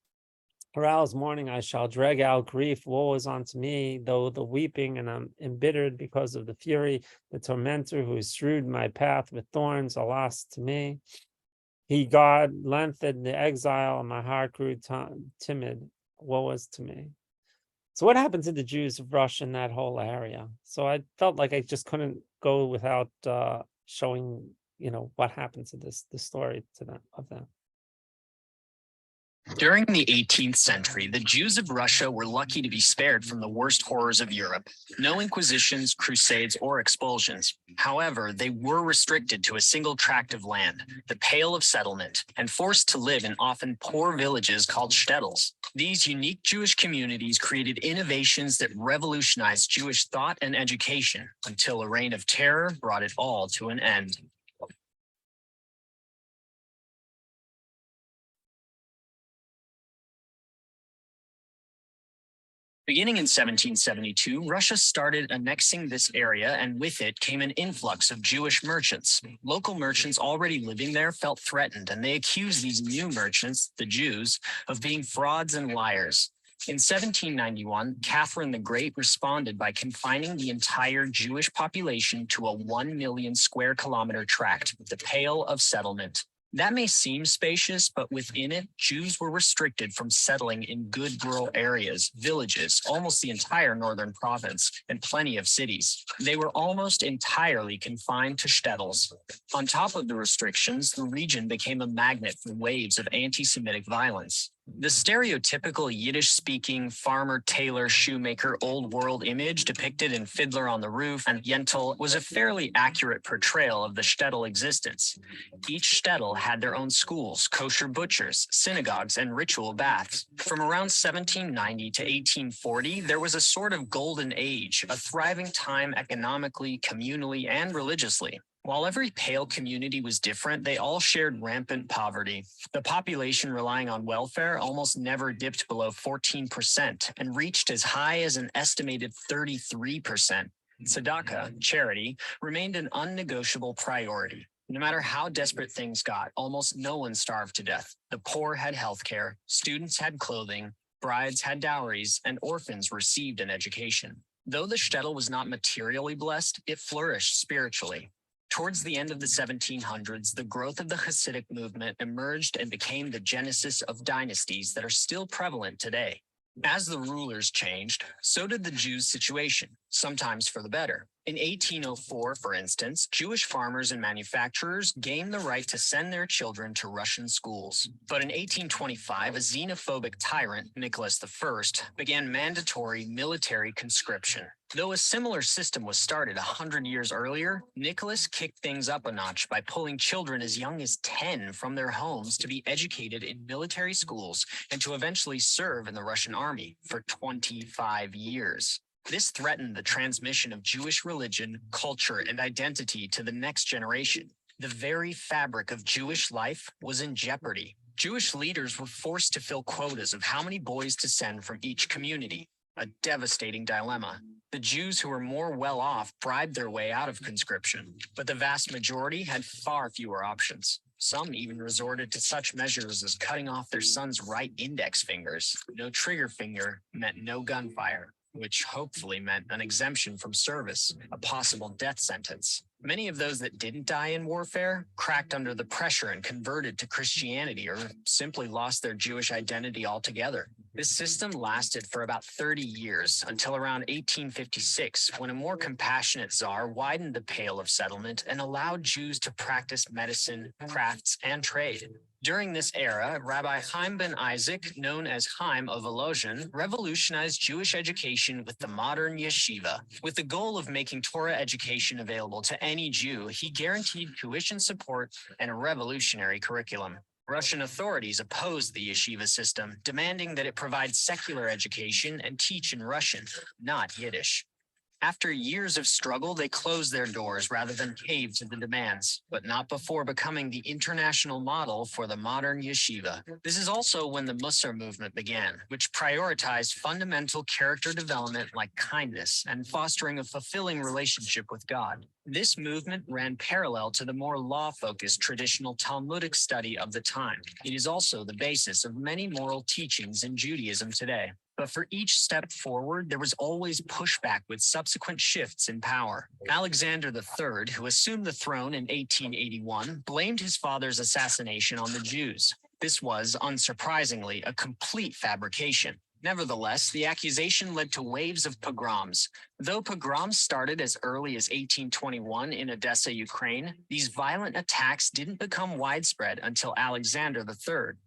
Arouse morning, I shall drag out grief. Woe is unto me, though the weeping, and I'm embittered because of the fury. The tormentor who has strewed my path with thorns, alas to me. He God lengthened the exile, and my heart grew timid. Woe was to me. So what happened to the Jews of Russia in that whole area? So I felt like I just couldn't go without showing, what happened to the story to them of them. During the 18th century, the Jews of Russia were lucky to be spared from the worst horrors of Europe. No inquisitions, crusades, or expulsions. However, they were restricted to a single tract of land, the Pale of Settlement, and forced to live in often poor villages called shtetls. These unique Jewish communities created innovations that revolutionized Jewish thought and education until a reign of terror brought it all to an end. Beginning in 1772, Russia started annexing this area, and with it came an influx of Jewish merchants. Local merchants already living there felt threatened, and they accused these new merchants, the Jews, of being frauds and liars. In 1791, Catherine the Great responded by confining the entire Jewish population to a 1 million square kilometer tract, the Pale of Settlement. That may seem spacious, but within it, Jews were restricted from settling in good rural areas, villages, almost the entire northern province, and plenty of cities. They were almost entirely confined to shtetls. On top of the restrictions, the region became a magnet for waves of anti-Semitic violence. The stereotypical Yiddish-speaking farmer, tailor, shoemaker, old world image depicted in Fiddler on the Roof and Yentl was a fairly accurate portrayal of the shtetl existence. Each shtetl had their own schools, kosher butchers, synagogues, and ritual baths. From around 1790 to 1840, there was a sort of golden age, a thriving time economically, communally, and religiously. While every Pale community was different, they all shared rampant poverty. The population relying on welfare almost never dipped below 14% and reached as high as an estimated 33%. Tzedakah, charity, remained an unnegotiable priority. No matter how desperate things got, almost no one starved to death. The poor had health care, students had clothing, brides had dowries, and orphans received an education. Though the shtetl was not materially blessed, it flourished spiritually. Towards the end of the 1700s, the growth of the Hasidic movement emerged and became the genesis of dynasties that are still prevalent today. As the rulers changed, so did the Jews' situation, sometimes for the better. In 1804, for instance, Jewish farmers and manufacturers gained the right to send their children to Russian schools. But in 1825, a xenophobic tyrant, Nicholas I, began mandatory military conscription. Though a similar system was started 100 years earlier, Nicholas kicked things up a notch by pulling children as young as 10 from their homes to be educated in military schools and to eventually serve in the Russian army for 25 years. This threatened the transmission of Jewish religion, culture, and identity to the next generation. The very fabric of Jewish life was in jeopardy. Jewish leaders were forced to fill quotas of how many boys to send from each community. A devastating dilemma. The Jews who were more well off bribed their way out of conscription, but the vast majority had far fewer options. Some even resorted to such measures as cutting off their sons' right index fingers. No trigger finger meant no gunfire, which hopefully meant an exemption from service, a possible death sentence. Many of those that didn't die in warfare cracked under the pressure and converted to Christianity or simply lost their Jewish identity altogether. This system lasted for about 30 years until around 1856, when a more compassionate czar widened the Pale of Settlement and allowed Jews to practice medicine, crafts, and trade. During this era, Rabbi Chaim ben Isaac, known as Chaim of Volozhin, revolutionized Jewish education with the modern yeshiva. With the goal of making Torah education available to any Jew, he guaranteed tuition support and a revolutionary curriculum. Russian authorities opposed the yeshiva system, demanding that it provide secular education and teach in Russian, not Yiddish. After years of struggle, they closed their doors rather than caved to the demands, but not before becoming the international model for the modern yeshiva. This is also when the Musar movement began, which prioritized fundamental character development like kindness and fostering a fulfilling relationship with God. This movement ran parallel to the more law-focused traditional Talmudic study of the time. It is also the basis of many moral teachings in Judaism today. But for each step forward, there was always pushback with subsequent shifts in power. Alexander III, who assumed the throne in 1881, blamed his father's assassination on the Jews. This was, unsurprisingly, a complete fabrication. Nevertheless, the accusation led to waves of pogroms. Though pogroms started as early as 1821 in Odessa, Ukraine, these violent attacks didn't become widespread until Alexander III.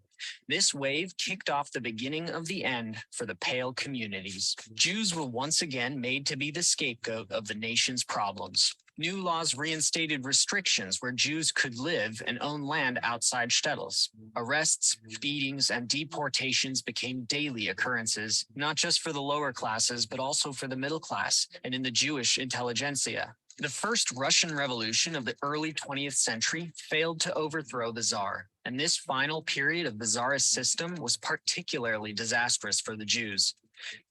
This wave kicked off the beginning of the end for the Pale communities. Jews were once again made to be the scapegoat of the nation's problems. New laws reinstated restrictions where Jews could live and own land outside shtetls. Arrests, beatings, and deportations became daily occurrences, not just for the lower classes, but also for the middle class and in the Jewish intelligentsia. The first Russian Revolution of the early 20th century failed to overthrow the Tsar, and this final period of the Tsarist system was particularly disastrous for the Jews.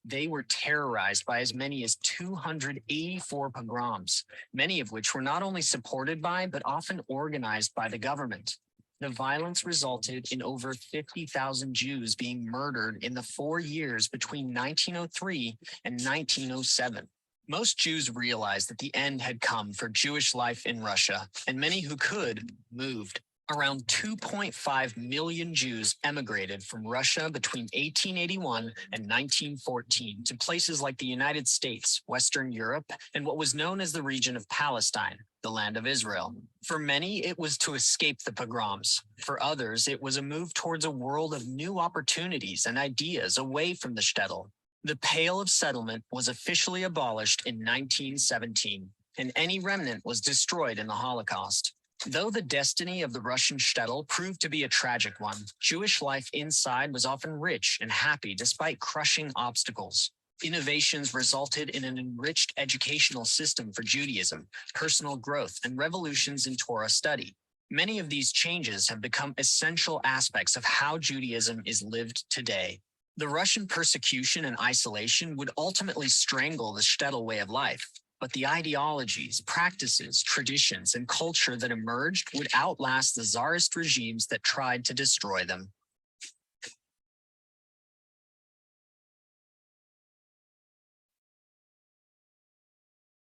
They were terrorized by as many as 284 pogroms, many of which were not only supported by, but often organized by the government. The violence resulted in over 50,000 Jews being murdered in the 4 years between 1903 and 1907. Most Jews realized that the end had come for Jewish life in Russia, and many who could moved. Around 2.5 million Jews emigrated from Russia between 1881 and 1914 to places like the United States, Western Europe, and what was known as the region of Palestine, the land of Israel. For many, it was to escape the pogroms. For others, it was a move towards a world of new opportunities and ideas away from the shtetl. The Pale of Settlement was officially abolished in 1917, and any remnant was destroyed in the Holocaust. Though the destiny of the Russian shtetl proved to be a tragic one, Jewish life inside was often rich and happy despite crushing obstacles. Innovations resulted in an enriched educational system for Judaism, personal growth, and revolutions in Torah study. Many of these changes have become essential aspects of how Judaism is lived today. The Russian persecution and isolation would ultimately strangle the shtetl way of life, but the ideologies, practices, traditions, and culture that emerged would outlast the Tsarist regimes that tried to destroy them.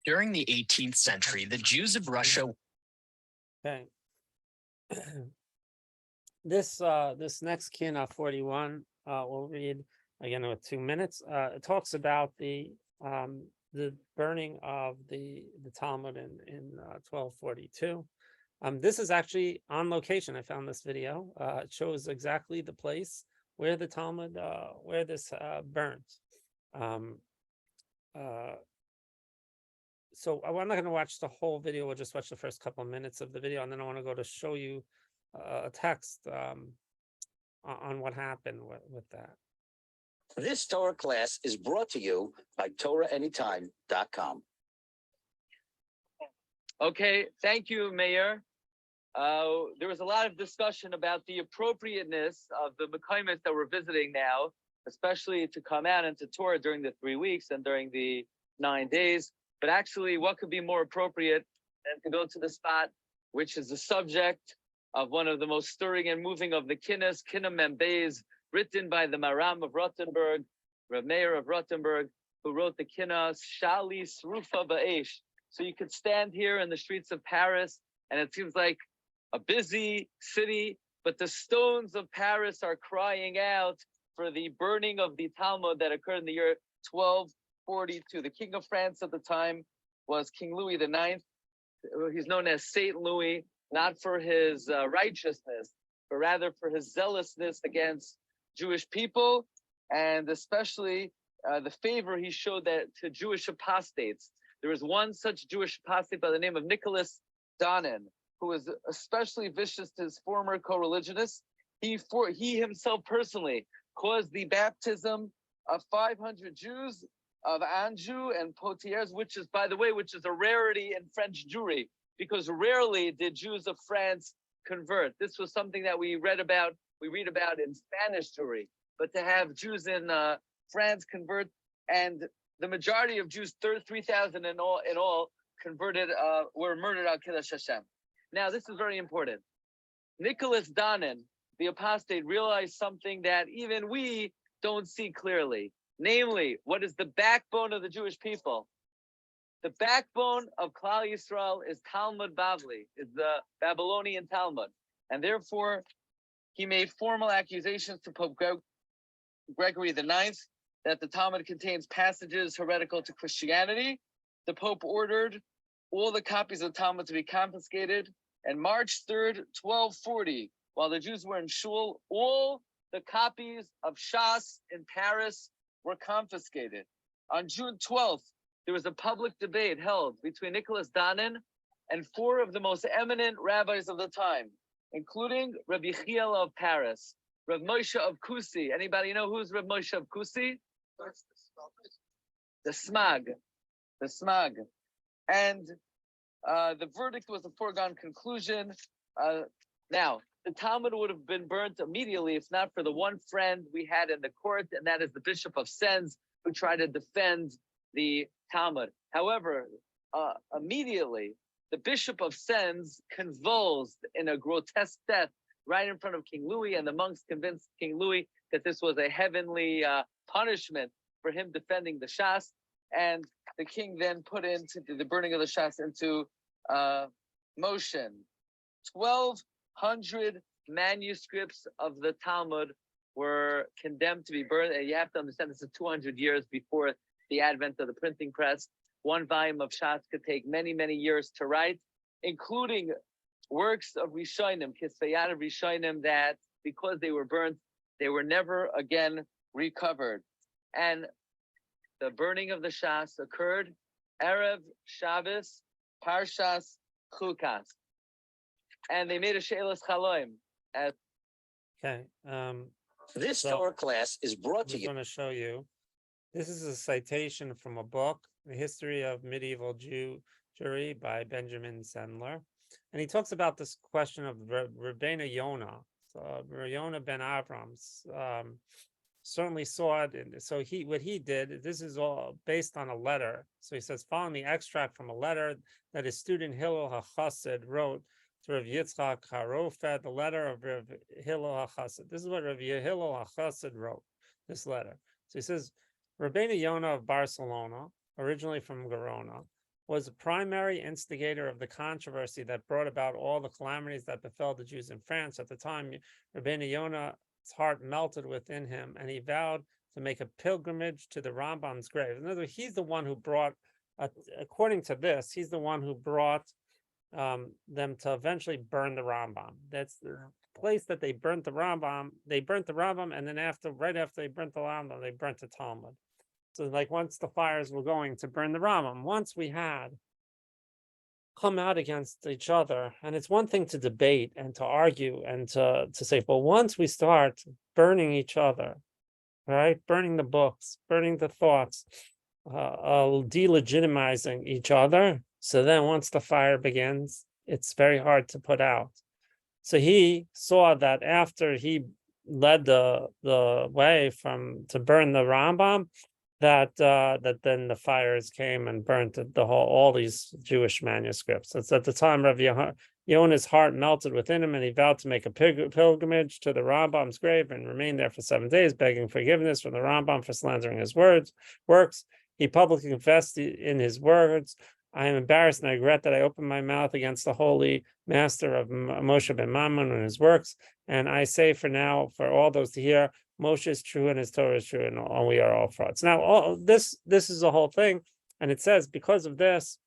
During the 18th century, the Jews of Russia. Okay. This next Kinnot 41 we'll read again with 2 minutes. It talks about the burning of the Talmud in 1242. This is actually on location. I found this video. It shows exactly the place where the Talmud, where this burnt. So I'm not going to watch the whole video. We'll just watch the first couple of minutes of the video, and then I want to go to show you a text on what happened with that. This Torah class is brought to you by TorahAnytime.com. Okay, thank you, Mayor. There was a lot of discussion about the appropriateness of the Mekaymis that we're visiting now, especially to come out into Torah during the 3 weeks and during the 9 days. But actually, what could be more appropriate than to go to the spot, which is the subject of one of the most stirring and moving of the Kinnos, Kinnom Membeis, written by the Maram of Rothenburg, Rav Meir of Rothenburg, who wrote the Kinnos, Shali Srufa Ba'esh. So you could stand here in the streets of Paris, and it seems like a busy city, but the stones of Paris are crying out for the burning of the Talmud that occurred in the year 1242. The King of France at the time was King Louis IX. He's known as Saint Louis, not for his righteousness, but rather for his zealousness against Jewish people, and especially the favor he showed that to Jewish apostates. There was one such Jewish apostate by the name of Nicholas Donin, who was especially vicious to his former co-religionists. He himself personally caused the baptism of 500 Jews of Anjou and Poitiers, which is, by the way, which is a rarity in French Jewry, because rarely did Jews of France convert. This was something that we read about in Spanish Jewry, but to have Jews in France convert, and the majority of Jews, 3,000 in all, converted, were murdered al Kiddush Hashem. Now, this is very important. Nicholas Donin, the apostate, realized something that even we don't see clearly. Namely, what is the backbone of the Jewish people? The backbone of Klal Yisrael is Talmud Bavli, is the Babylonian Talmud. And therefore, he made formal accusations to Pope Gregory IX that the Talmud contains passages heretical to Christianity. The Pope ordered all the copies of the Talmud to be confiscated. And March 3rd, 1240, while the Jews were in Shul, all the copies of Shas in Paris were confiscated. On June 12th, there was a public debate held between Nicholas Danin and 4 of the most eminent rabbis of the time, including Rabbi Chiel of Paris, Rav Moshe of Kusi. Anybody know who's Rav Moshe of Kusi? The Smag. And the verdict was a foregone conclusion. Now, the Talmud would have been burnt immediately if not for the one friend we had in the court, and that is the Bishop of Sens, who tried to defend the Talmud. However, immediately, the Bishop of Sens convulsed in a grotesque death right in front of King Louis, and the monks convinced King Louis that this was a heavenly punishment for him defending the Shas, and the king then put into the burning of the Shas into motion. 1,200 manuscripts of the Talmud were condemned to be burned, and you have to understand this is 200 years before the advent of the printing press. One volume of Shas could take many, many years to write, including works of Rishonim, Kisveyat of Rishonim, that because they were burnt, they were never again recovered. And the burning of the Shas occurred Erev Shabbos, Parshas Chukas. And they made a She'elas Chaloim. Okay. This So- Torah class is brought to I'm you. going to show you. This is a citation from a book, The History of Medieval Jewry by Benjamin Sendler. And he talks about this question of Rabbeinu Yonah. So Yonah ben Avrams certainly saw it. And so what he did, this is all based on a letter. So he says, following the extract from a letter that his student Hillel HaChassid wrote to Rav Yitzchak HaRofet, the letter of Rav Hillel HaChassid. This is what Rav Hillel HaChassid wrote, this letter. So he says, Rabbeinu Yonah of Barcelona, originally from Gerona, was the primary instigator of the controversy that brought about all the calamities that befell the Jews in France. At the time, Rabbeinu Yonah's heart melted within him, and he vowed to make a pilgrimage to the Rambam's grave. In other words, he's the one who brought, according to this, he's the one who brought them to eventually burn the Rambam. That's the place that they burnt the Rambam. They burnt the Rambam, and then right after they burnt the Rambam, they burnt the Talmud. So like once the fires were going to burn the Rambam, once we had come out against each other, and it's one thing to debate and to argue and to say, but once we start burning each other, right, burning the books, burning the thoughts, delegitimizing each other, so then once the fire begins, it's very hard to put out. So he saw that after he led the way to burn the Rambam, that then the fires came and burnt all these Jewish manuscripts. It's at the time Rav Yonah's heart melted within him, and he vowed to make a pilgrimage to the Rambam's grave and remain there for 7 days, begging forgiveness from the Rambam for slandering his works. He publicly confessed in his words, I am embarrassed and I regret that I opened my mouth against the holy master of Moshe ben Mammon and his works. And I say for now, for all those to hear, Moshe is true and his Torah is true, and we are all frauds. Now, this is the whole thing. And it says, because of this,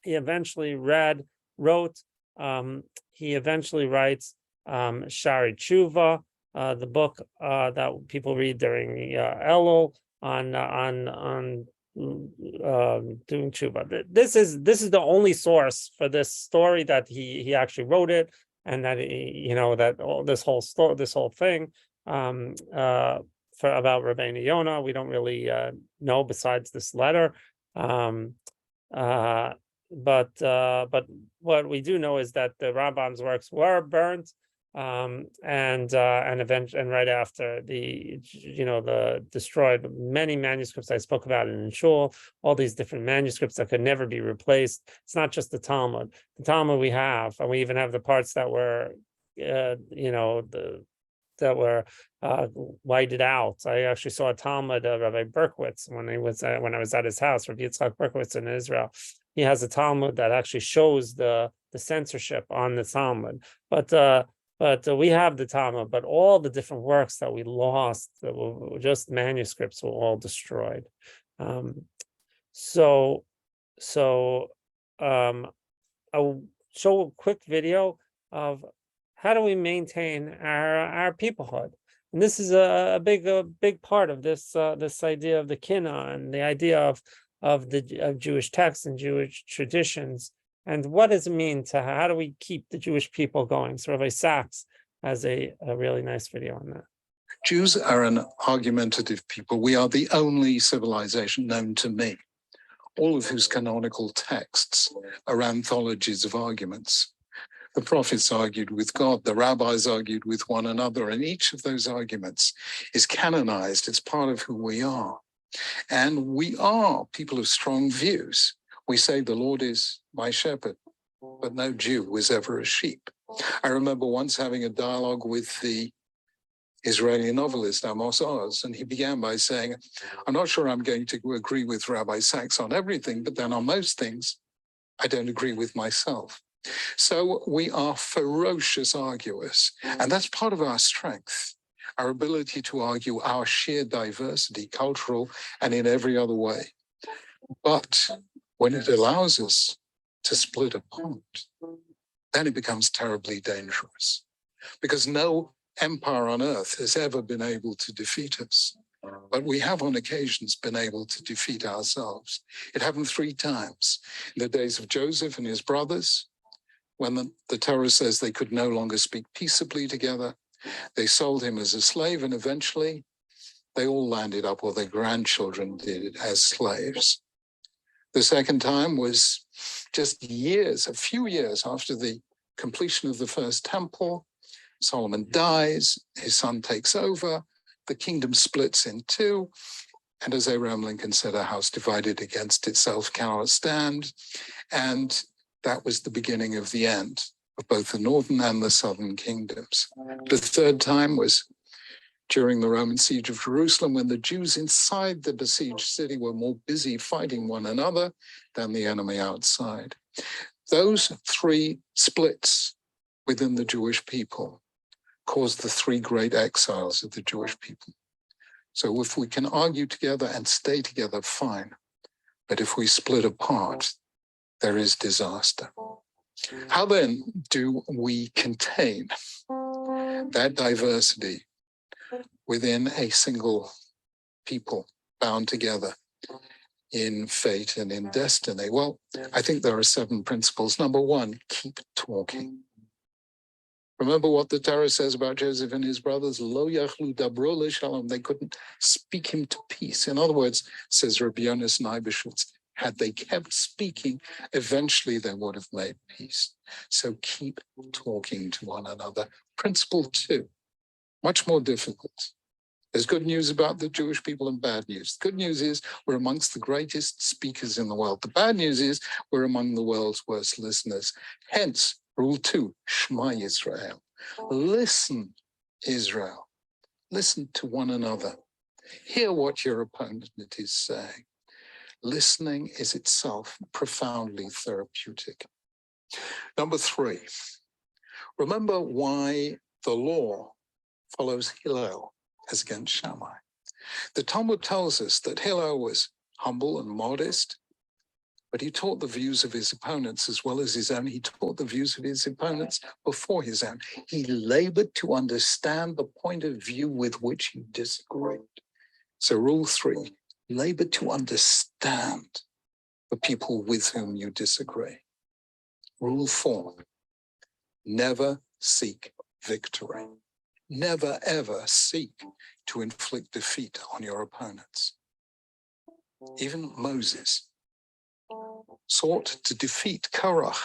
he eventually wrote, he eventually writes Shari Tshuva, the book that people read during Elul on doing tshuva. This is the only source for this story that he actually wrote it, and that this whole thing for about Rabbeinu Yonah we don't really know besides this letter. But what we do know is that the Rambam's works were burnt, and right after the destroyed many manuscripts I spoke about in Shul, all these different manuscripts that could never be replaced. It's not just the Talmud. The Talmud we have, and we even have the parts that were the that were whited out. I actually saw a Talmud of Rabbi Berkowitz when I was at his house, Rabbi Yitzchak Berkowitz in Israel. He has a Talmud that actually shows the censorship on the Talmud. But we have the Talmud, but all the different works that we lost, that were just manuscripts, were all destroyed. I'll show a quick video of how do we maintain our peoplehood. And this is a big part of this this idea of the Kinnot and the idea of Jewish texts and Jewish traditions. And what does it mean to, how do we keep the Jewish people going? So Rabbi Sachs has a really nice video on that. Jews are an argumentative people. We are the only civilization known to me, all of whose canonical texts are anthologies of arguments. The prophets argued with God, the rabbis argued with one another, and each of those arguments is canonized. It's part of who we are. And we are people of strong views. We say the Lord is my shepherd, but no Jew was ever a sheep. I remember once having a dialogue with the Israeli novelist Amos Oz, and he began by saying, I'm not sure I'm going to agree with Rabbi Sachs on everything, but then on most things, I don't agree with myself. So we are ferocious arguers, and that's part of our strength, our ability to argue our sheer diversity, cultural and in every other way. But when it allows us to split apart, then it becomes terribly dangerous, because no empire on earth has ever been able to defeat us. But we have on occasions been able to defeat ourselves. It happened 3 times. In the days of Joseph and his brothers, when the Torah says they could no longer speak peaceably together, they sold him as a slave, and eventually they all landed up, or their grandchildren did, as slaves. The second time was just a few years after the completion of the first temple. Solomon dies, his son takes over, the kingdom splits in 2, and as Abraham Lincoln said, a house divided against itself cannot stand. And that was the beginning of the end of both the northern and the southern kingdoms. The third time was during the Roman siege of Jerusalem, when the Jews inside the besieged city were more busy fighting one another than the enemy outside. Those 3 splits within the Jewish people caused the 3 great exiles of the Jewish people. So if we can argue together and stay together, fine. But if we split apart, there is disaster. How then do we contain that diversity within a single people bound together in fate and in destiny? Well, I think there are 7 principles. Number 1, keep talking. Remember what the Torah says about Joseph and his brothers? Lo yachlu dabro le'shalom. They couldn't speak him to peace. In other words, says Rabbi Yonas Neibeshutz, had they kept speaking, eventually they would have made peace. So keep talking to one another. Principle 2, much more difficult. There's good news about the Jewish people and bad news. The good news is we're amongst the greatest speakers in the world. The bad news is we're among the world's worst listeners. Hence, rule 2, Shema Yisrael. Listen, Israel. Listen to one another. Hear what your opponent is saying. Listening is itself profoundly therapeutic. Number 3, remember why the law follows Hillel as against Shammai. The Talmud tells us that Hillel was humble and modest, but he taught the views of his opponents as well as his own. He taught the views of his opponents before his own. He labored to understand the point of view with which he disagreed. So rule 3, labor to understand the people with whom you disagree. Rule 4, never seek victory. Never, ever seek to inflict defeat on your opponents. Even Moses sought to defeat Korach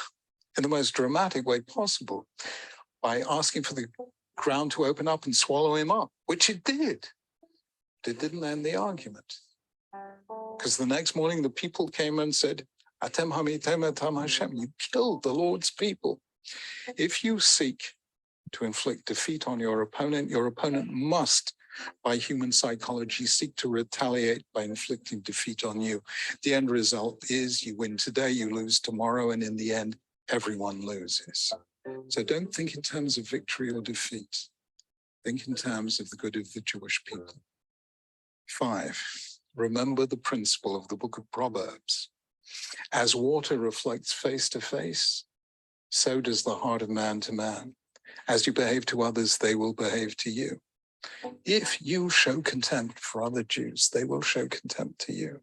in the most dramatic way possible by asking for the ground to open up and swallow him up, which it did. But it didn't end the argument. Because the next morning the people came and said, Atem hamitem etam Hashem, you killed the Lord's people. If you seek to inflict defeat on your opponent must, by human psychology, seek to retaliate by inflicting defeat on you. The end result is you win today, you lose tomorrow, and in the end, everyone loses. So don't think in terms of victory or defeat. Think in terms of the good of the Jewish people. 5, remember the principle of the book of Proverbs. As water reflects face to face, so does the heart of man to man. As you behave to others, they will behave to you. If you show contempt for other Jews, they will show contempt to you.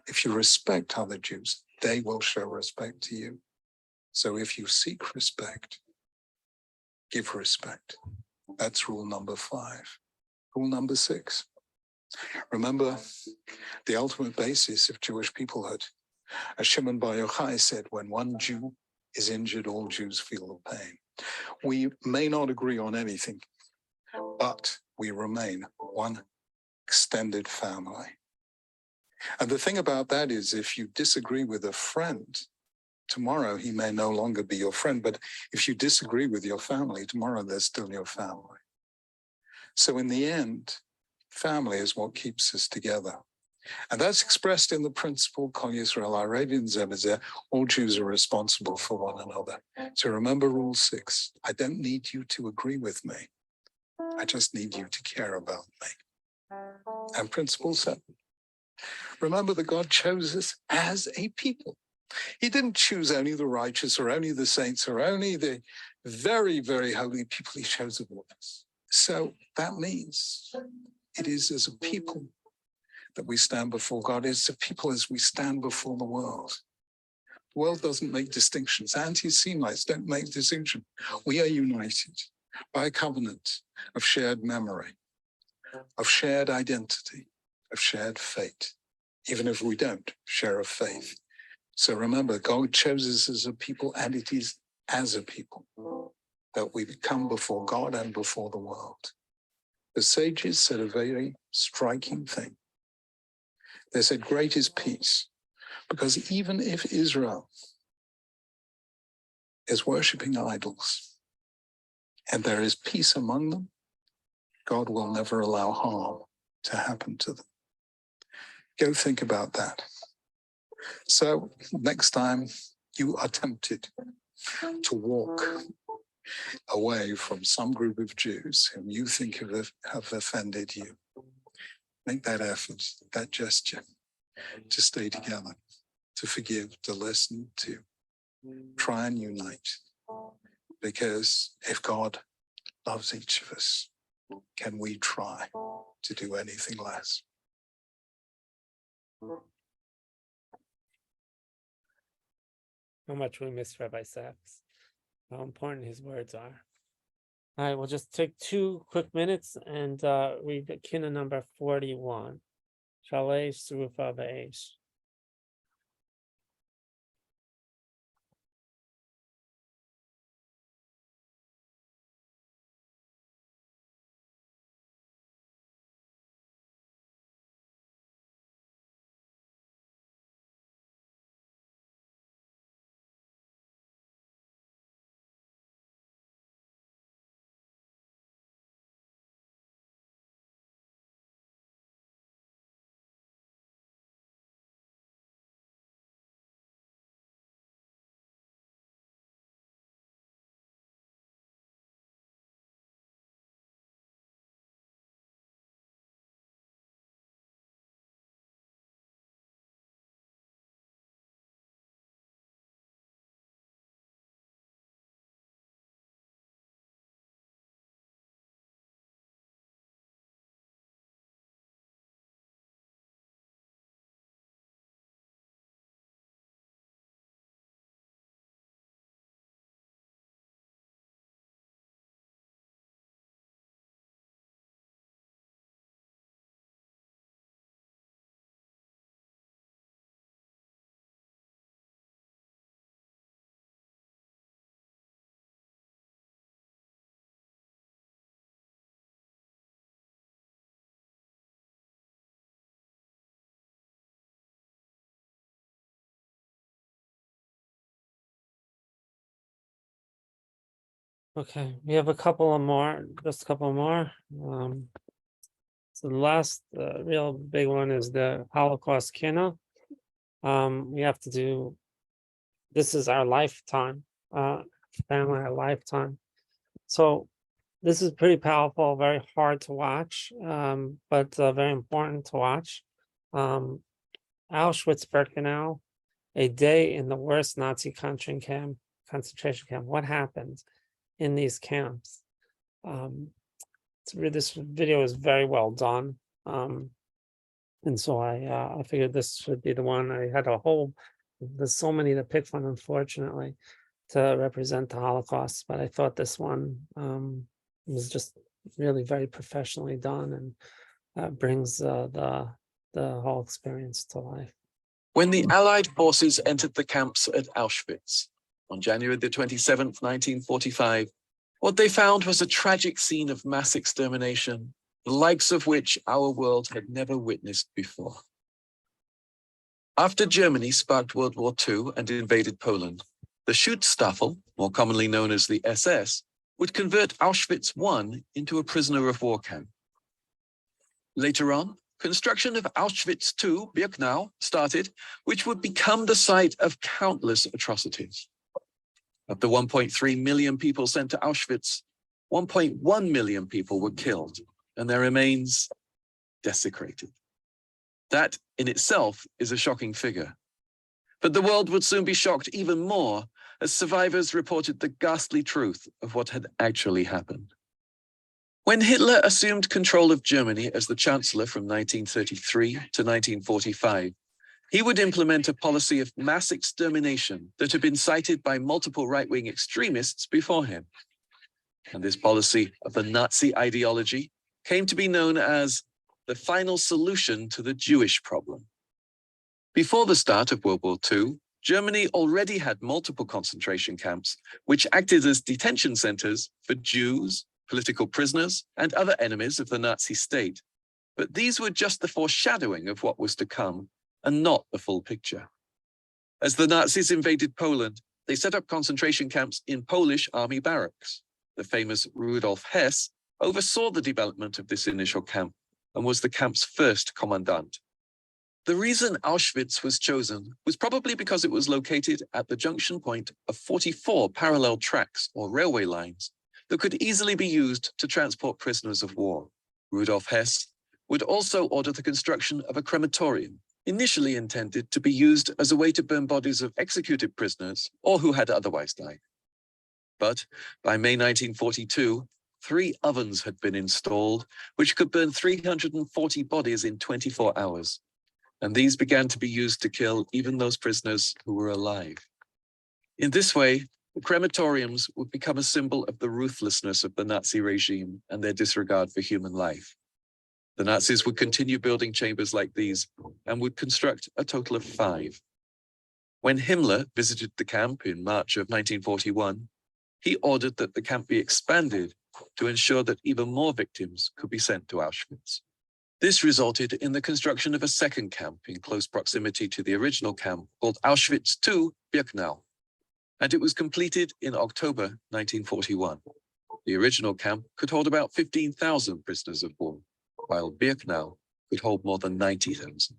If you respect other Jews, they will show respect to you. So if you seek respect, give respect. That's rule number 5. Rule number 6. Remember the ultimate basis of Jewish peoplehood. As Shimon Bar Yochai said, when one Jew is injured, all Jews feel the pain. We may not agree on anything, but we remain one extended family. And the thing about that is, if you disagree with a friend, tomorrow he may no longer be your friend, but if you disagree with your family, tomorrow they're still your family. So in the end, family is what keeps us together. And that's expressed in the principle, Kol Yisrael Arevin Zeh B'zeh, all Jews are responsible for one another. So remember rule 6, I don't need you to agree with me. I just need you to care about me. And principle 7, remember that God chose us as a people. He didn't choose only the righteous or only the saints or only the very, very holy people. He chose all of us. So that means it is as a people that we stand before God. It's a people as we stand before the world. The world doesn't make distinctions. Anti-Semites don't make distinctions. We are united by a covenant of shared memory, of shared identity, of shared fate, even if we don't share a faith. So remember, God chose us as a people, and it is as a people that we come before God and before the world. The sages said a very striking thing. They said, great is peace, because even if Israel is worshipping idols and there is peace among them, God will never allow harm to happen to them. Go think about that. So next time you are tempted to walk away from some group of Jews whom you think have offended you, make that effort, that gesture, to stay together, to forgive, to listen, to try and unite. Because if God loves each of us, can we try to do anything less? How much we miss Rabbi Sachs, how important his words are. All right, we'll just take 2 quick minutes and read Kinnot number 41. Shalesh Surufa Be'esh. Okay, we have a couple of more, just a couple more. So the last real big one is the Holocaust Kinnot. We have to do, this is our lifetime, family, our lifetime. So this is pretty powerful, very hard to watch, but very important to watch. Auschwitz-Birkenau, a day in the worst Nazi concentration camp. What happened in these camps? This video is very well done. And so I figured this should be the one. I had there's so many to pick from, unfortunately, to represent the Holocaust, but I thought this one was just really very professionally done and brings the whole experience to life. When the Allied forces entered the camps at Auschwitz on January the 27th, 1945, what they found was a tragic scene of mass extermination, the likes of which our world had never witnessed before. After Germany sparked World War II and invaded Poland, the Schutzstaffel, more commonly known as the SS, would convert Auschwitz I into a prisoner of war camp. Later on, construction of Auschwitz II, Birkenau, started, which would become the site of countless atrocities. Of the 1.3 million people sent to Auschwitz, 1.1 million people were killed, and their remains desecrated. That in itself is a shocking figure. But the world would soon be shocked even more as survivors reported the ghastly truth of what had actually happened. When Hitler assumed control of Germany as the Chancellor from 1933 to 1945, he would implement a policy of mass extermination that had been cited by multiple right-wing extremists before him. And this policy of the Nazi ideology came to be known as the final solution to the Jewish problem. Before the start of World War II, Germany already had multiple concentration camps, which acted as detention centers for Jews, political prisoners, and other enemies of the Nazi state. But these were just the foreshadowing of what was to come, and not the full picture. As the Nazis invaded Poland, they set up concentration camps in Polish army barracks. The famous Rudolf Hess oversaw the development of this initial camp and was the camp's first commandant. The reason Auschwitz was chosen was probably because it was located at the junction point of 44 parallel tracks or railway lines that could easily be used to transport prisoners of war. Rudolf Hess would also order the construction of a crematorium, initially intended to be used as a way to burn bodies of executed prisoners or who had otherwise died. But by May 1942, 3 ovens had been installed, which could burn 340 bodies in 24 hours. And these began to be used to kill even those prisoners who were alive. In this way, the crematoriums would become a symbol of the ruthlessness of the Nazi regime and their disregard for human life. The Nazis would continue building chambers like these and would construct a total of 5. When Himmler visited the camp in March of 1941, he ordered that the camp be expanded to ensure that even more victims could be sent to Auschwitz. This resulted in the construction of a second camp in close proximity to the original camp called Auschwitz II Birkenau, and it was completed in October 1941. The original camp could hold about 15,000 prisoners of war, while Birkenau could hold more than 90,000.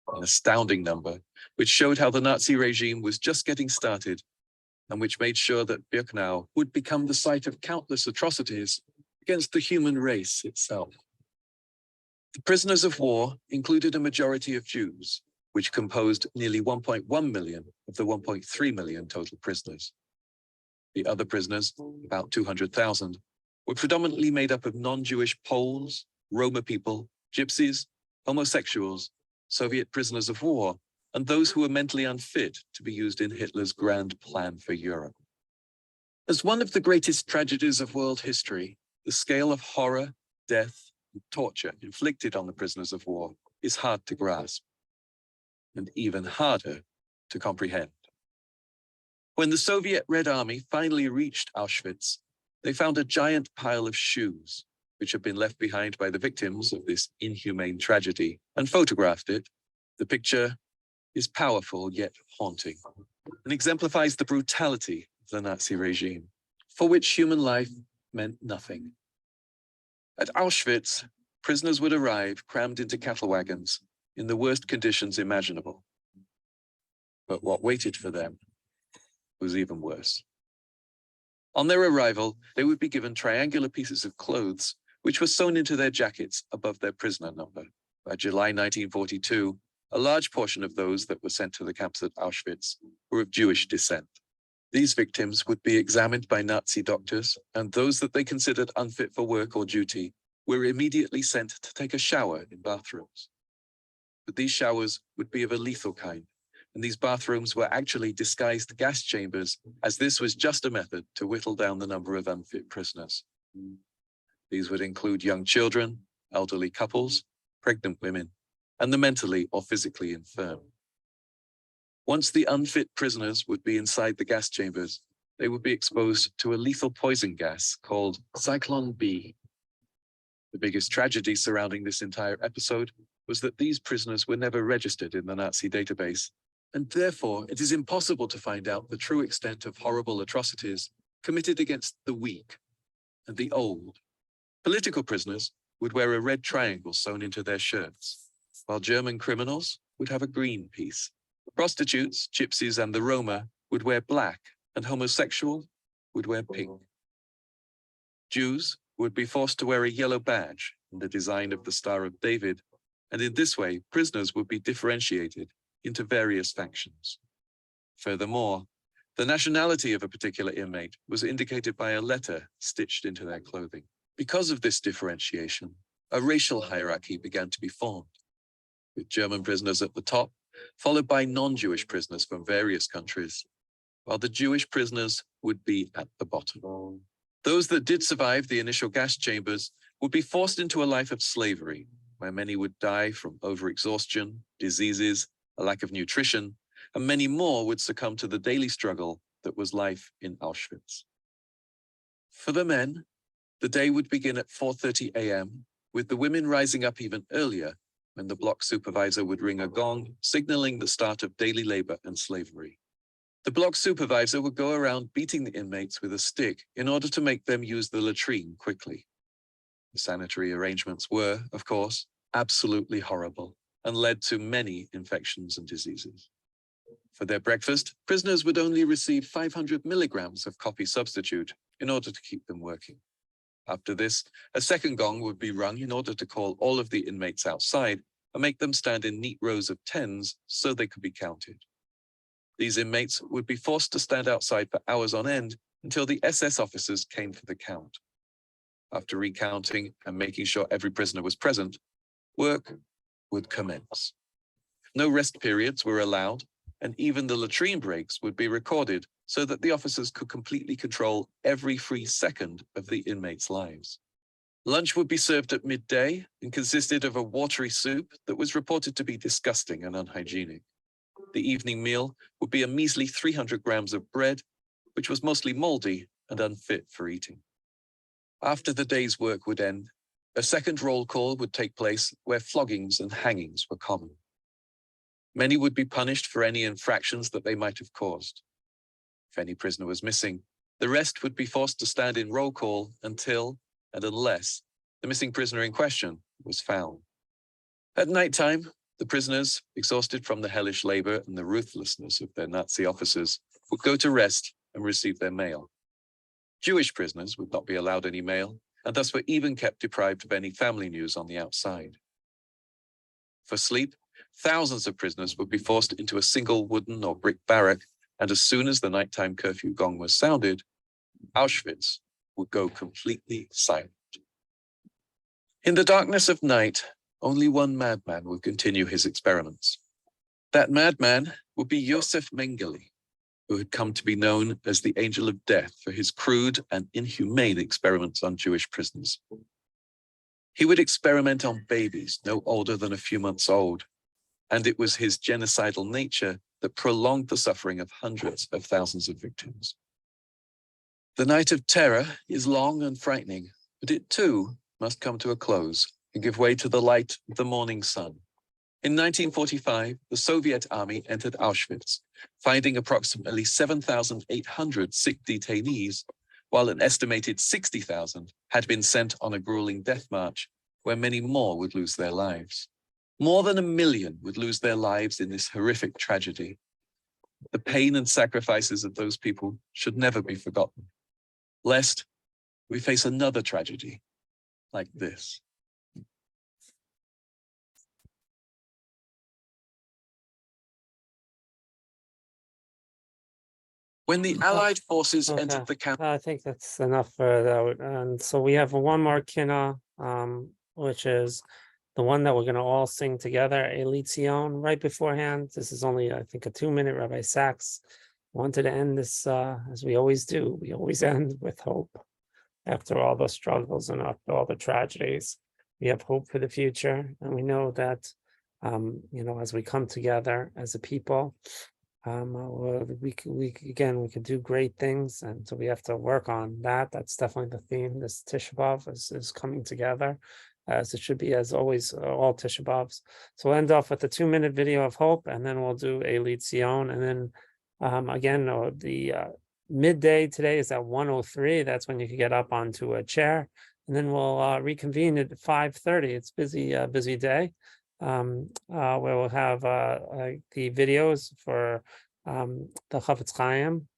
An astounding number, which showed how the Nazi regime was just getting started and which made sure that Birkenau would become the site of countless atrocities against the human race itself. The prisoners of war included a majority of Jews, which composed nearly 1.1 million of the 1.3 million total prisoners. The other prisoners, about 200,000, were predominantly made up of non-Jewish Poles, Roma people, Gypsies, homosexuals, Soviet prisoners of war, and those who were mentally unfit to be used in Hitler's grand plan for Europe. As one of the greatest tragedies of world history, the scale of horror, death, and torture inflicted on the prisoners of war is hard to grasp, and even harder to comprehend. When the Soviet Red Army finally reached Auschwitz, they found a giant pile of shoes, which had been left behind by the victims of this inhumane tragedy, and photographed it. The picture is powerful yet haunting, and exemplifies the brutality of the Nazi regime. for which human life meant nothing. At Auschwitz, prisoners would arrive crammed into cattle wagons in the worst conditions imaginable. But what waited for them was even worse. On their arrival, they would be given triangular pieces of clothes, which were sewn into their jackets above their prisoner number. By July 1942, a large portion of those that were sent to the camps at Auschwitz were of Jewish descent. These victims would be examined by Nazi doctors, and those that they considered unfit for work or duty were immediately sent to take a shower in bathrooms. But these showers would be of a lethal kind, and these bathrooms were actually disguised gas chambers, as this was just a method to whittle down the number of unfit prisoners. These would include young children, elderly couples, pregnant women, and the mentally or physically infirm. Once the unfit prisoners would be inside the gas chambers, they would be exposed to a lethal poison gas called Zyklon B. The biggest tragedy surrounding this entire episode was that these prisoners were never registered in the Nazi database, and therefore it is impossible to find out the true extent of horrible atrocities committed against the weak and the old. Political prisoners would wear a red triangle sewn into their shirts, while German criminals would have a green piece. Prostitutes, gypsies, and the Roma would wear black, and homosexuals would wear pink. Jews would be forced to wear a yellow badge in the design of the Star of David, and in this way, prisoners would be differentiated into various factions. Furthermore, the nationality of a particular inmate was indicated by a letter stitched into their clothing. Because of this differentiation, a racial hierarchy began to be formed, with German prisoners at the top, followed by non-Jewish prisoners from various countries, while the Jewish prisoners would be at the bottom. Those that did survive the initial gas chambers would be forced into a life of slavery, where many would die from overexhaustion, diseases, a lack of nutrition, and many more would succumb to the daily struggle that was life in Auschwitz. For the men, the day would begin at 4:30 a.m., with the women rising up even earlier, when the block supervisor would ring a gong, signaling the start of daily labor and slavery. The block supervisor would go around beating the inmates with a stick in order to make them use the latrine quickly. The sanitary arrangements were, of course, absolutely horrible and led to many infections and diseases. For their breakfast, prisoners would only receive 500 milligrams of coffee substitute in order to keep them working. After this, a second gong would be rung in order to call all of the inmates outside and make them stand in neat rows of tens so they could be counted. These inmates would be forced to stand outside for hours on end until the SS officers came for the count. After recounting and making sure every prisoner was present, work would commence. No rest periods were allowed, and even the latrine breaks would be recorded so that the officers could completely control every free second of the inmates' lives. Lunch would be served at midday and consisted of a watery soup that was reported to be disgusting and unhygienic. The evening meal would be a measly 300 grams of bread, which was mostly moldy and unfit for eating. After the day's work would end, a second roll call would take place where floggings and hangings were common. Many would be punished for any infractions that they might have caused. If any prisoner was missing, the rest would be forced to stand in roll call until and unless the missing prisoner in question was found. At nighttime, the prisoners, exhausted from the hellish labor and the ruthlessness of their Nazi officers, would go to rest and receive their mail. Jewish prisoners would not be allowed any mail, and thus were even kept deprived of any family news on the outside. For sleep, thousands of prisoners would be forced into a single wooden or brick barrack, and as soon as the nighttime curfew gong was sounded, Auschwitz would go completely silent. In the darkness of night, only one madman would continue his experiments. That madman would be Josef Mengele, who had come to be known as the Angel of Death for his crude and inhumane experiments on Jewish prisoners. He would experiment on babies no older than a few months old, and it was his genocidal nature that prolonged the suffering of hundreds of thousands of victims. The night of terror is long and frightening, but it too must come to a close and give way to the light of the morning sun. In 1945, the Soviet army entered Auschwitz, finding approximately 7,800 sick detainees while an estimated 60,000 had been sent on a grueling death march where many more would lose their lives. More than 1 million would lose their lives in this horrific tragedy. The pain and sacrifices of those people should never be forgotten, lest we face another tragedy like this. When the Allied forces entered the camp, I think that's enough for that. And so we have one more Kinnot, which is the one that we're going to all sing together, Elitzion, right beforehand. This is only, I think, a 2-minute. Rabbi Sachs wanted to end this, as we always do. We always end with hope. After all the struggles and after all the tragedies, we have hope for the future. And we know that, as we come together as a people, we could do great things, and so we have to work on that. That's definitely the theme. This Tisha B'Av is coming together, as it should be, as always, all Tisha B'Avs. So we'll end off with a 2-minute video of hope, and then we'll do Elitzion, and then again, the midday today is at 1:03. That's when you can get up onto a chair, and then we'll reconvene at 5:30. It's busy day. Where we'll have the videos for the Chavetz Chaim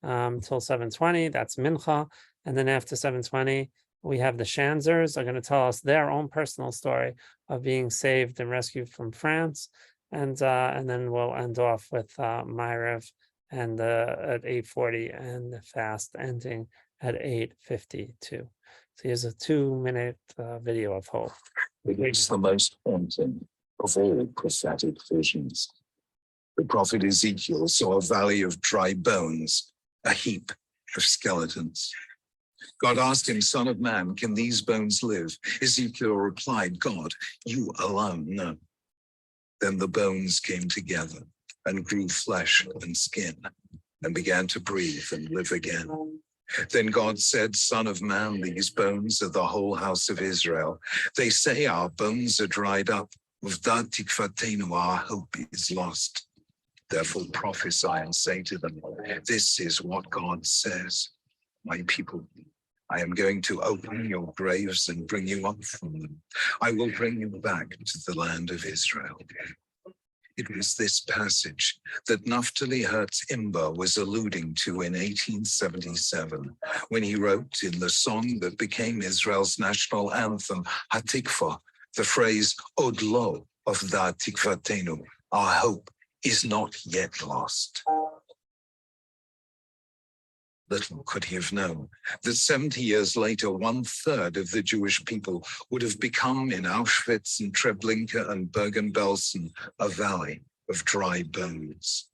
till 7:20. That's Mincha, and then after 7:20, we have the Shanzers are going to tell us their own personal story of being saved and rescued from France, and then we'll end off with Ma'ariv and at 8:40, and the fast ending at 8:52. So here's a 2-minute video of hope. It's the most haunting of all prophetic visions. The prophet Ezekiel saw a valley of dry bones, a heap of skeletons. God asked him, "Son of man, can these bones live?" Ezekiel replied, "God, you alone know." Then the bones came together and grew flesh and skin and began to breathe and live again. Then God said, "Son of man, these bones are the whole house of Israel. They say our bones are dried up. Uvda tikvatenu, our hope is lost. Therefore prophesy and say to them, this is what God says. My people, I am going to open your graves and bring you up from them. I will bring you back to the land of Israel." It was this passage that Naftali Hertz Imber was alluding to in 1877, when he wrote in the song that became Israel's national anthem, Hatikva, the phrase Od lo Avda Tikvatenu, our hope is not yet lost. Little could he have known that 70 years later, 1/3 of the Jewish people would have become in Auschwitz and Treblinka and Bergen-Belsen a valley of dry bones.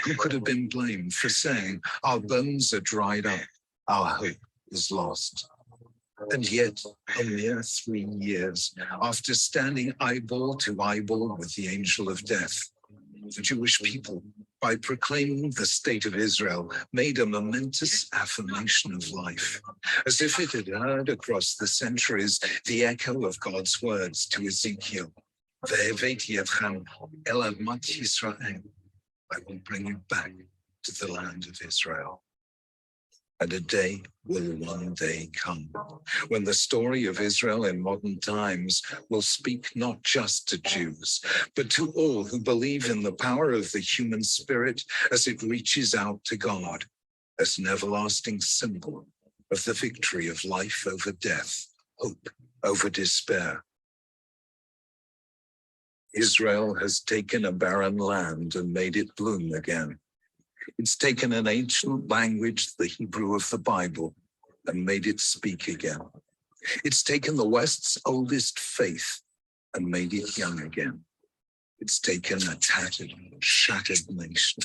Who could have been blamed for saying, our bones are dried up, our hope is lost? And yet, a mere 3 years after standing eyeball to eyeball with the angel of death, the Jewish people, by proclaiming the state of Israel, made a momentous affirmation of life, as if it had heard across the centuries the echo of God's words to Ezekiel, "Ve'eveti etchem el admat Yisrael." I will bring you back to the land of Israel. And a day will one day come when the story of Israel in modern times will speak not just to Jews, but to all who believe in the power of the human spirit as it reaches out to God, as an everlasting symbol of the victory of life over death, hope over despair. Israel has taken a barren land and made it bloom again. It's taken an ancient language, the Hebrew of the Bible, and made it speak again. It's taken the West's oldest faith and made it young again. It's taken a tattered, shattered nation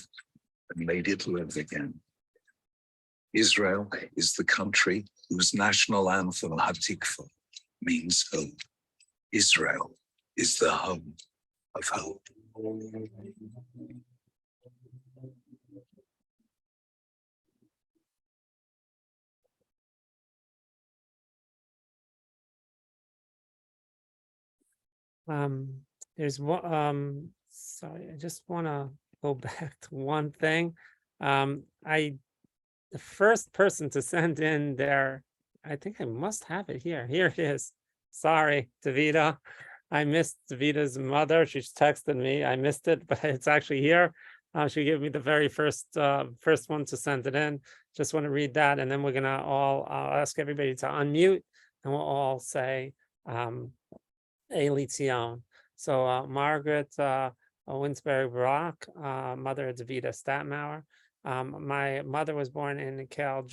and made it live again. Israel is the country whose national anthem, Hatikva, means hope. Israel is the home of hope. There's one, sorry, I just want to go back to one thing. I the first person to send in their, I think I must have it here. Here it is. Sorry, Davida. I missed Davita's mother. She's texted me. I missed it, but it's actually here. She gave me the very first one to send it in. Just want to read that, and then we're gonna all ask everybody to unmute, and we'll all say Eli Tzion. So Margaret Winsberry Brock, mother of Davida Statmauer. My mother was born in Kiel,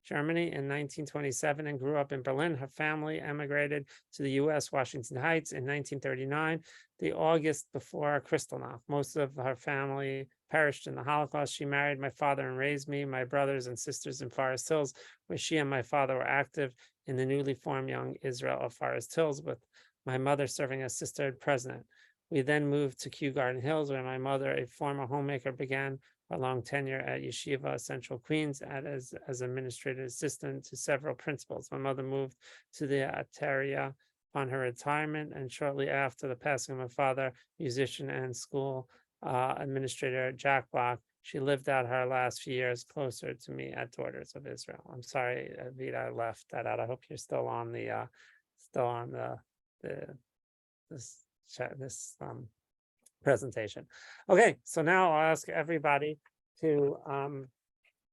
Germany in 1927 and grew up in Berlin. Her family emigrated to the U.S., Washington Heights in 1939, the August before Kristallnacht. Most of her family perished in the Holocaust. She married my father and raised me, my brothers and sisters in Forest Hills, where she and my father were active in the newly formed Young Israel of Forest Hills, with my mother serving as sister president. We then moved to Kew Garden Hills, where my mother, a former homemaker, began a long tenure at Yeshiva Central Queens as administrative assistant to several principals. My mother moved to the Ataria on her retirement, and shortly after the passing of my father, musician and school administrator Jack Block, she lived out her last few years closer to me at Daughters of Israel. I'm sorry, Vida, I left that out. I hope you're still on the this presentation. Okay, so now I'll ask everybody to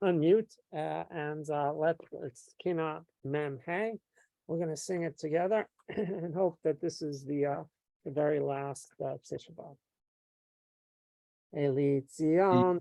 unmute and it's Kinot Mem Hey. We're going to sing it together and hope that this is the very last Tisha B'Av. Eli Tzion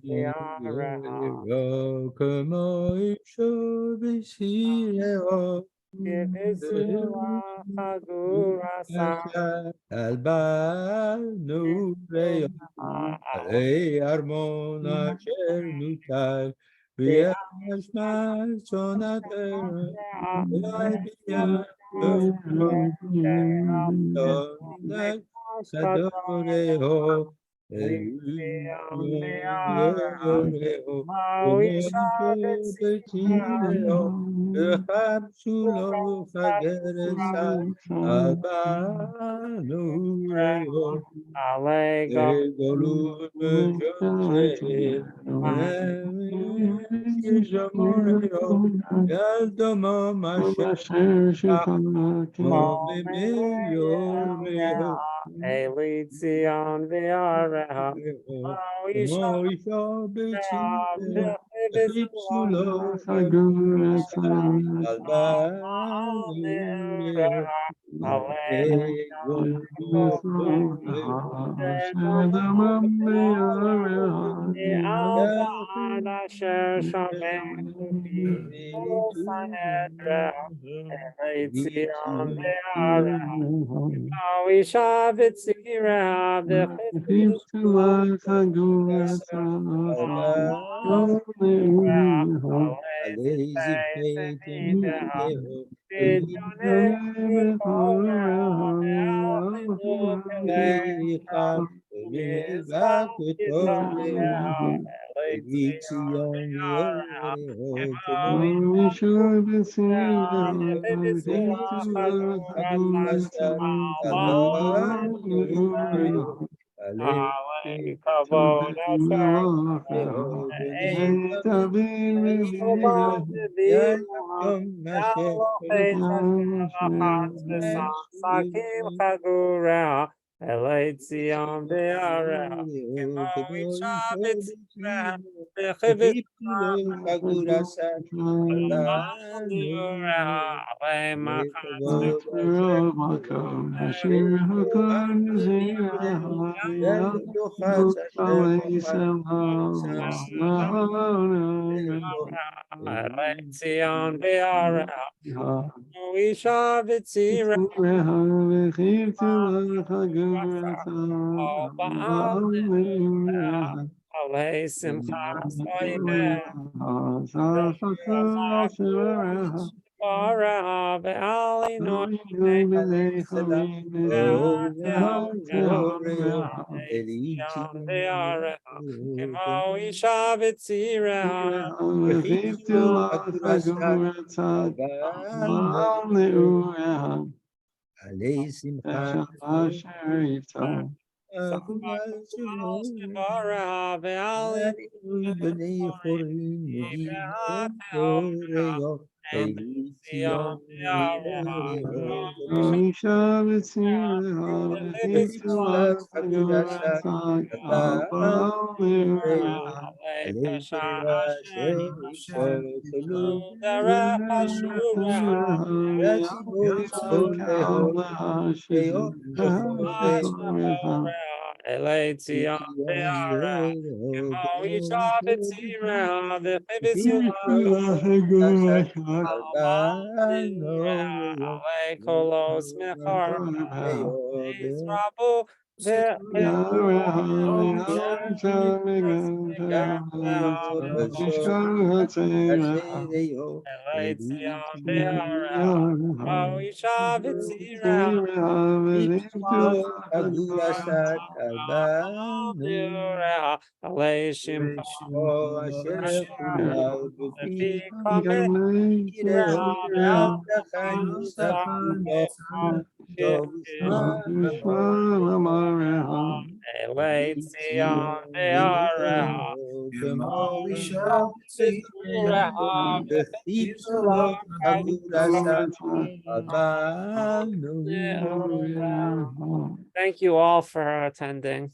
Thank you all for attending.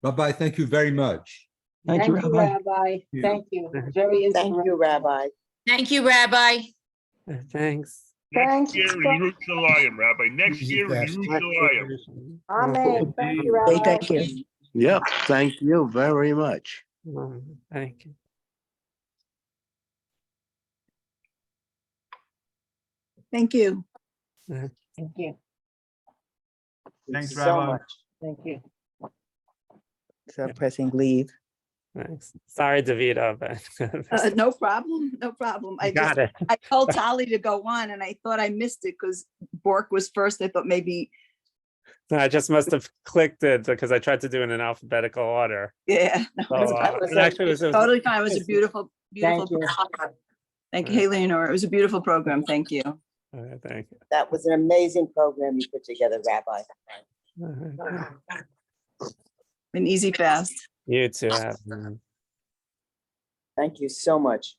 Rabbi, thank you very much. Thank you, Rabbi. Thank you. Very Thank you, Rabbi. Thank you, Rabbi. Thanks. Thanks. Next year in Yerushalayim, Rabbi. Next year in Yerushalayim. Amen. Thank you, Rabbi. Thank you. Yep. Thank you very much. Thank you. Thank you. Thank you. Thanks, so Rabbi. much. Thank you. Start pressing leave. Thanks. Sorry, Davida, but No problem. No problem. I got just it. I told Tali to go on and I thought I missed it because Bork was first. I thought maybe I just must have clicked it because I tried to do it in alphabetical order. yeah. No, So, it actually was totally fine. It was a beautiful, beautiful Thank you. program. Thank you, Haley and Nora. It was a beautiful program. Thank you. Thank you. That was an amazing program you put together, Rabbi. An easy fast. You too. Have. Thank you so much.